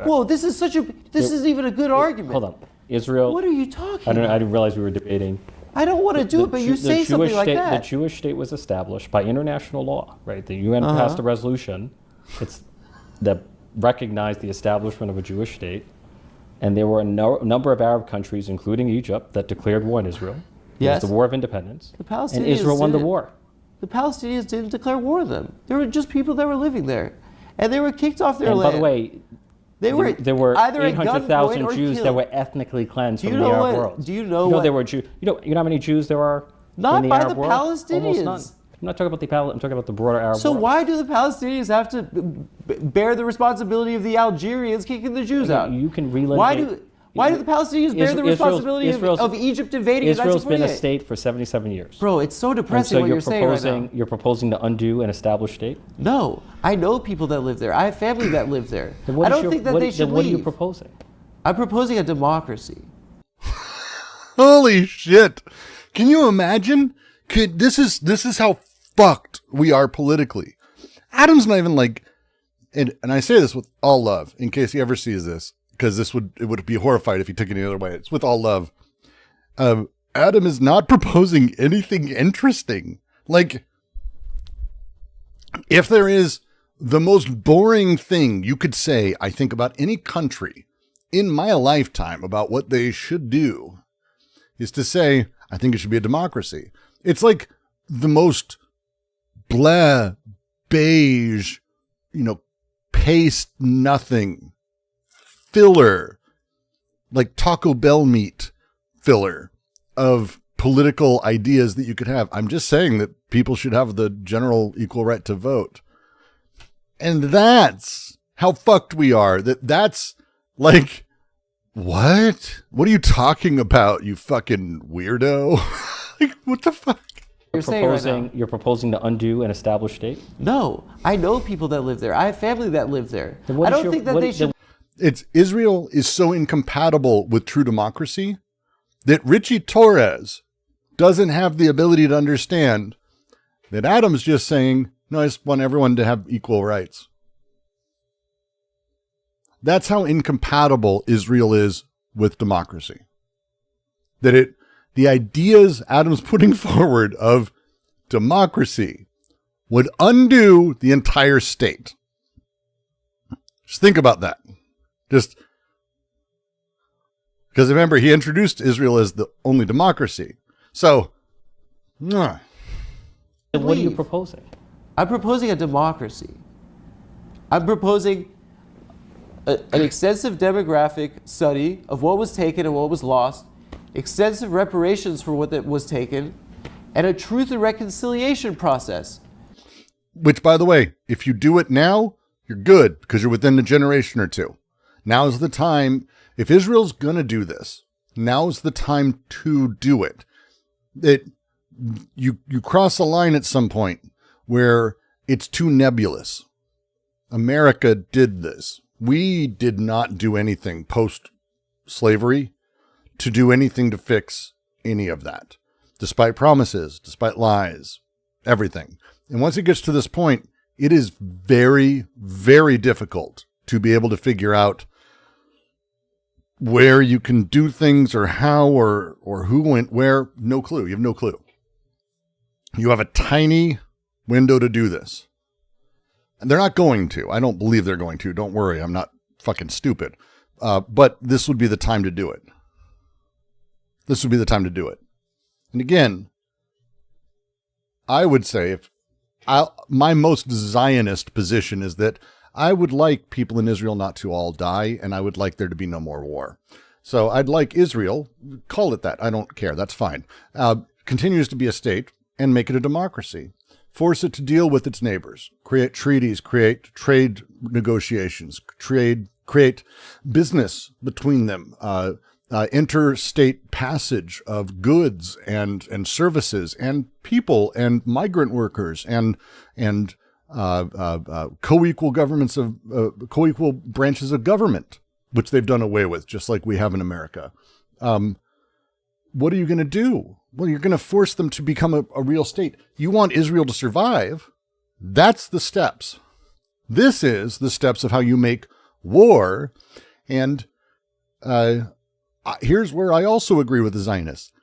Whoa, this isn't even a good argument. Hold on. Israel... What are you talking about? I didn't realize we were debating. I don't want to do it, but you say something like that. The Jewish state was established by international law, right? The UN passed a resolution that recognized the establishment of a Jewish state. And there were a number of Arab countries, including Egypt, that declared war on Israel. Yes. It was the War of Independence. The Palestinians and Israel won the war. The Palestinians didn't declare war on them. There were just people that were living there. And they were kicked off their land. By the way, there were 800,000 Jews that were ethnically cleansed from the Arab world. Do you know what? There were Jews. You know how many Jews there are not in the by Arab the world? Palestinians. Almost none. I'm not talking about I'm talking about the broader Arab world. So why do the Palestinians have to bear the responsibility of the Algerians kicking the Jews out? You can relitigate. Why do the Palestinians bear the responsibility of Egypt invading in 1948? Israel's been a state for 77 years. Bro, it's so depressing what you're saying right now. You're proposing to undo an established state? No. I know people that live there. I have family that live there. I don't think that they should leave. What are you proposing? I'm proposing a democracy. Holy shit. Can you imagine? This is how fucked we are politically. Adam's not even like, and I say this with all love, in case he ever sees this, because it would be horrified if he took it any other way. It's with all love. Adam is not proposing anything interesting. Like, if there is the most boring thing you could say, I think, about any country in my lifetime about what they should do, is to say, I think it should be a democracy. It's like the most blah, beige, paste nothing filler, like Taco Bell meat filler of political ideas that you could have. I'm just saying that people should have the general equal right to vote. And that's how fucked we are. That's like, what? What are you talking about, you fucking weirdo? Like, what the fuck? You're proposing to undo an established state? No. I know people that live there. I have family that live there. I don't think that they should... Israel is so incompatible with true democracy that Richie Torres doesn't have the ability to understand that Adam's just saying, no, I just want everyone to have equal rights. That's how incompatible Israel is with democracy. The ideas Adam's putting forward of democracy would undo the entire state. Just think about that. Just because remember, he introduced Israel as the only democracy. So, what are you proposing? I'm proposing a democracy. I'm proposing an extensive demographic study of what was taken and what was lost, extensive reparations for what that was taken, and a truth and reconciliation process. Which, by the way, if you do it now, you're good because you're within a generation or two. Now's the time. If Israel's going to do this, now's the time to do it. You cross a line at some point where it's too nebulous. America did this. We did not do anything post-slavery to do anything to fix any of that, despite promises, despite lies, everything. And once it gets to this point, it is very, very difficult to be able to figure out where you can do things or how or who went where. No clue. You have no clue. You have a tiny window to do this. And they're not going to. I don't believe they're going to. Don't worry. I'm not fucking stupid. But this would be the time to do it. This would be the time to do it. And again, I would say my most Zionist position is that I would like people in Israel not to all die, and I would like there to be no more war. So I'd like Israel, call it that. I don't care. That's fine. Continues to be a state and make it a democracy. force it to deal with its neighbors, create treaties, create trade negotiations, create business between them, interstate passage of goods and services and people and migrant workers and co-equal governments of co-equal branches of government, which they've done away with, just like we have in America. What are you going to do? Well, you're going to force them to become a real state. You want Israel to survive. That's the steps. This is the steps of how you make war. And here's where I also agree with the Zionists.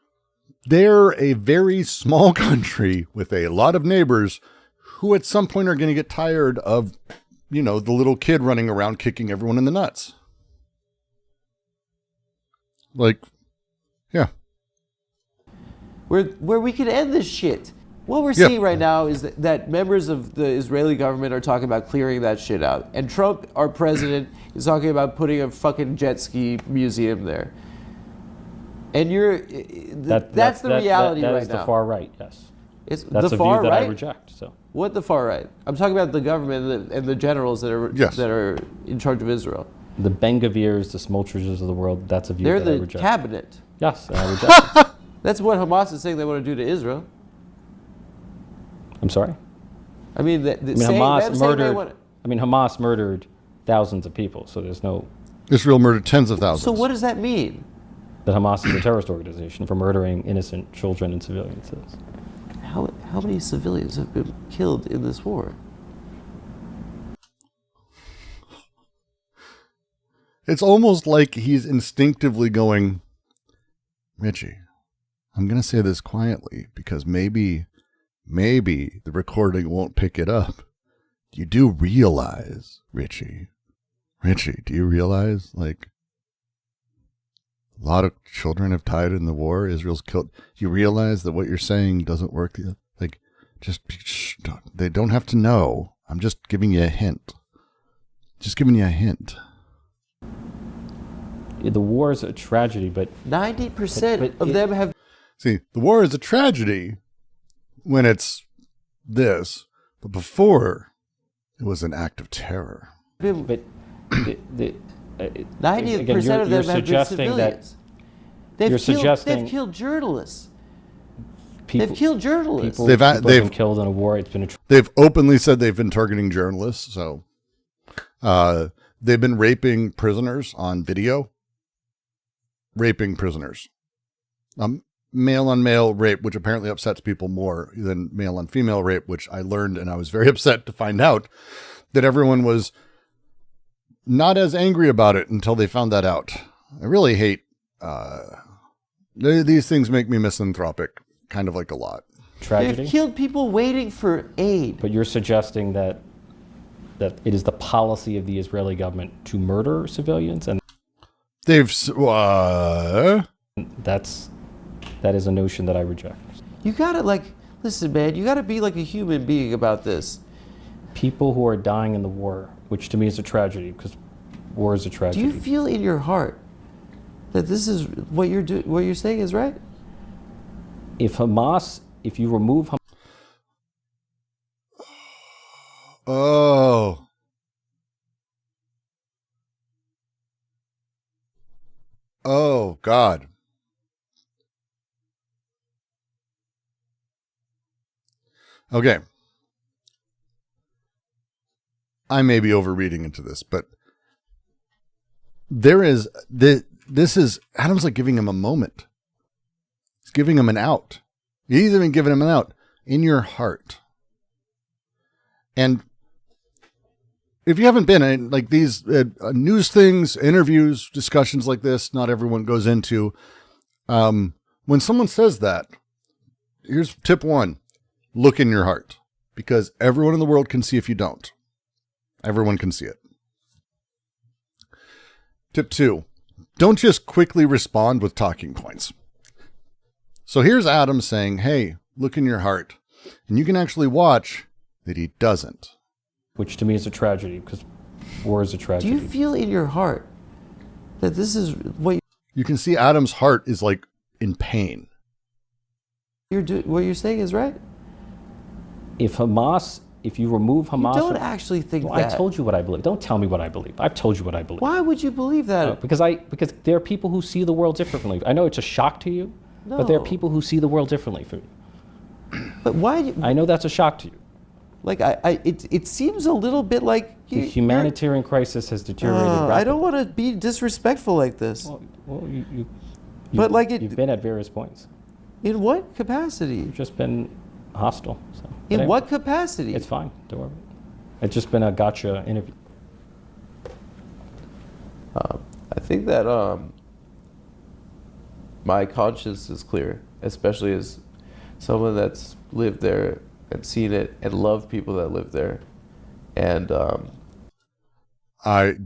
They're a very small country with a lot of neighbors who at some point are going to get tired of, the little kid running around kicking everyone in the nuts. Like, yeah. Where we can end this shit. What we're seeing right now is that members of the Israeli government are talking about clearing that shit out. And Trump, our president, is talking about putting a fucking jet ski museum there. And that's the reality right now. That is the far right, yes. It's That's the a far view that right? I reject. So What the far right? I'm talking about the government and the generals that are in charge of Israel. the Ben-Gavirs, the Smoltridges of the world, that's a view They're that I the reject. cabinet. Yes, and I reject it. That's what Hamas is saying they want to do to Israel. I'm sorry? I mean, Hamas murdered thousands of people, so there's no... Israel murdered tens of thousands. So what does that mean? That Hamas is a terrorist organization for murdering innocent children and civilians. How many civilians have been killed in this war? It's almost like he's instinctively going, Richie, I'm going to say this quietly because maybe the recording won't pick it up. You do realize, Richie, do you realize, like, a lot of children have died in the war. Israel's killed. You realize that what you're saying doesn't work. Like, just, they don't have to know. I'm just giving you a hint. The war is a tragedy, but 90% of them have... See, the war is a tragedy when it's this, but before, it was an act of terror. But 90% of them have been civilians. They've killed journalists. They've killed journalists. People have been killed in a war. It's been They've openly said they've been targeting journalists. So they've been raping prisoners on video. Raping prisoners. Male on male rape, which apparently upsets people more than male on female rape, which I learned, and I was very upset to find out that everyone was not as angry about it until they found that out. I really hate these things make me misanthropic, kind of like a lot. Tragedy. They've killed people waiting for aid. But you're suggesting that it is the policy of the Israeli government to murder civilians, and that is a notion that I reject. You gotta listen, man. You gotta be like a human being about this. People who are dying in the war, which to me is a tragedy, because war is a tragedy. Do you feel in your heart that this is what you're saying is right? If you remove Hamas... Oh, God. Okay. I may be overreading into this, but this is, Adam's like giving him a moment. He's giving him an out. He's even giving him an out in your heart. And if you haven't been in like these news things, interviews, discussions like this, not everyone goes into. When someone says that, here's tip 1, look in your heart, because everyone in the world can see if you don't. Everyone can see it. Tip 2, don't just quickly respond with talking points. So here's Adam saying, hey, look in your heart. And you can actually watch that he doesn't. Which to me is a tragedy, because war is a tragedy. Do you feel in your heart that this is what you can see? Adam's heart is like in pain. What you're saying is right. if you remove Hamas, You don't actually think well, that. I told you what I believe. Don't tell me what I believe. I've told you what I believe. Why would you believe that? Because there are people who see the world differently. I know it's a shock to you, but there are No. people who see the world differently from you. But why? I know that's a shock to you. Like it seems a little bit like The humanitarian crisis has deteriorated rapidly. I don't want to be disrespectful like this. Well, But like you've been at various points. In what capacity? You've just been hostile. So. But In anyway, what capacity? It's fine. Don't worry. It's just been a gotcha interview. I think that my conscience is clear, especially as someone that's lived there and seen it and loved people that live there. And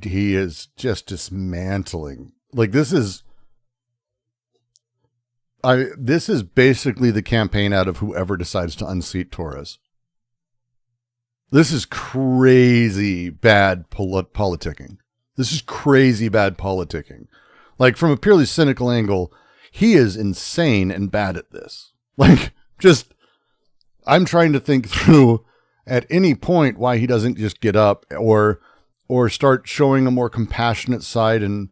he is just dismantling. Like this is basically the campaign out of whoever decides to unseat Torres. This is crazy bad politicking. This is crazy bad politicking. Like from a purely cynical angle, he is insane and bad at this. Like just, I'm trying to think through at any point why he doesn't just get up or start showing a more compassionate side and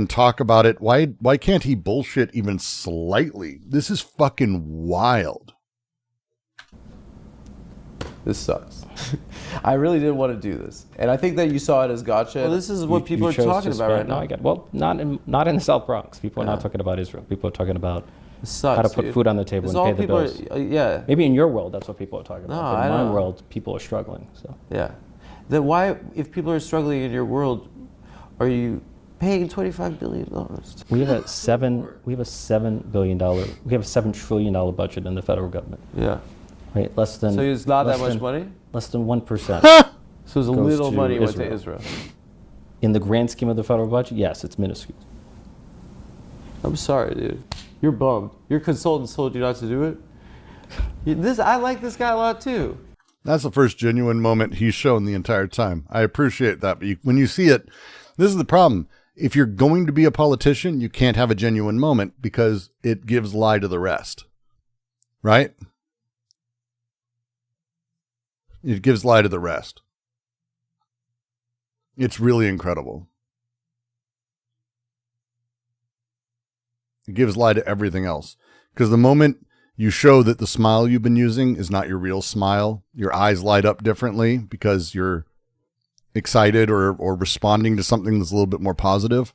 talk about it. Why can't he bullshit even slightly? This is fucking wild. this sucks. I really didn't want to do this, and I think that you saw it as gotcha. Well, this is what people are talking about right now. I get it. Well, not in the South Bronx. People are not talking about Israel. People are talking about sucks, how to put food on the table and pay the bills. Yeah. Maybe in your world, that's what people are talking about. No, But in I my don't. world, people are struggling. So Yeah. Then why, if people are struggling in your world, are you paying $25 billion? we have a $7 trillion budget in the federal government. Yeah. Right, less than. So it's not less that much than- money? Less than 1%. So it's a goes little to money went Israel. to Israel. In the grand scheme of the federal budget, yes, it's minuscule. I'm sorry, dude. You're bummed. Your consultants told you not to do it? I like this guy a lot too. That's the first genuine moment he's shown the entire time. I appreciate that. But when you see it, this is the problem. If you're going to be a politician, you can't have a genuine moment because it gives lie to the rest. Right? It gives lie to the rest. It's really incredible. It gives lie to everything else. Because the moment you show that the smile you've been using is not your real smile, your eyes light up differently because you're excited or responding to something that's a little bit more positive,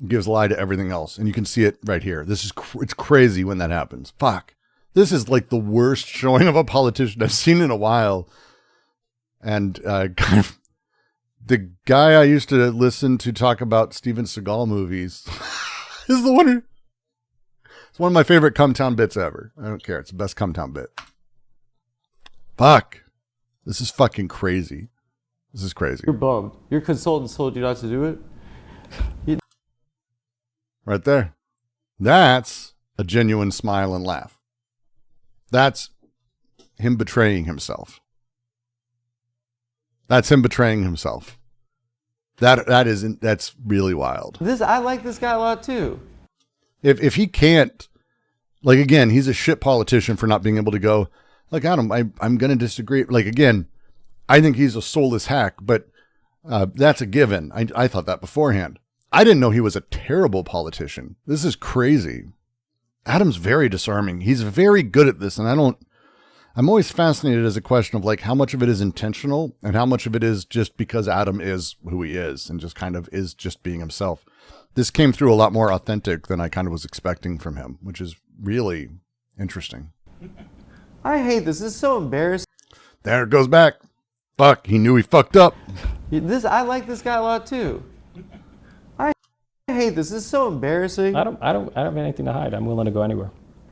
it gives lie to everything else. And you can see it right here. This is it's crazy when that happens. Fuck. This is like the worst showing of a politician I've seen in a while. And kind of the guy I used to listen to talk about Steven Seagal movies is the one who, it's one of my favorite Cumtown bits ever. I don't care. It's the best Cumtown bit. Fuck. This is fucking crazy. This is crazy. You're bummed. Your consultants told you not to do it? Right there. That's a genuine smile and laugh. That's him betraying himself. That's him betraying himself. That's really wild. I like this guy a lot too. If he can't, like, again, he's a shit politician for not being able to go, like, Adam, I'm going to disagree. Like, again, I think he's a soulless hack, but that's a given. I thought that beforehand. I didn't know he was a terrible politician. This is crazy. Adam's very disarming. He's very good at this, and I'm always fascinated as a question of, like, how much of it is intentional and how much of it is just because Adam is who he is and just kind of is just being himself. This came through a lot more authentic than I kind of was expecting from him, which is really interesting. I hate this. This is so embarrassing. There it goes back. Fuck, he knew he fucked up. I like this guy a lot too. I hate this. This is so embarrassing. I don't have anything to hide. I'm willing to go anywhere.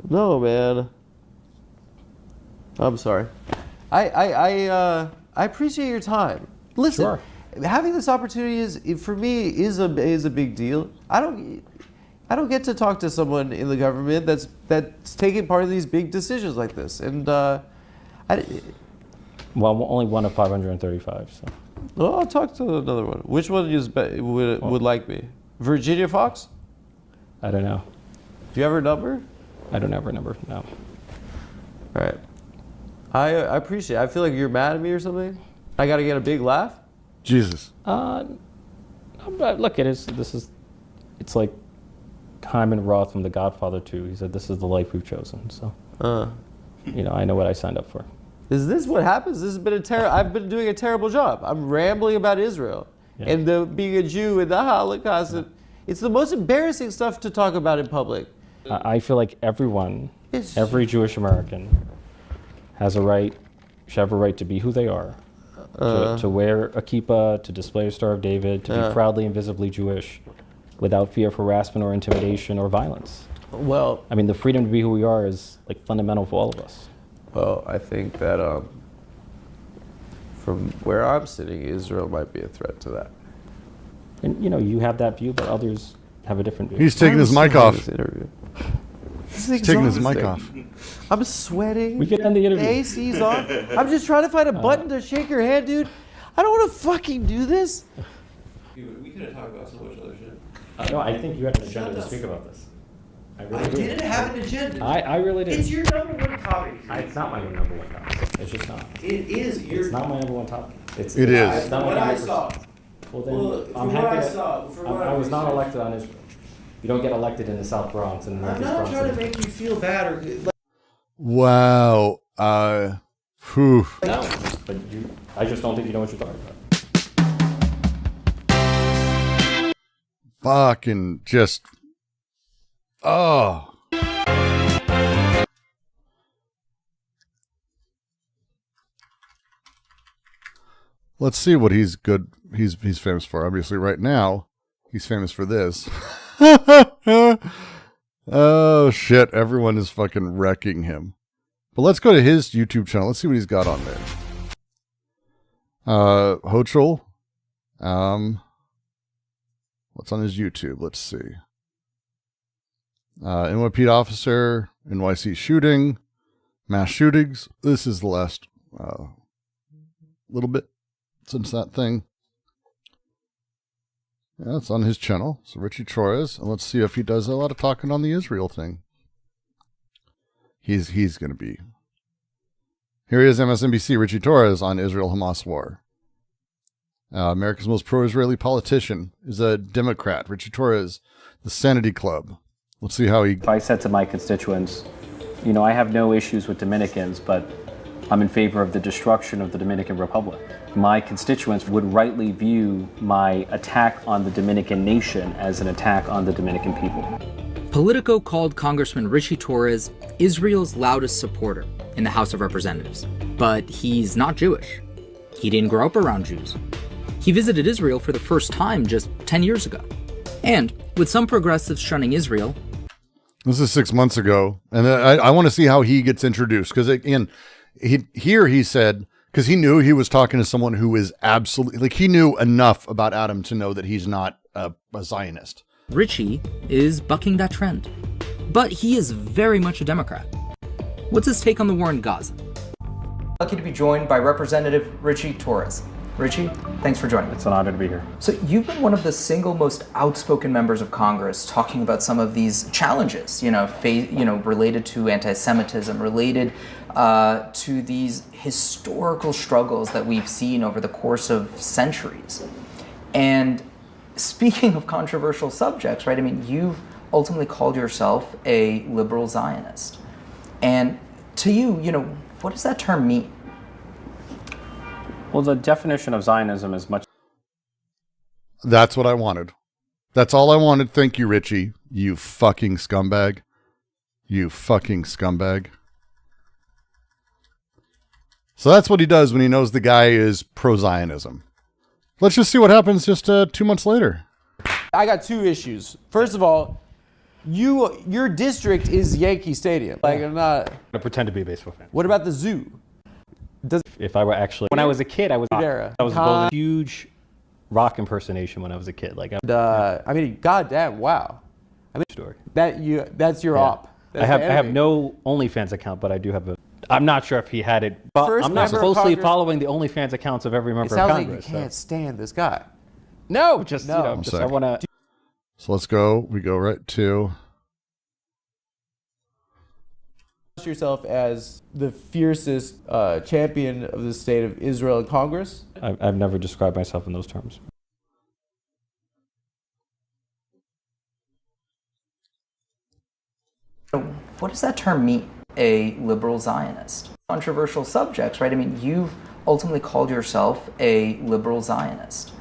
No, man. I'm sorry. I appreciate your time. Listen, Sure. having this opportunity for me is a big deal. I don't get to talk to someone in the government that's taking part in these big decisions like this, and Well, I'm only one of 535. So well, I'll talk to another one. Which one would like me? Virginia Fox? I don't know. Do you have her number? I don't have her number. No. All right. I appreciate it. I feel like you're mad at me or something. I got to get a big laugh? Jesus. Look, it's like Hyman Roth from The Godfather 2. He said, "This is the life we've chosen." So, I know what I signed up for. Is this what happens? This has been I've been doing a terrible job. I'm rambling about Israel and being a Jew and the Holocaust. Yeah. It's the most embarrassing stuff to talk about in public. I feel like every Jewish American should have a right to be who they are, to wear a kippah, to display a Star of David, to be proudly and visibly Jewish, without fear of harassment or intimidation or violence. Well, I mean, the freedom to be who we are is like fundamental for all of us. Well, I think that from where I'm sitting, Israel might be a threat to that. And you have that view, but others have a different view. He's taking his mic off. He's taking his mic off. I'm sweating. We can end the interview. The AC's off. I'm just trying to find a button to shake your hand, dude. I don't want to fucking do this. Dude, we could have talked about so much other shit. No, I think you had an agenda to speak about this. I didn't have an agenda. I really did. It's your number one topic. It's not my number one topic. It's just not. It is. It's not my number one topic. It is. It's not what my I saw. Well, then I'm happy I was not elected on Israel. You don't get elected in the South Bronx and the I'm Northeast not Bronx. trying to make you feel bad or. Wow. Whew. No, but I just don't think you know what you're talking about. Fucking just. Oh. Let's see what he's famous for. Obviously, right now, he's famous for this. Oh, shit. Everyone is fucking wrecking him. But let's go to his YouTube channel. Let's see what he's got on there. Hochul. What's on his YouTube? Let's see. NYPD officer, NYC shooting, mass shootings. This is the last little bit since that thing. Yeah, it's on his channel. So Richie Torres. And let's see if he does a lot of talking on the Israel thing. He's going to be. Here he is, MSNBC, Richie Torres on Israel-Hamas war. America's most pro-Israeli politician is a Democrat. Richie Torres, the Sanity Club. Let's see how he... I said to my constituents, I have no issues with Dominicans, but I'm in favor of the destruction of the Dominican Republic. My constituents would rightly view my attack on the Dominican nation as an attack on the Dominican people. Politico called Congressman Richie Torres Israel's loudest supporter in the House of Representatives. But he's not Jewish. He didn't grow up around Jews. He visited Israel for the first time just 10 years ago. And with some progressives shunning Israel... This is 6 months ago, and I want to see how he gets introduced, because again, he said, because he knew he was talking to someone who is absolutely, like, he knew enough about Adam to know that he's not a Zionist. Richie is bucking that trend. But he is very much a Democrat. What's his take on the war in Gaza? Lucky to be joined by Representative Richie Torres. Richie, thanks for joining. It's an honor to be here. So you've been one of the single most outspoken members of Congress talking about some of these challenges, related to anti-Semitism, related to these historical struggles that we've seen over the course of centuries. And speaking of controversial subjects, right? I mean, you've ultimately called yourself a liberal Zionist. And to you, what does that term mean? Well, the definition of Zionism is much... That's what I wanted. That's all I wanted. Thank you, Richie. You fucking scumbag. You fucking scumbag. So that's what he does when he knows the guy is pro-Zionism. Let's just see what happens just 2 months later. I got two issues. First of all, your district is Yankee Stadium. Like, I'm not... I pretend to be a baseball fan. What about the zoo? If I were actually... When I was a kid, I was a huge rock impersonation when I was a kid. Like, goddamn, wow. Story. That's your op. I have no OnlyFans account, but I do have a... I'm not sure if he had it. But I'm not closely following the OnlyFans accounts of every member of Congress. It sounds like you can't stand this guy. No, I want to... So let's go. We go right to... yourself as the fiercest champion of the state of Israel in Congress? I've never described myself in those terms. What does that term mean, a liberal Zionist? Controversial subjects, right? I mean, you've ultimately called yourself a liberal Zionist.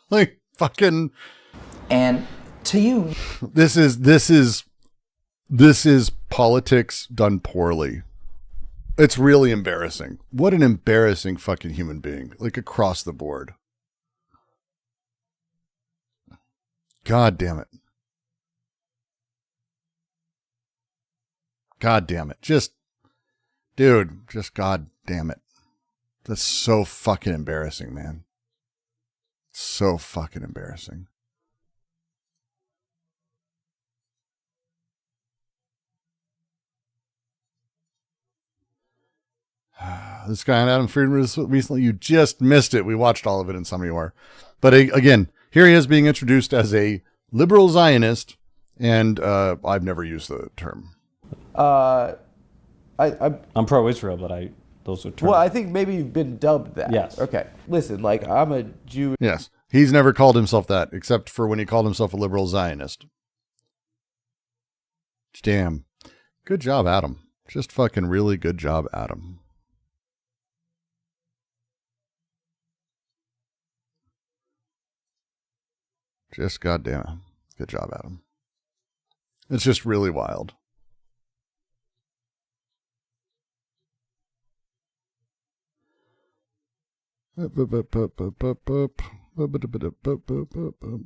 Like, fucking... And to you... This is politics done poorly. It's really embarrassing. What an embarrassing fucking human being. Like, across the board. God damn it. God damn it. Just, dude, just god damn it. That's so fucking embarrassing, man. So fucking embarrassing. This guy on Adam Friedman recently, you just missed it. We watched all of it in Some of You Are. But again, here he is being introduced as a liberal Zionist, and I've never used the term. I'm pro-Israel, but those are terms. Well, I think maybe you've been dubbed that. Yes. Okay. Listen, like, I'm a Jew. Yes. He's never called himself that, except for when he called himself a liberal Zionist. Damn. Good job, Adam. Just fucking really good job, Adam. Just goddamn it. Good job, Adam. It's just really wild.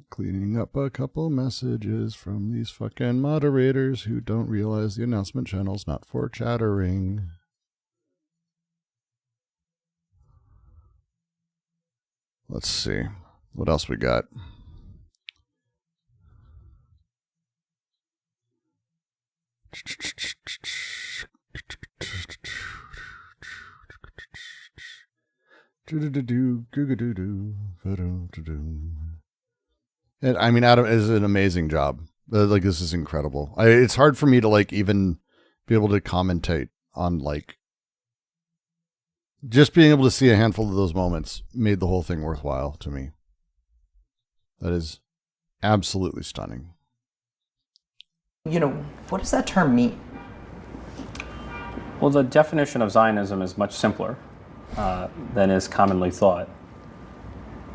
Cleaning up a couple messages from these fucking moderators who don't realize the announcement channel's not for chattering. Let's see. What else we got? And I mean, Adam is an amazing job. Like, this is incredible. It's hard for me to like even be able to commentate on like just being able to see a handful of those moments made the whole thing worthwhile to me. That is absolutely stunning. You know, what does that term mean? Well, the definition of Zionism is much simpler than is commonly thought.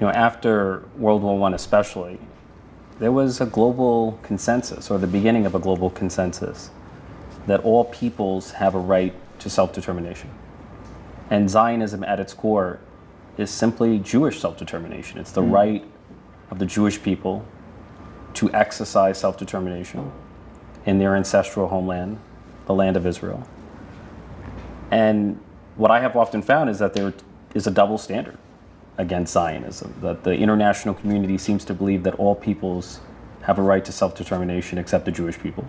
You know, after World War I especially, there was a global consensus, or the beginning of a global consensus, that all peoples have a right to self-determination. And Zionism at its core is simply Jewish self-determination. It's the right of the Jewish people to exercise self-determination in their ancestral homeland, the land of Israel. And what I have often found is that there is a double standard against Zionism, that the international community seems to believe that all peoples have a right to self-determination except the Jewish people.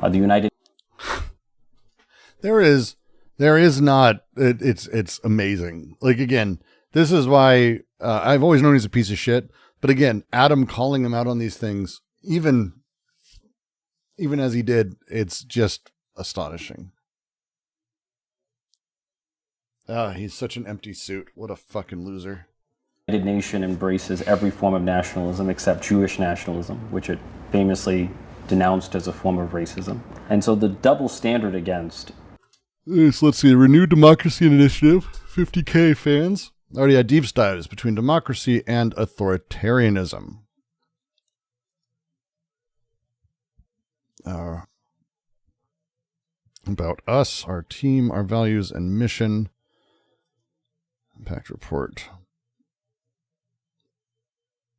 The United... There is not, it's amazing. Like, again, this is why I've always known he's a piece of shit. But again, Adam calling him out on these things, even as he did, it's just astonishing. He's such an empty suit. What a fucking loser. The United Nations embraces every form of nationalism except Jewish nationalism, which it famously denounced as a form of racism. And so the double standard against... So let's see, Renewed Democracy Initiative, 50K fans. Already had deep dives between democracy and authoritarianism. About us, our team, our values and mission. Impact report.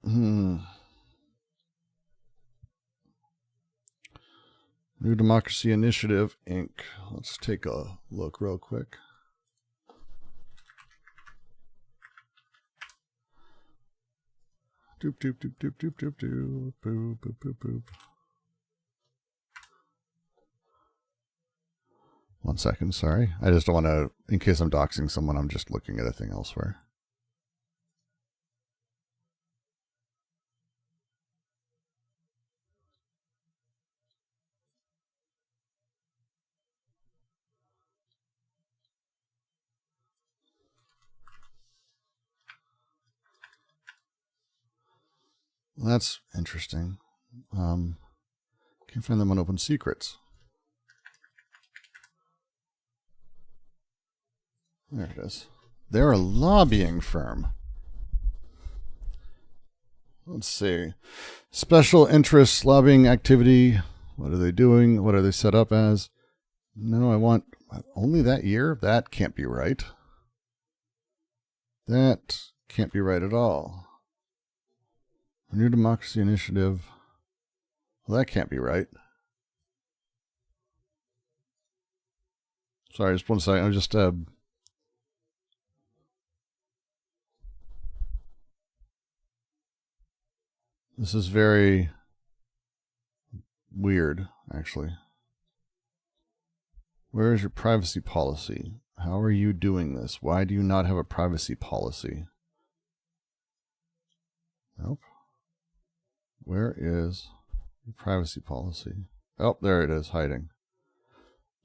New Democracy Initiative, Inc. Let's take a look real quick. Doop, doop, doop, doop, doop, doop, doop, boop, boop, boop, boop. 1 second, sorry. I just don't want to, in case I'm doxing someone, I'm just looking at a thing elsewhere. Well, that's interesting. Can't find them on Open Secrets. There it is. They're a lobbying firm. Let's see. Special interests lobbying activity. What are they doing? What are they set up as? No, I want only that year? That can't be right. That can't be right at all. New Democracy Initiative. Well, that can't be right. Sorry, just one second. I'm just this is very weird, actually. Where is your privacy policy? How are you doing this? Why do you not have a privacy policy? Nope. Where is your privacy policy? Oh, there it is, hiding.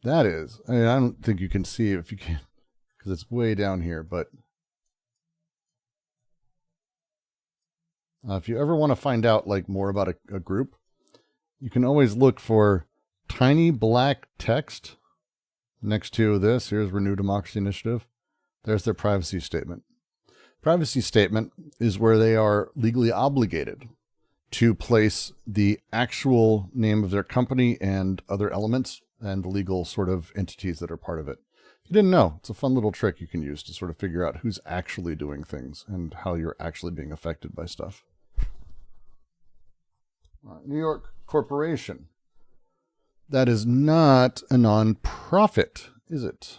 That is, I don't think you can see it if you can, because it's way down here, but if you ever want to find out like more about a group, you can always look for tiny black text next to this. Here's Renew Democracy Initiative. There's their privacy statement. Privacy statement is where they are legally obligated to place the actual name of their company and other elements and the legal sort of entities that are part of it. If you didn't know, it's a fun little trick you can use to sort of figure out who's actually doing things and how you're actually being affected by stuff. New York Corporation. That is not a non-profit, is it?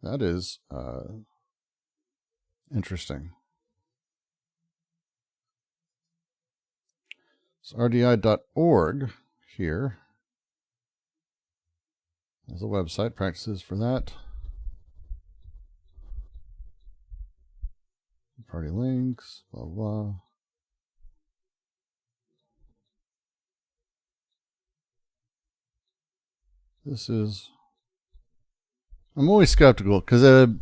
That is interesting. So rdi.org here is a website, practices for that. Party links, blah, blah. This is, I'm always skeptical because a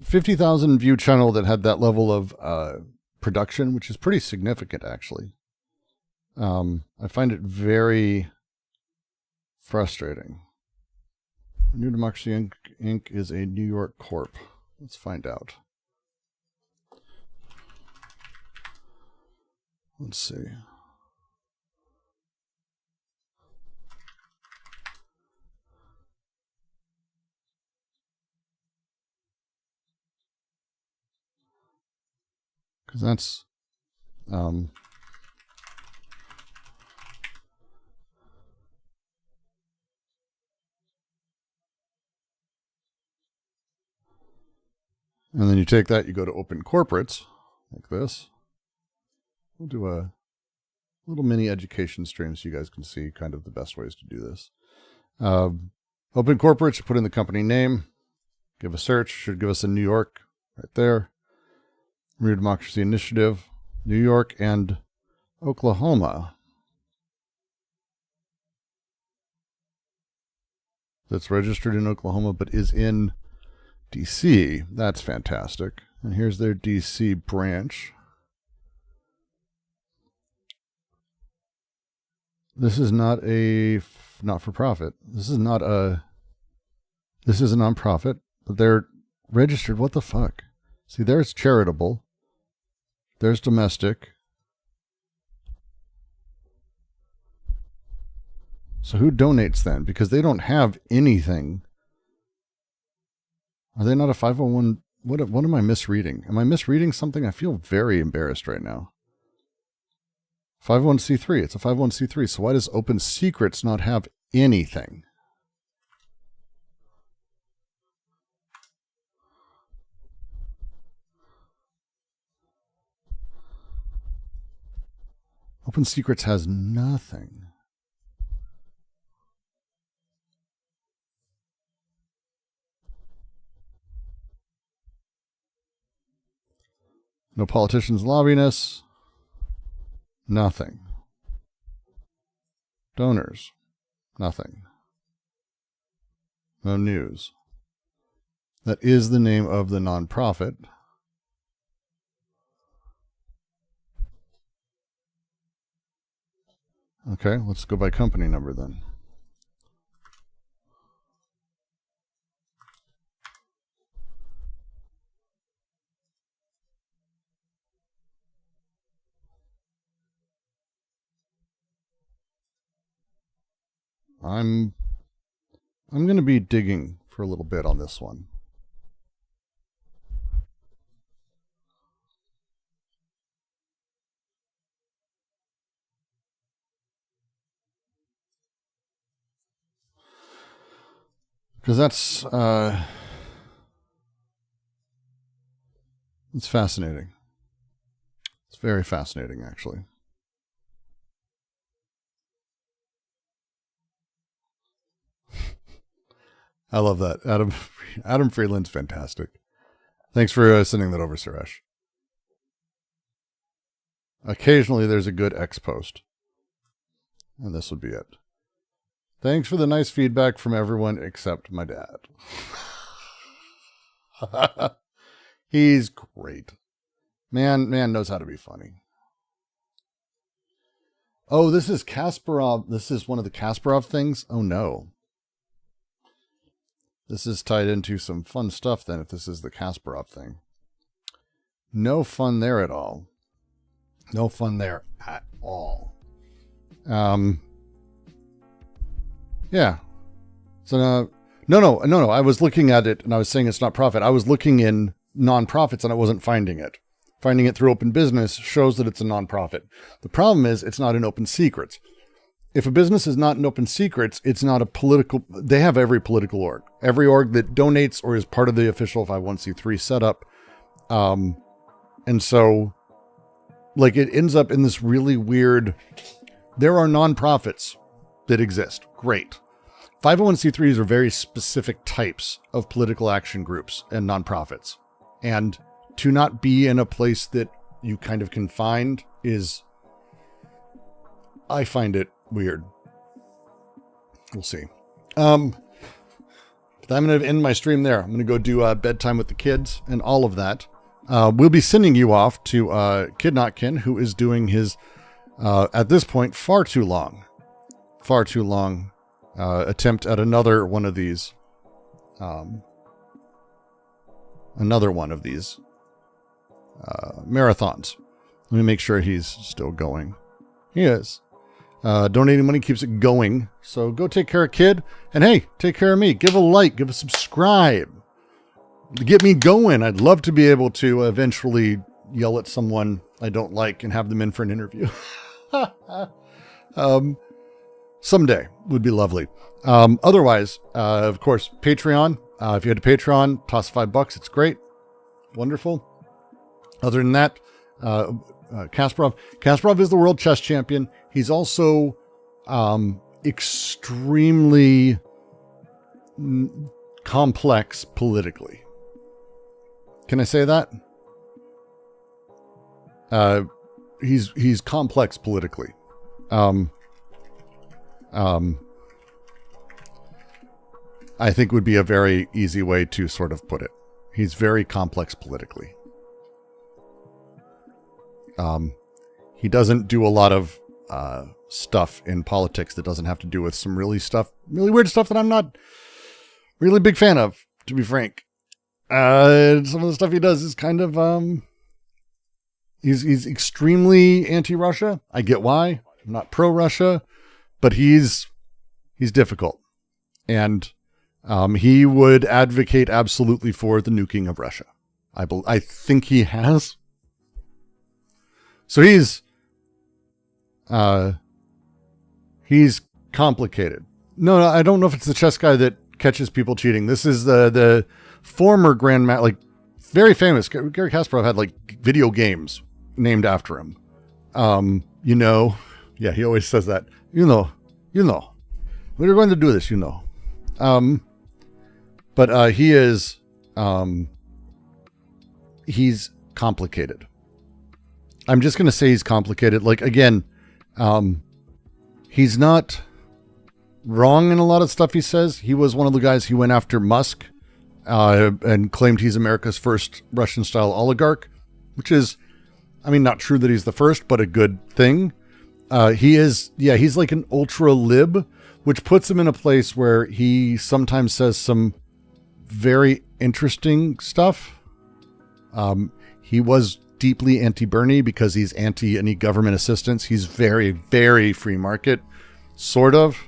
50,000 view channel that had that level of production, which is pretty significant actually. I find it very frustrating. New Democracy Inc. is a New York corp. Let's find out. Let's see. Because that's and then you take that, you go to Open Corporates, like this. We'll do a little mini education stream so you guys can see kind of the best ways to do this. Open Corporates, you put in the company name, give a search, should give us a New York right there. Renew Democracy Initiative, New York and Oklahoma. That's registered in Oklahoma but is in DC. That's fantastic. And here's their DC branch. This is not a not-for-profit. This is a nonprofit, but they're registered. What the fuck? See, there's charitable. There's domestic. So who donates then? Because they don't have anything. Are they not a 501? What am I misreading? Am I misreading something? I feel very embarrassed right now. 501c3. It's a 501c3. So why does Open Secrets not have anything? Open Secrets has nothing. No politicians lobbying us. Nothing. Donors. Nothing. No news. That is the name of the nonprofit. Okay, let's go by company number then. I'm going to be digging for a little bit on this one. Because it's fascinating. It's very fascinating, actually. I love that. Adam Freeland's fantastic. Thanks for sending that over, Suresh. Occasionally there's a good X post. And this would be it. Thanks for the nice feedback from everyone except my dad. He's great. Man knows how to be funny. Oh, this is Kasparov. This is one of the Kasparov things? Oh no. This is tied into some fun stuff then, if this is the Kasparov thing. No fun there at all. No fun there at all. Yeah. So, no. I was looking at it and I was saying it's not profit. I was looking in nonprofits and I wasn't finding it. Finding it through open business shows that it's a nonprofit. The problem is it's not in open secrets. If a business is not in open secrets, it's not a political, they have every political org. Every org that donates or is part of the official 501c3 setup. And so, like, it ends up in this really weird, there are nonprofits that exist. Great. 501c3s are very specific types of political action groups and nonprofits. And to not be in a place that you kind of can find is, I find it weird. We'll see. I'm going to end my stream there. I'm going to go do bedtime with the kids and all of that. We'll be sending you off to Kid Not Kin, who is doing his, at this point, far too long attempt at another one of these marathons. Let me make sure he's still going. He is. Donating money keeps it going. So go take care of Kid. And hey, take care of me. Give a like. Give a subscribe. To get me going. I'd love to be able to eventually yell at someone I don't like and have them in for an interview. Someday would be lovely. Otherwise, of course, Patreon. If you had a Patreon, toss $5. It's great. Wonderful. Other than that, Kasparov. Kasparov is the world chess champion. He's also extremely complex politically. Can I say that? He's complex politically. I think would be a very easy way to sort of put it. He's very complex politically. He doesn't do a lot of stuff in politics that doesn't have to do with some really weird stuff that I'm not really big fan of, to be frank. Some of the stuff he does is kind of, he's extremely anti-Russia. I get why. I'm not pro-Russia, but he's difficult. And he would advocate absolutely for the nuking of Russia. I think he has. So he's complicated. No, I don't know if it's the chess guy that catches people cheating. This is the former grandmaster, like very famous. Garry Kasparov had like video games named after him. Yeah, he always says that. We're going to do this, But he is, he's complicated. I'm just going to say he's complicated. Like, again, he's not wrong in a lot of stuff he says. He was one of the guys who went after Musk and claimed he's America's first Russian-style oligarch, which is, I mean, not true that he's the first, but a good thing. he's like an ultra lib, which puts him in a place where he sometimes says some very interesting stuff. He was deeply anti-Bernie because he's anti any government assistance. He's very, very free market, sort of.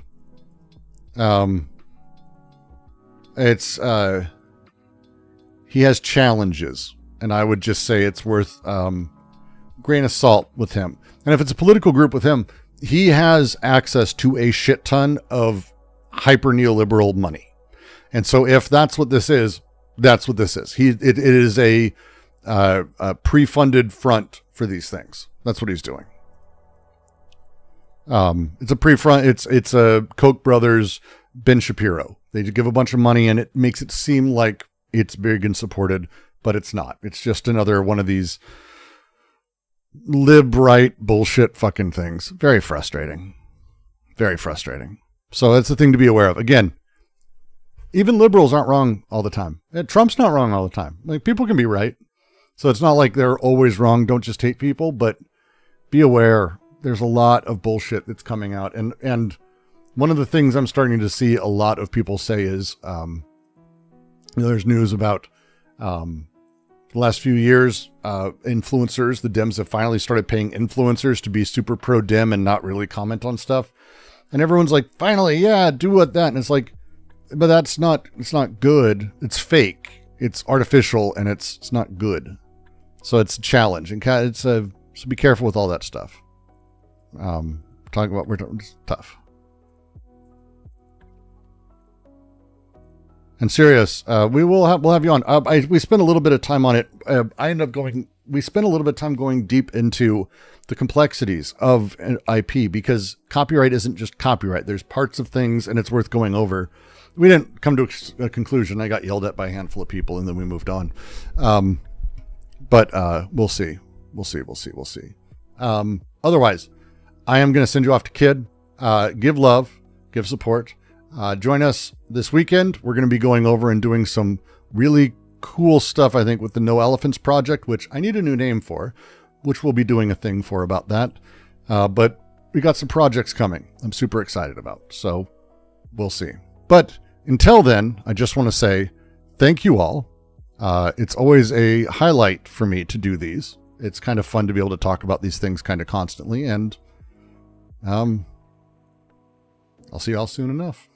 He has challenges, and I would just say it's worth grain of salt with him. And if it's a political group with him, he has access to a shit ton of hyper neoliberal money. And so if that's what this is, that's what this is. It is a pre-funded front for these things. That's what he's doing. It's a pre-front. It's a Koch brothers, Ben Shapiro. They give a bunch of money and it makes it seem like it's big and supported, but it's not. It's just another one of these lib-right bullshit fucking things. Very frustrating. Very frustrating. So that's the thing to be aware of. Again, even liberals aren't wrong all the time. Trump's not wrong all the time. Like, people can be right. So it's not like they're always wrong. Don't just hate people, but be aware. There's a lot of bullshit that's coming out. And one of the things I'm starting to see a lot of people say is, there's news about the last few years, influencers, the Dems have finally started paying influencers to be super pro-Dem and not really comment on stuff. And everyone's like, finally, yeah, do what that. And it's like, but it's not good. It's fake. It's artificial and it's not good. So it's a challenge. And so be careful with all that stuff. It's tough. And serious, we'll have you on. We spent a little bit of time on it. We spent a little bit of time going deep into the complexities of an IP, because copyright isn't just copyright. There's parts of things, and it's worth going over. We didn't come to a conclusion. I got yelled at by a handful of people, and then we moved on. But we'll see. We'll see. Otherwise, I am going to send you off to Kid. Give love, give support. Join us this weekend. We're going to be going over and doing some really cool stuff, I think, with the No Elephants Project, which I need a new name for, which we'll be doing a thing for about that. But we got some projects coming I'm super excited about. So we'll see. But until then, I just want to say thank you all. It's always a highlight for me to do these. It's kind of fun to be able to talk about these things kind of constantly. And I'll see you all soon enough.